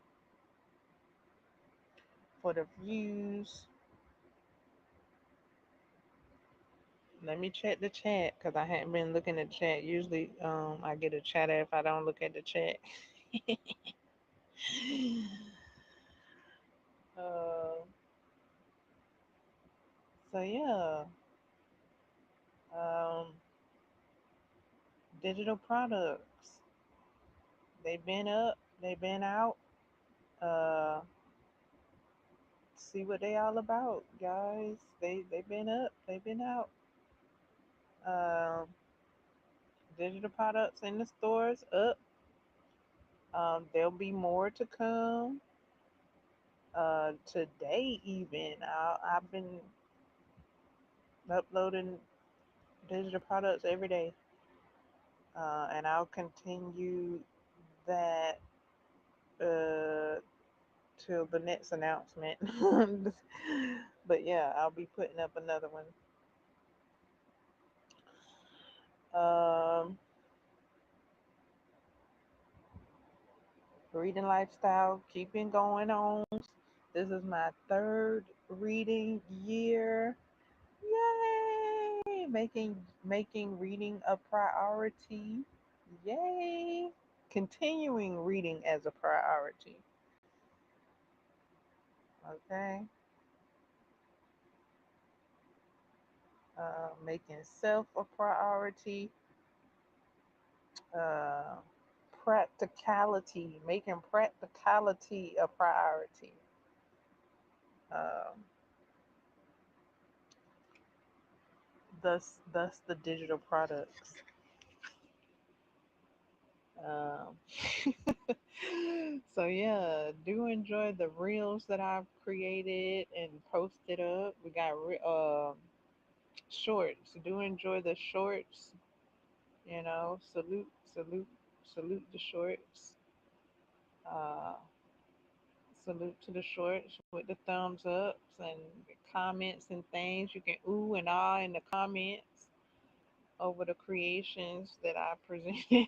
[SPEAKER 1] for the views. Let me check the chat because I hadn't been looking at the chat. Usually, I get a chatter if I don't look at the chat. uh, so yeah, um, digital products. They've been up. They've been out. Uh, see what they all about, guys. They've been up. They've been out. Um, digital products in the stores up. There'll be more to come. Today even, I've been uploading digital products every day, and I'll continue that uh, till the next announcement. But yeah, I'll be putting up another one. Um, reading lifestyle, keeping going on. This is my third reading year. Yay! Making reading a priority. Yay! Continuing reading as a priority. Okay. Making self a priority. Uh, practicality. Making practicality a priority. Um, thus the digital products. Um, so yeah, do enjoy the reels that I've created and posted up. We got shorts. Do enjoy the shorts. Salute, salute, salute the shorts. Uh, salute to the shorts with the thumbs ups and the comments and things. You can ooh and ah in the comments over the creations that I presented.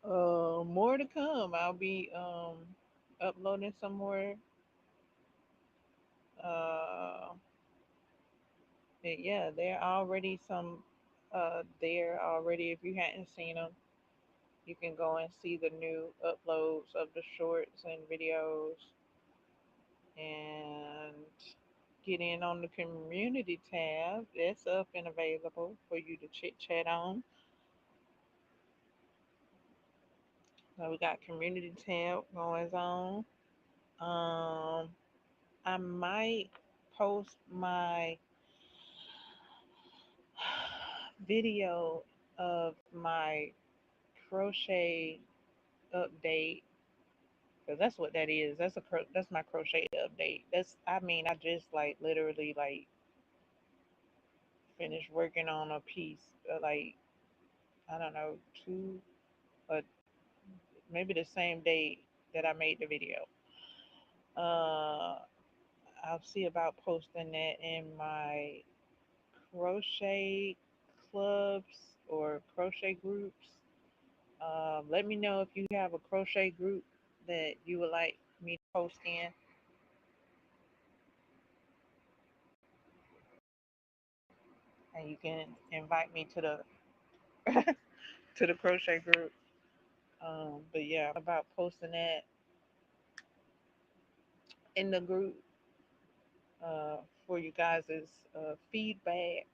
[SPEAKER 1] More to come. I'll be uploading some more. Uh, yeah, there are already some there already. If you hadn't seen them, you can go and see the new uploads of the shorts and videos and get in on the community tab. That's up and available for you to chit chat on. So we got community tab going on. Um, I might post my video of my crochet update because that's what that is. That's my crochet update. I just like literally like finished working on a piece like I don't know two or maybe the same day that I made the video. Uh, I'll see about posting that in my crochet clubs or crochet groups. Let me know if you have a crochet group that you would like me to post in, and you can invite me to the to the crochet group. But yeah, about posting that in the group for you guys' feedback.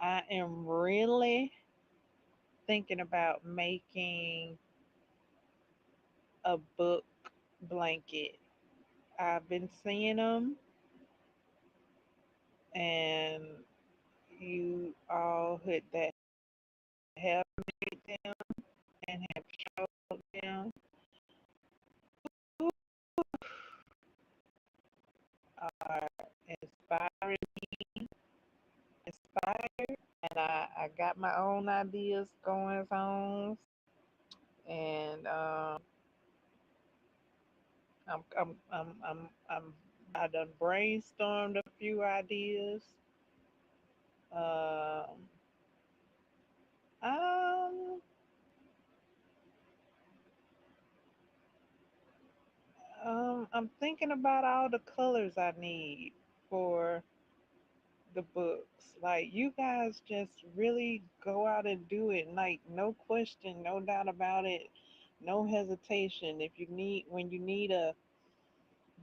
[SPEAKER 1] I am really thinking about making a book blanket. I've been seeing them, and you all that have made them and have showed them are inspiring, inspired, and I got my own ideas going on, and I done brainstormed a few ideas. Um, um, I'm thinking about all the colors I need for the books. Like you guys just really go out and do it. Like no question, no doubt about it, no hesitation. If you need when you need a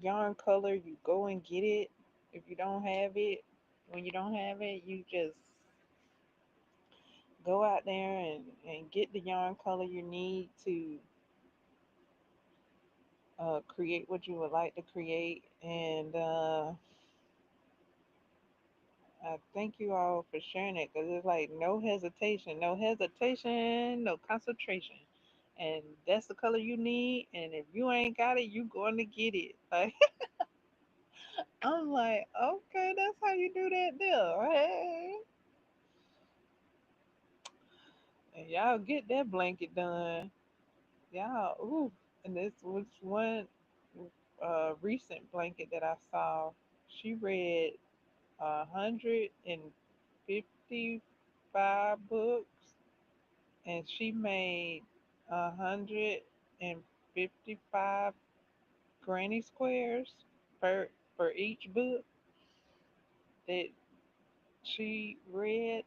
[SPEAKER 1] yarn color, you go and get it. If you don't have it, when you don't have it, you just go out there and get the yarn color you need to create what you would like to create. And I thank you all for sharing it because it's like no hesitation, no concentration. And that's the color you need. And if you ain't got it, you going to get it. Like I'm like, okay, that's how you do that deal. Hey, and y'all get that blanket done. Y'all, ooh. And this was one recent blanket that I saw. She read 155 books and she made 155 granny squares for each book that she read.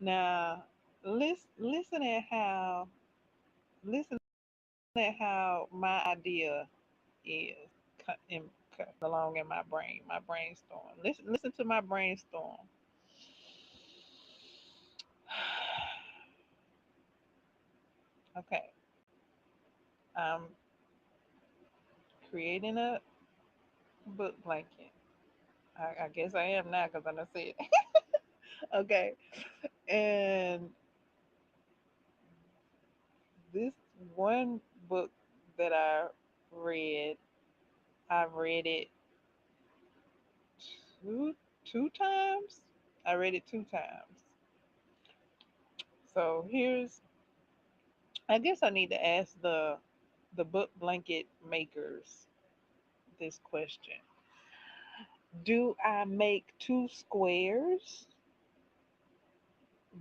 [SPEAKER 1] Now, listen at how my idea is coming along in my brainstorm. Listen to my brainstorm. Okay, I'm creating a book blanket. I guess I am now because I done said it. Okay, and this one book that read, I read it two two times. I read it two times. So here's, I guess I need to ask the book blanket makers this question. Do I make two squares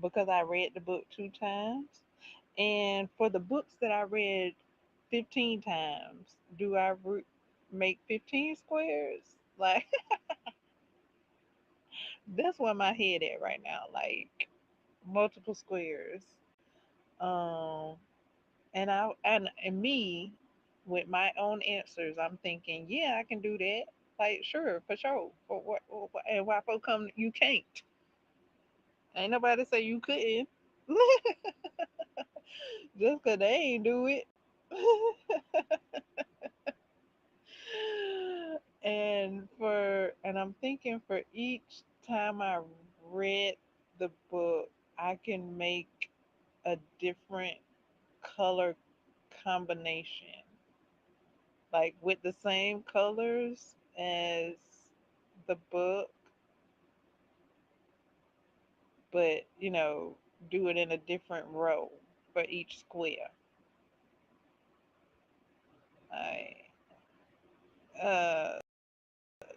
[SPEAKER 1] because I read the book two times? And for the books that I read 15 times, do I make 15 squares? Like that's where my head at right now. Like multiple squares. Um, and me with my own answers, I'm thinking, yeah, I can do that. Like, sure, for sure. But and why folk come you can't? Ain't nobody say you couldn't. Just 'cause they ain't do it. And I'm thinking for each time I read the book, I can make a different color combination, like with the same colors as the book, but do it in a different row for each square. I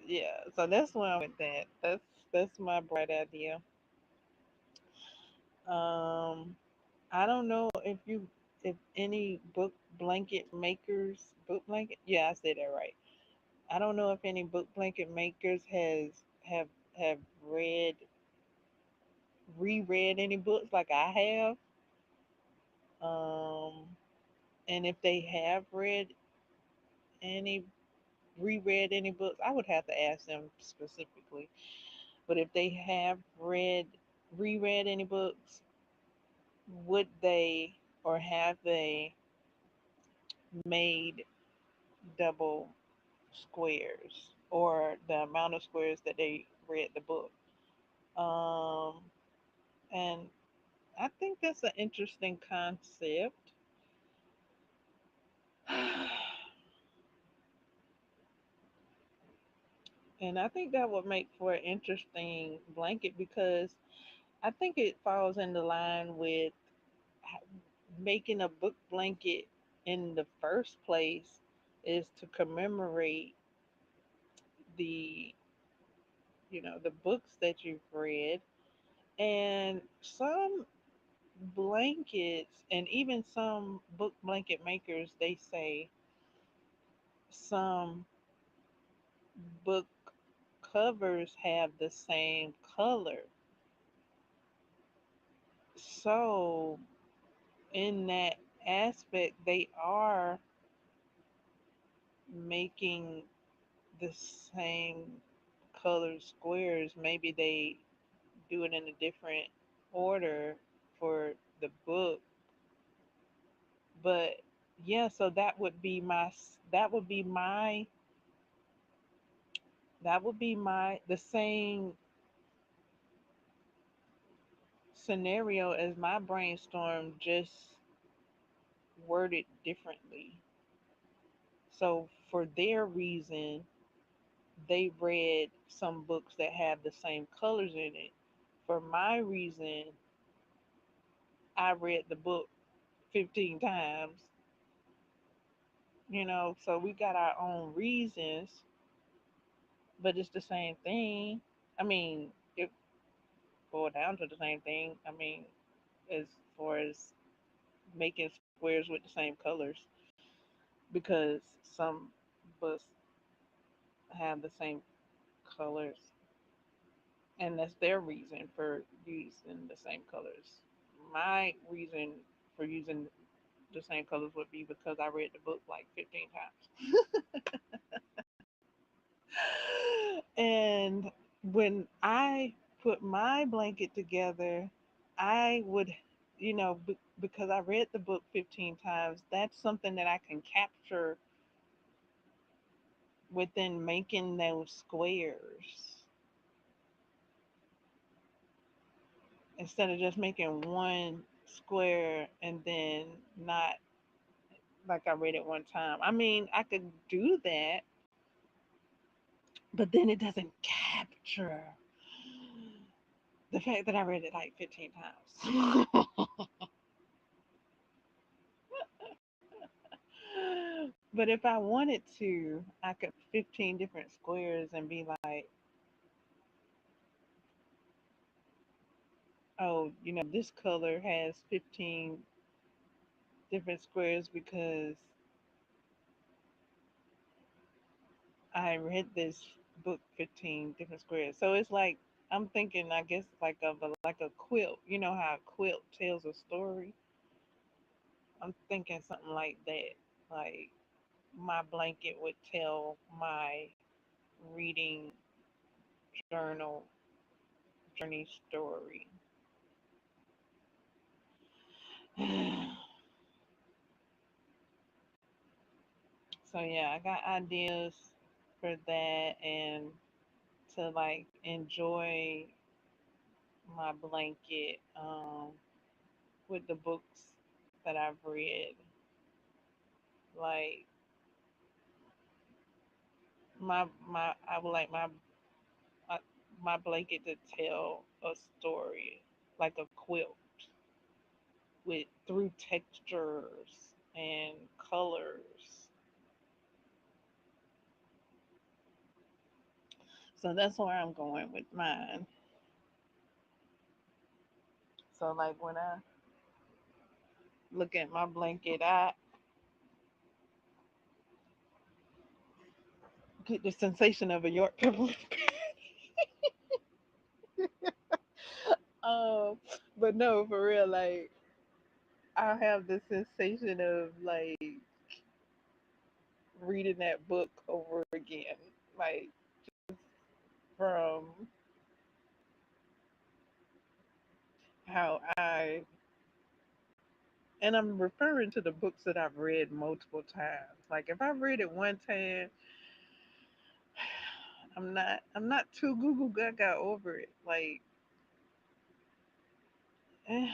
[SPEAKER 1] Yeah, so that's where I'm with that. That's my bright idea. Um, I don't know if any book blanket. Yeah, I said that right. I don't know if any book blanket makers have have read reread any books like I have. And if they have any reread any books, I would have to ask them specifically. But if they have reread any books, would they or have they made double squares or the amount of squares that they read the book? Um, and I think that's an interesting concept. And I think that would make for an interesting blanket because I think it falls in the line with making a book blanket in the first place is to commemorate the the books that you've read. And some blankets and even some book blanket makers, they say some book covers have the same color. So in that aspect, they are making the same color squares. Maybe they do it in a different order for the book, but yeah. So that would be my the same scenario as my brainstorm, just worded differently. So for their reason, they read some books that have the same colors in it. For my reason, I read the book 15 times, so we got our own reasons, but it's the same thing. I mean, it boiled down to the same thing. I mean, as far as making squares with the same colors, because some books have the same colors, and that's their reason for using the same colors. My reason for using the same colors would be because I read the book like 15 times. And when I put my blanket together, I would, because I read the book 15 times, that's something that I can capture within making those squares instead of just making one square and then not like I read it one time. I mean, I could do that, but then it doesn't capture the fact that I read it like 15 times. But if I wanted to, I could 15 different squares and be like, oh, this color has 15 different squares because I read book 15 different squares. So it's like I'm thinking, I guess, like of like a quilt. You know how a quilt tells a story. I'm thinking something like that. Like my blanket would tell my reading journal journey story. So yeah, I got ideas for that, and to like enjoy my blanket with the books that I've read. Like my I would like uh, my blanket to tell a story like a quilt with through textures and colors. So that's where I'm going with mine. So like when I look at my blanket, I get the sensation of a York peppermint. um, but no, for real, like I have the sensation of like reading that book over again, like from how and I'm referring to the books that I've read multiple times. Like if I've read it one time, I'm not too Google Gaga over it. Like, eh,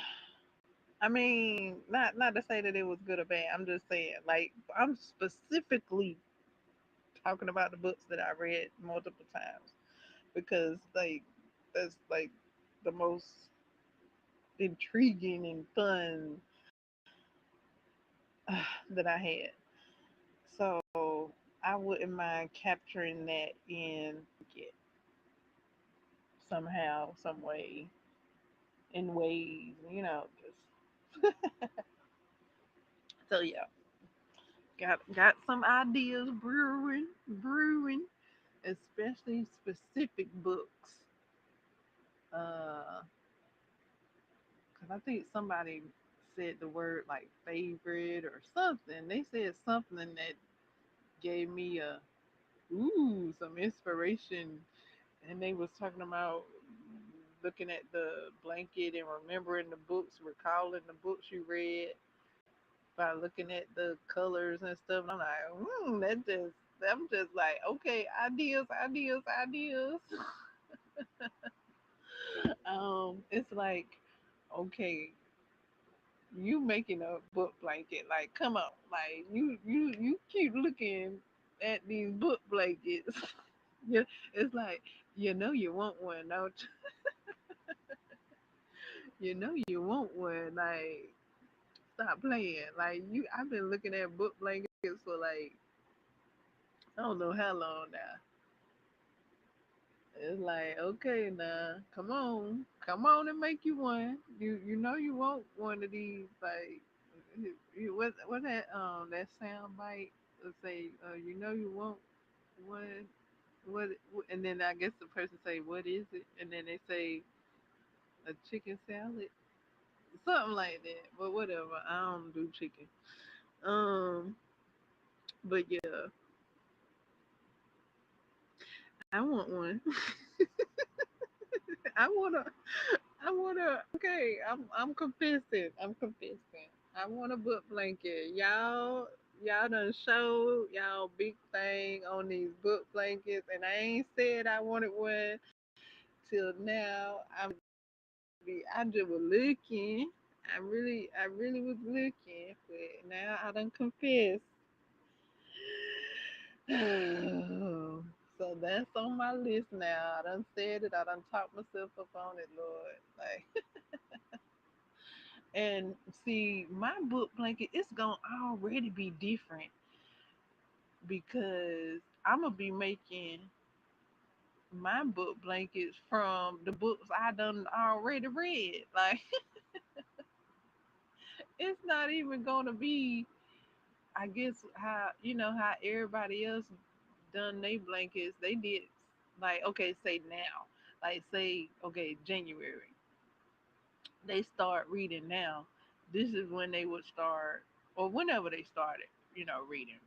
[SPEAKER 1] I mean, not to say that it was good or bad. I'm just saying, like, I'm specifically talking about the books that I read multiple times because, like, that's like the most intriguing and fun that I had. So I wouldn't mind capturing that in it somehow, some way, in ways, just so yeah. Got some ideas brewing, especially specific books. Cause I think somebody said the word like favorite or something. They said something that gave me a some inspiration, and they was talking about looking at the blanket and remembering the books, recalling the books you read by looking at the colors and stuff. And I'm like, I'm just like, okay, ideas. It's like, okay, you making a book blanket. Like, come on, like you keep looking at these book blankets. Yeah, it's like you want one, don't you? You know you want one. Like, stop playing. Like I've been looking at book blankets for like I don't know how long now. It's like, okay, now, come on and make you one. You know you want one of these. Like, what that sound bite? Let's say, you know you want one. And then I guess the person say, what is it? And then they say a chicken salad, something like that. But whatever, I don't do chicken. Um, but yeah, I want one. I wanna okay, I'm confessing. I'm confessing. I want a book blanket. Y'all done showed y'all big thing on these book blankets, and I ain't said I wanted one till now. I just was looking. I really was looking, but now I done confess. So that's on my list now. I done said it. I done talked myself up on it, Lord. Like, and see, my book blanket, it's gonna already be different because I'm gonna be making my book blankets from the books I done already read. Like, it's not even gonna be, I guess, how how everybody else done they blankets. They did. Like, okay, say now, like say, okay, January, they start reading now. This is when they would start, or whenever they started, reading.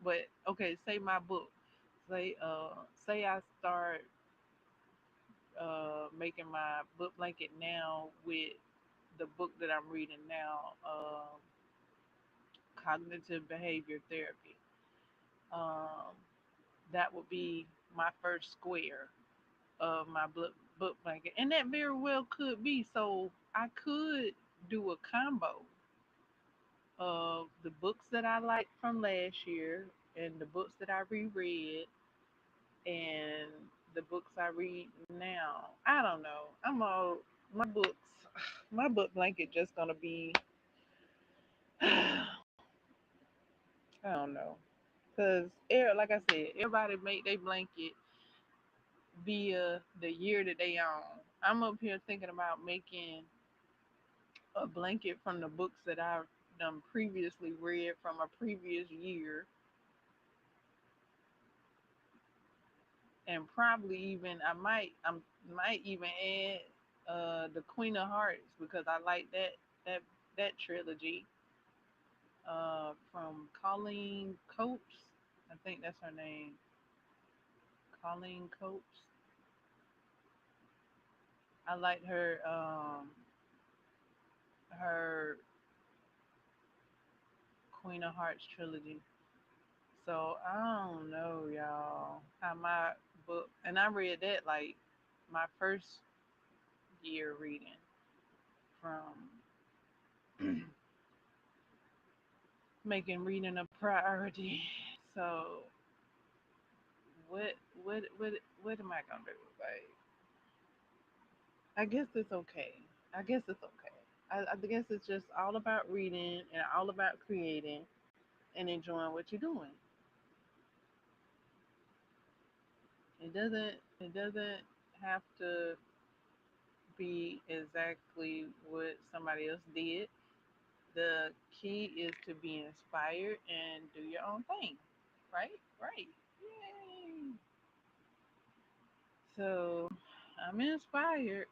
[SPEAKER 1] But okay, say my book. Say I start making my book blanket now with the book that I'm reading now, cognitive behavior therapy. Um, that would be my first square of my book blanket, and that very well could be. So I could do a combo of the books that I liked from last year and the books that I reread and the books I read now. I don't know. My books. My book blanket just gonna be. I don't know, cause like I said, everybody make their blanket via the year that they own. I'm up here thinking about making a blanket from the books that I've done previously read from a previous year, and probably even I might even add the Queen of Hearts because I like that that trilogy from Colleen Coates. I think that's her name, Colleen Coates. I like her Queen of Hearts trilogy. So I don't know, y'all, how my book, and I read that like my first year reading from making reading a priority. So what what am I gonna do? Like, I guess it's okay. I guess it's okay. I guess it's just all about reading and all about creating and enjoying what you're doing. It doesn't have to be exactly what somebody else did. The key is to be inspired and do your own thing. Right? Right. Yay. So I'm inspired.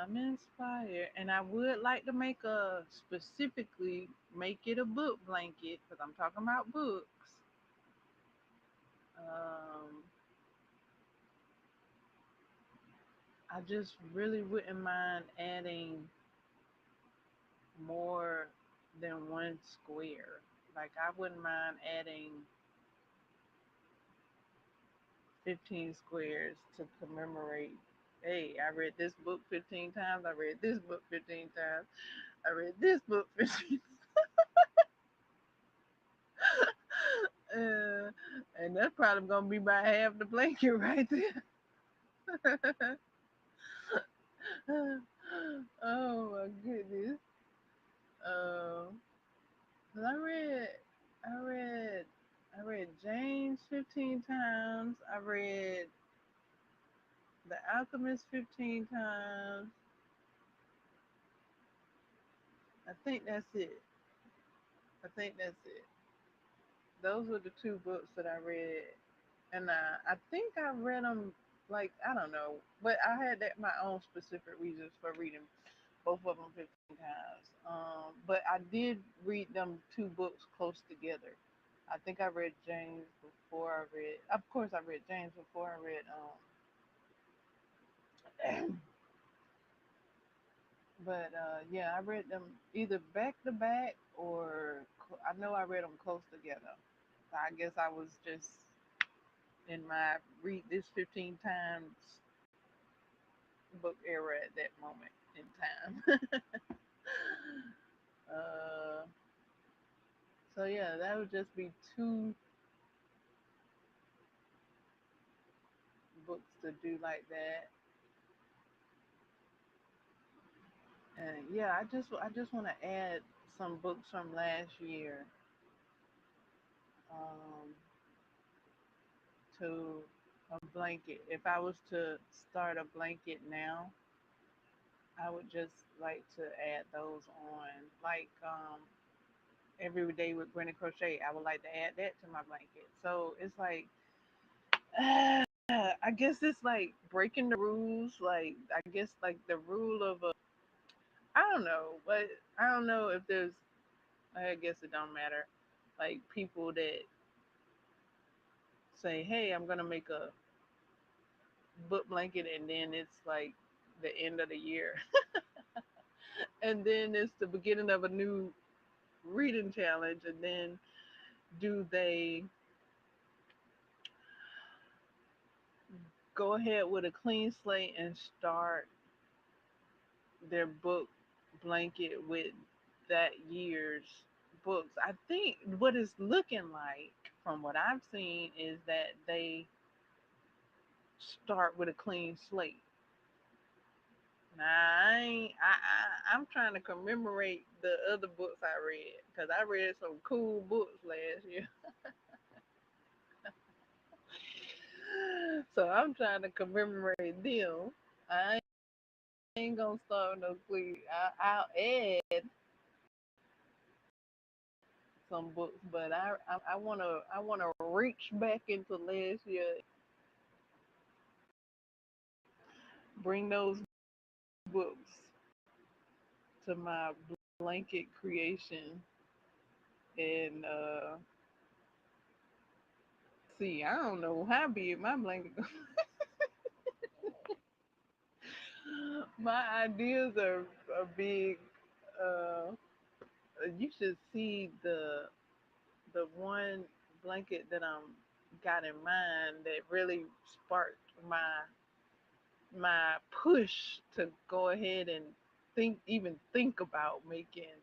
[SPEAKER 1] I'm inspired. And I would like to make it a book blanket because I'm talking about books. Um, I just really wouldn't mind adding more than one square. Like, I wouldn't mind adding 15 squares to commemorate. Hey, I read this book 15 times. I read this book 15 times. I read this book 15 uh, and that's probably gonna be about half the blanket right there. Oh my goodness. Um, 'cause I read, I read James 15 times. I read The Alchemist 15 times. I think that's it. I think that's it. Those were the two books that I read, and I think I read them like I don't know, but I had my own specific reasons for reading both of them 15 times. But I did read them two books close together. I think I read James before I read. Of course, I read James before I read. But yeah, I read them either back to back or I know I read them close together. So I guess I was just in my read this 15 times book era at that moment in time. uh, so yeah, that would just be two books to do like that. And yeah, I just want to add some books from last year um, to a blanket. If I was to start a blanket now, I would just like to add those on. Like every day with Granny Crochet, I would like to add that to my blanket. So it's like I guess it's like breaking the rules. Like I guess like the rule of a I don't know, but I don't know if there's. I guess it don't matter. Like people that say, "Hey, I'm gonna make a book blanket," and then it's like the end of the year, and then it's the beginning of a new reading challenge, and then do they go ahead with a clean slate and start their book blanket with that year's books? I think what it's looking like from what I've seen is that they start with a clean slate. Nah, I'm trying to commemorate the other books I read because I read some cool books last year. So I'm trying to commemorate them. I ain't gonna start no clean. I'll add some books, but I wanna reach back into last year, bring those books to my blanket creation, and see. I don't know how big my blanket. My ideas are big. Uh, you should see the one blanket that I'm got in mind that really sparked my push to go ahead and think about making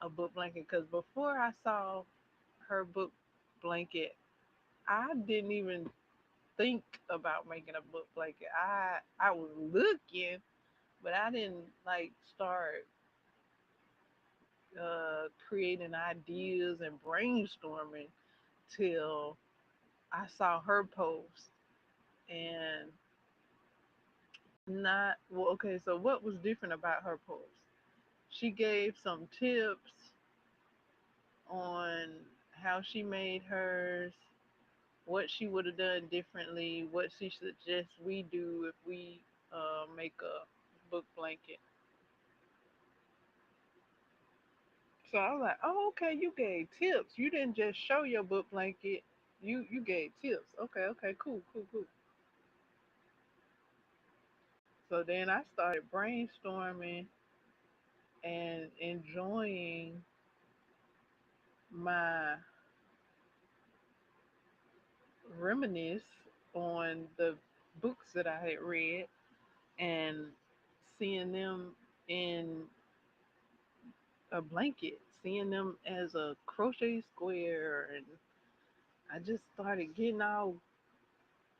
[SPEAKER 1] a book blanket. Because before I saw her book blanket, I didn't even think about making a book blanket. I was looking, but I didn't like start creating ideas and brainstorming till I saw her post. And not well, okay, so what was different about her post? She gave some tips on how she made hers, what she would have done differently, what she suggests we do if we make a book blanket. So I was like, oh, okay, you gave tips. You didn't just show your book blanket. You gave tips. Okay, okay, cool, cool, cool. So then I started brainstorming and enjoying my reminisce on the books that I had read and seeing them in a blanket, seeing them as a crochet square, and I just started getting all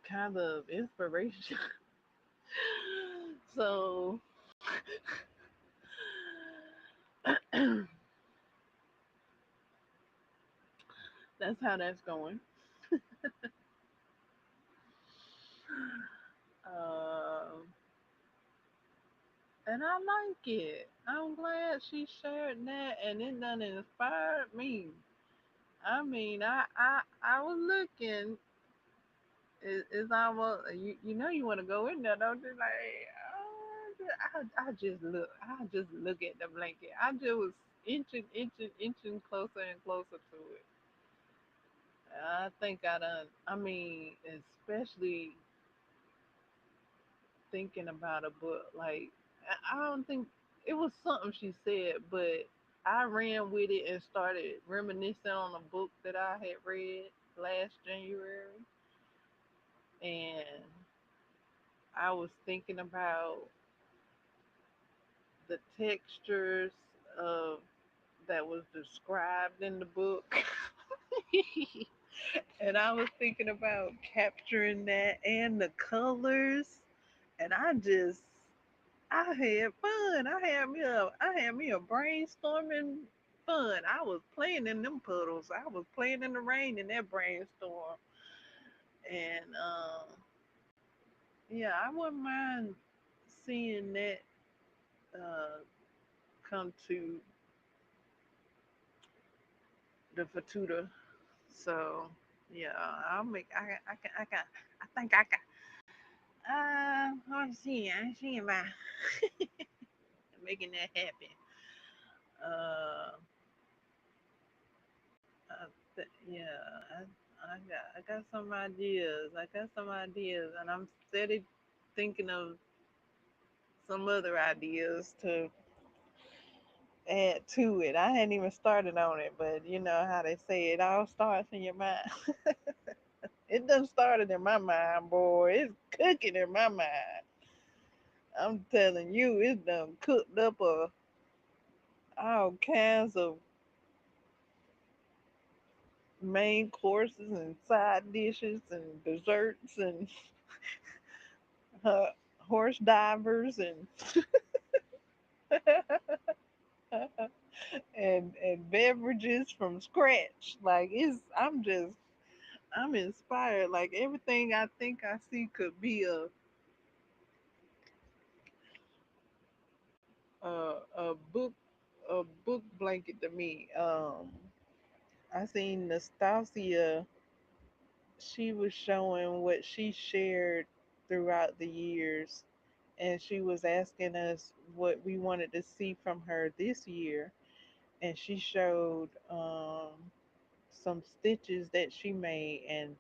[SPEAKER 1] kind of inspiration. So that's how that's going. Uh, and I like it. I'm glad she shared that, and it done inspired me. I mean, I was looking. It's almost you know you want to go in there, don't you? Like, I just look. I just look at the blanket. I just was inching closer and closer to it. I think I done. I mean, especially thinking about a book. Like, I don't think it was something she said, but I ran with it and started reminiscing on a book that I had read last January, and I was thinking about the textures of that was described in the book. And I was thinking about capturing that and the colors, and I had fun. I had me a brainstorming fun. I was playing in them puddles. I was playing in the rain in that brainstorm. And yeah, I wouldn't mind seeing that uh, come to the Fatuta. So. Yeah, I'll make. I think I can. Let's see. I see about making that happen. Uh, yeah, I got some ideas. I got some ideas, and I'm steady thinking of some other ideas to add to it. I hadn't even started on it, but you know how they say it all starts in your mind. It done started in my mind, boy. It's cooking in my mind. I'm telling you, it's done cooked up all kinds of main courses and side dishes and desserts and uh, horse divers and and beverages from scratch. Like I'm inspired. Like everything I think I see could be a book blanket to me. I seen Nastasia. She was showing what she shared throughout the years, and she was asking us what we wanted to see from her this year. And she showed some stitches that she made, and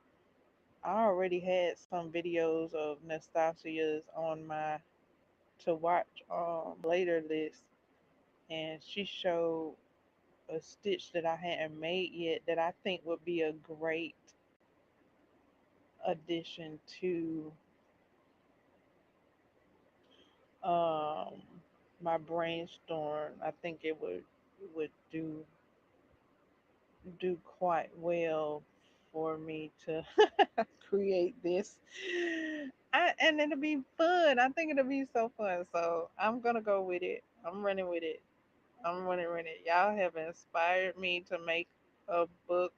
[SPEAKER 1] I already had some videos of Nastasia's on my to watch later list, and she showed a stitch that I hadn't made yet that I think would be a great addition to um, my brainstorm. I think it would do quite well for me to create this. And it'll be fun. I think it'll be so fun. So I'm gonna go with it. I'm running with it. I'm running with it. Y'all have inspired me to make a book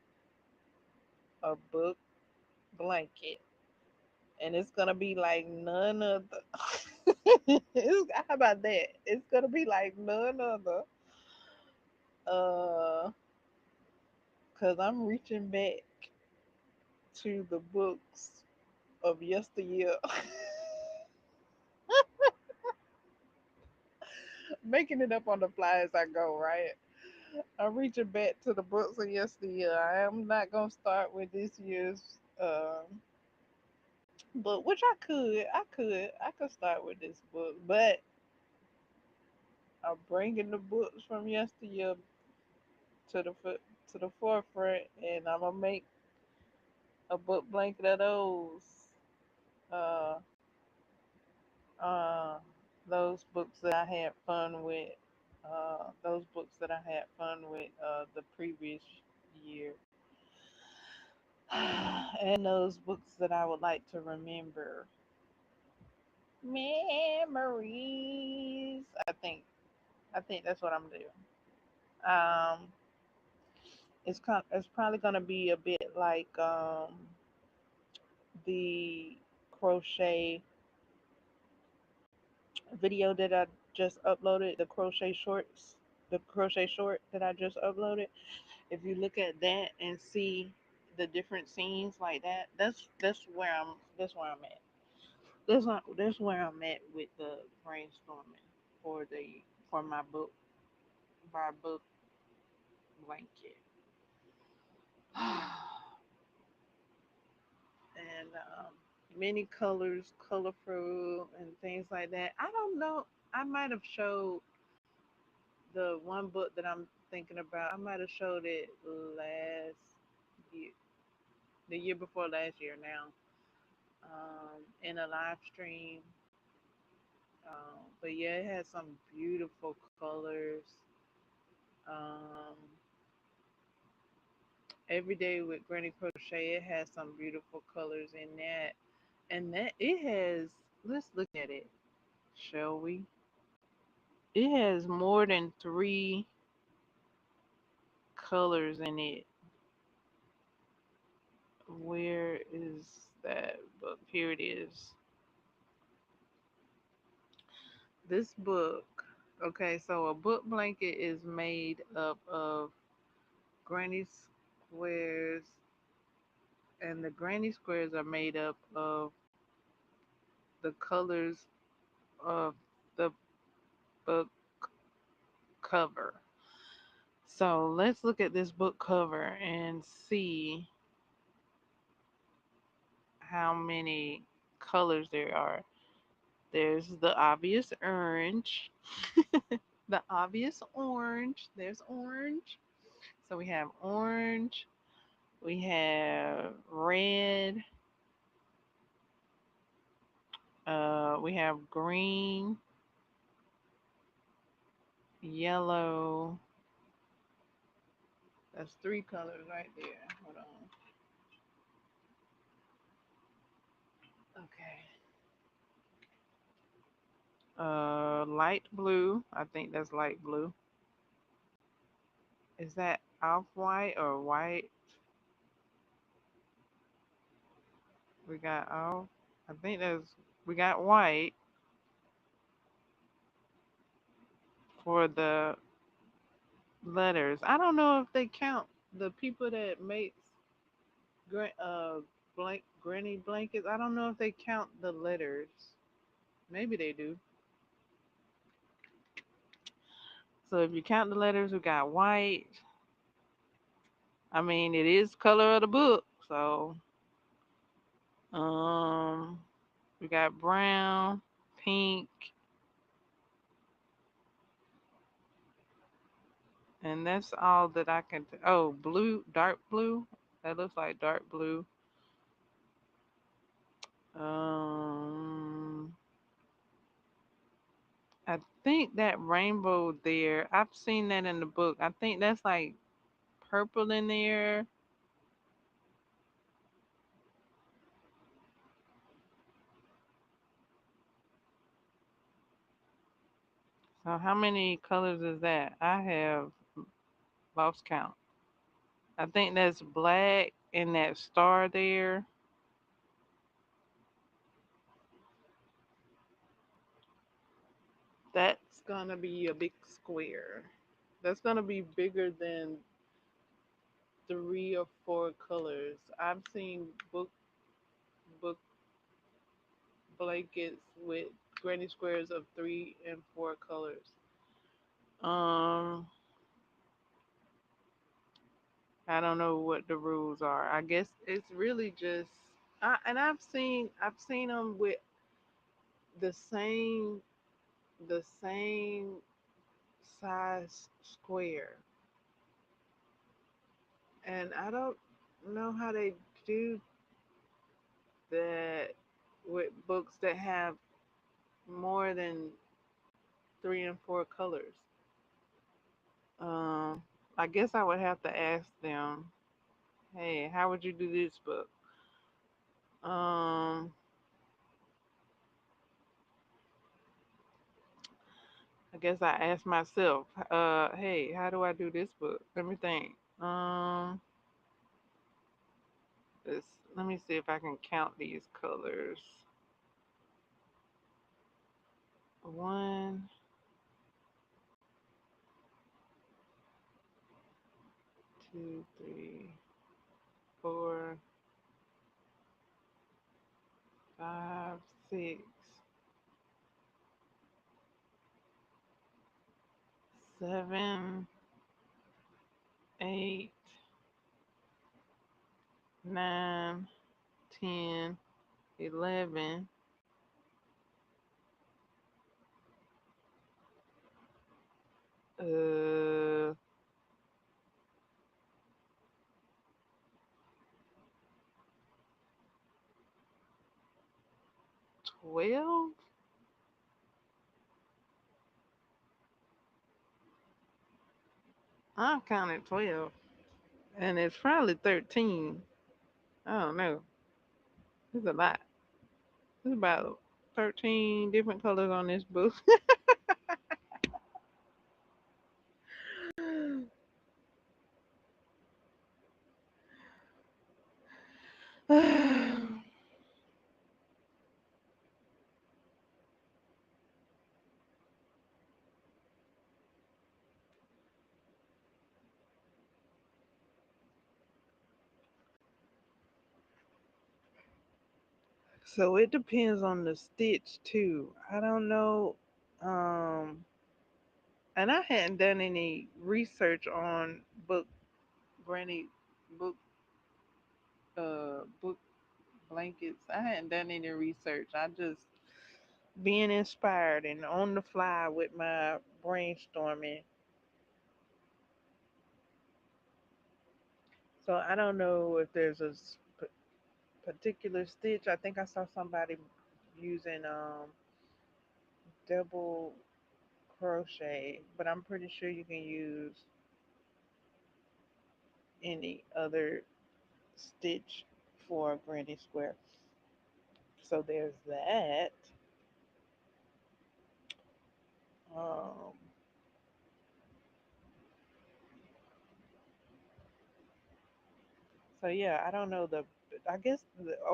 [SPEAKER 1] blanket, and it's gonna be like none other. How about that? It's gonna be like none other. Uh, cause I'm reaching back to the books of yesteryear, making it up on the fly as I go. Right, I'm reaching back to the books of yesteryear. I am not gonna start with this year's book, which I could start with this book, but I'm bringing the books from yesteryear to the forefront, and I'm gonna make a book blanket of uh, uh, those books that I had fun with, those books that I had fun with the previous year, and those books that I would like to remember. Memories. I think that's what I'm doing. Um, it's probably gonna be a bit like the crochet video that I just uploaded, the crochet short that I just uploaded. If you look at that and see the different scenes like that, that's where I'm at. That's where I'm at with the brainstorming for the for my book blanket. And many colors, colorful, and things like that. I don't know. I might have showed the one book that I'm thinking about. I might have showed it last year, the year before last year. Now, in a live stream. But yeah, it has some beautiful colors. Um, every day with Granny Crochet, it has some beautiful colors in that, and that it has. Let's look at it, shall we? It has more than three colors in it. Where is that book? Here it is. This book. Okay, so a book blanket is made up of granny squares and the granny squares are made up of the colors of the book cover. So let's look at this book cover and see how many colors there are. There's the obvious orange. The obvious orange. There's orange. So we have orange, we have red, we have green, yellow. That's three colors right there. Hold on. Okay. Light blue. I think that's light blue. Is that off white or white? We got off. I think that's we got white for the letters. I don't know if they count the people that makes granny blankets. I don't know if they count the letters. Maybe they do. So if you count the letters, we got white. I mean, it is color of the book. So um, we got brown, pink, and that's all that I can. Oh, blue, dark blue. That looks like dark blue. Um, I think that rainbow there. I've seen that in the book. I think that's like purple in there. So how many colors is that? I have lost count. I think that's black and that star there. That's gonna be a big square. That's gonna be bigger than three or four colors. I've seen book blankets with granny squares of three and four colors. Um, I don't know what the rules are. I guess it's really just. And I've seen them with the same the same size square, and I don't know how they do that with books that have more than three and four colors. Um, I guess I would have to ask them, hey, how would you do this book? Um, I guess I ask myself, hey, how do I do this book? Let me think. Um, let's, let me see if I can count these colors. One, two, three, four, five, six, seven, eight, nine, 10, 11, 12. I counted 12. And it's probably 13. I don't know. There's a lot. There's about 13 different colors on this book. So it depends on the stitch too. I don't know. Um, and I hadn't done any research on granny book book blankets. I hadn't done any research. I just being inspired and on the fly with my brainstorming. So I don't know if there's a particular stitch. I think I saw somebody using double crochet, but I'm pretty sure you can use any other stitch for a granny square. So there's that. Um, so yeah, I don't know the. I guess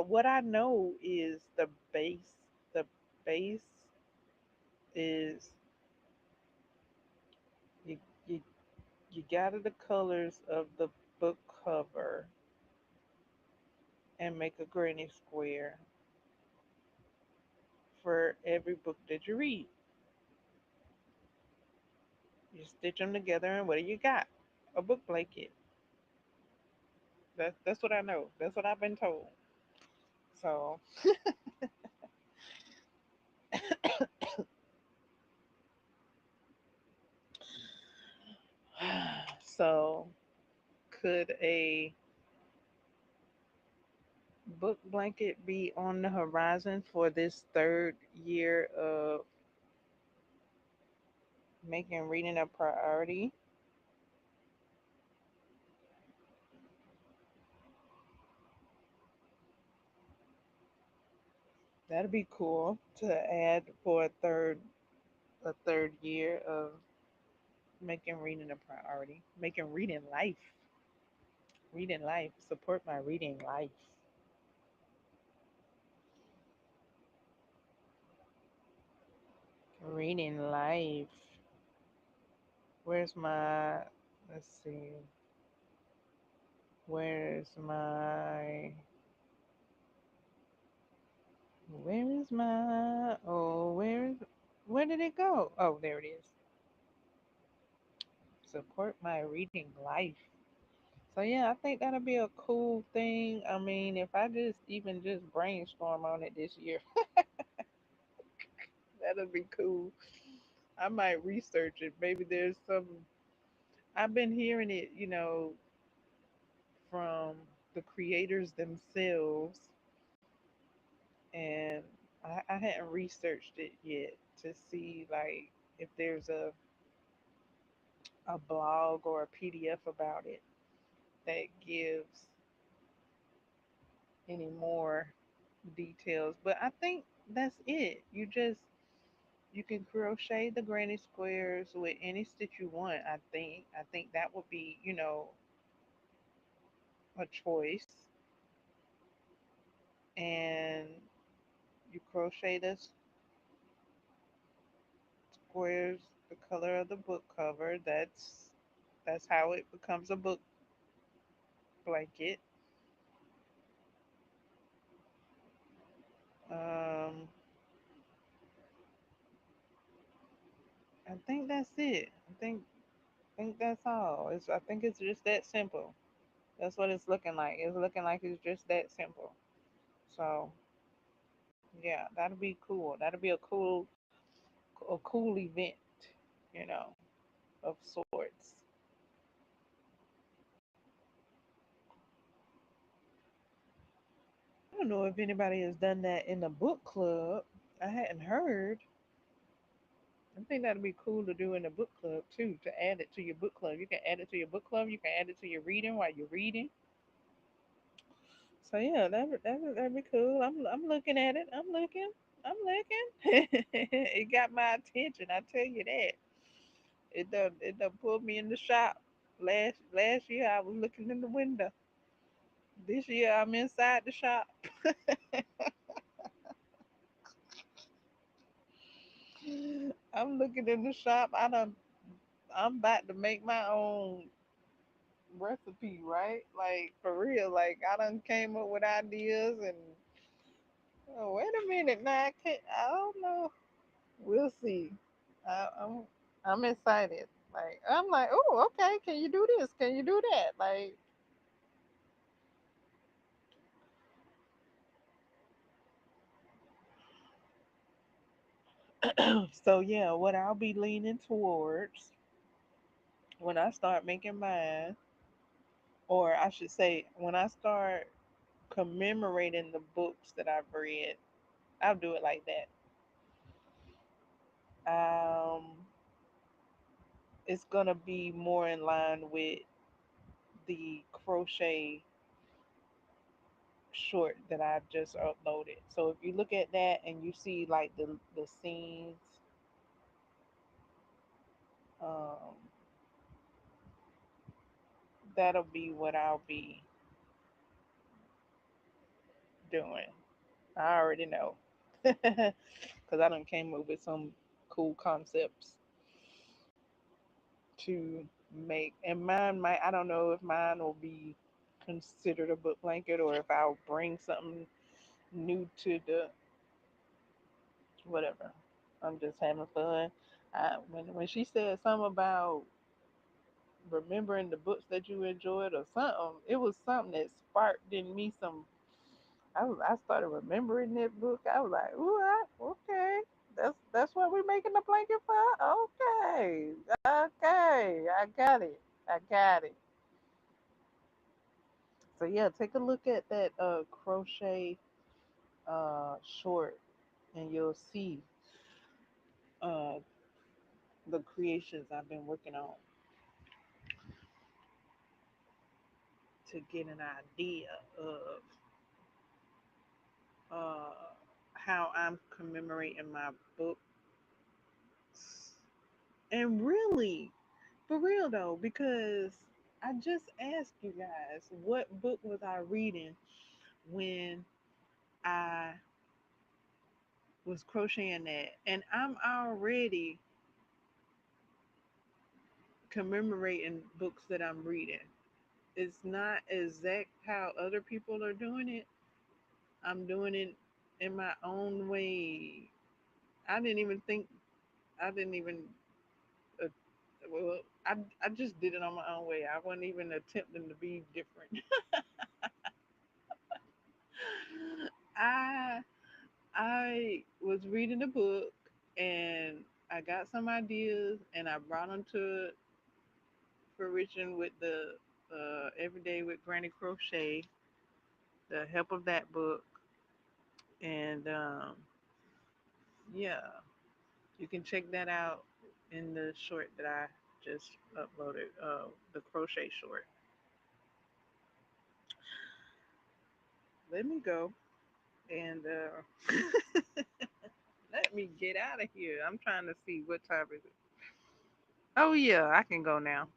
[SPEAKER 1] what I know is the base. The base is you you you gather the colors of the book cover and make a granny square for every book that you read. You stitch them together, and what do you got? A book blanket. That's what I know. That's what I've been told. So so could a book blanket be on the horizon for this third year of making reading a priority? That'd be cool to add for a third year of making reading a priority, making reading life, support my reading life, reading life. Where's my, let's see, where's my, where is my, oh, where did it go? Oh, there it is. Support my reading life. So yeah, I think that'll be a cool thing. I mean, if I just even just brainstorm on it this year, that'll be cool. I might research it. Maybe there's some. I've been hearing it, from the creators themselves, and I hadn't researched it yet to see like if there's a blog or a PDF about it that gives any more details. But I think that's it. You can crochet the granny squares with any stitch you want. I think that would be, a choice. And you crochet the squares the color of the book cover. That's how it becomes a book blanket. Um, I think that's it. I think that's all. I think it's just that simple. That's what it's looking like. It's looking like it's just that simple. So yeah, that'll be cool. That'll be a cool event, you know, of sorts. I don't know if anybody has done that in the book club. I hadn't heard. I think that'd be cool to do in the book club too. To add it to your book club, you can add it to your book club. You can add it to your reading while you're reading. So yeah, that'd be cool. I'm looking at it. I'm looking. I'm looking. It got my attention. I tell you that. It done pulled me in the shop. Last year I was looking in the window. This year I'm inside the shop. I'm looking in the shop. I'm about to make my own recipe, right? Like for real. Like I done came up with ideas and Oh, wait a minute now. I don't know. We'll see. I, I'm I'm excited. Like I'm like, oh, okay. Can you do this? Can you do that? Like, so yeah. What I'll be leaning towards when I start making mine, or I should say, when I start commemorating the books that I've read, I'll do it like that. It's gonna be more in line with the crochet short that I've just uploaded. So if you look at that and you see like the scenes, um, that'll be what I'll be doing. I already know, because I done came up with some cool concepts to make. And mine might, I don't know if mine will be considered a book blanket or if I'll bring something new to the whatever. I'm just having fun. When she said something about remembering the books that you enjoyed or something, it was something that sparked in me some. I started remembering that book. I was like, ooh, okay. That's what we're making the blanket for. Okay, okay, I got it. I got it. So yeah, take a look at that crochet short, and you'll see uh the creations I've been working on to get an idea of uh how I'm commemorating my books. And really, for real though, because I just asked you guys what book was I reading when I was crocheting that, and I'm already commemorating books that I'm reading. It's not exact how other people are doing it. I'm doing it in my own way. I didn't even think. I didn't even. Uh, well, I just did it on my own way. I wasn't even attempting to be different. I I was reading a book and I got some ideas and I brought them to fruition with the Everyday with Granny Crochet, the help of that book, and yeah, you can check that out in the short that I just uploaded, the crochet short. Let me go and let me get out of here. I'm trying to see what time is it. Oh yeah, I can go now.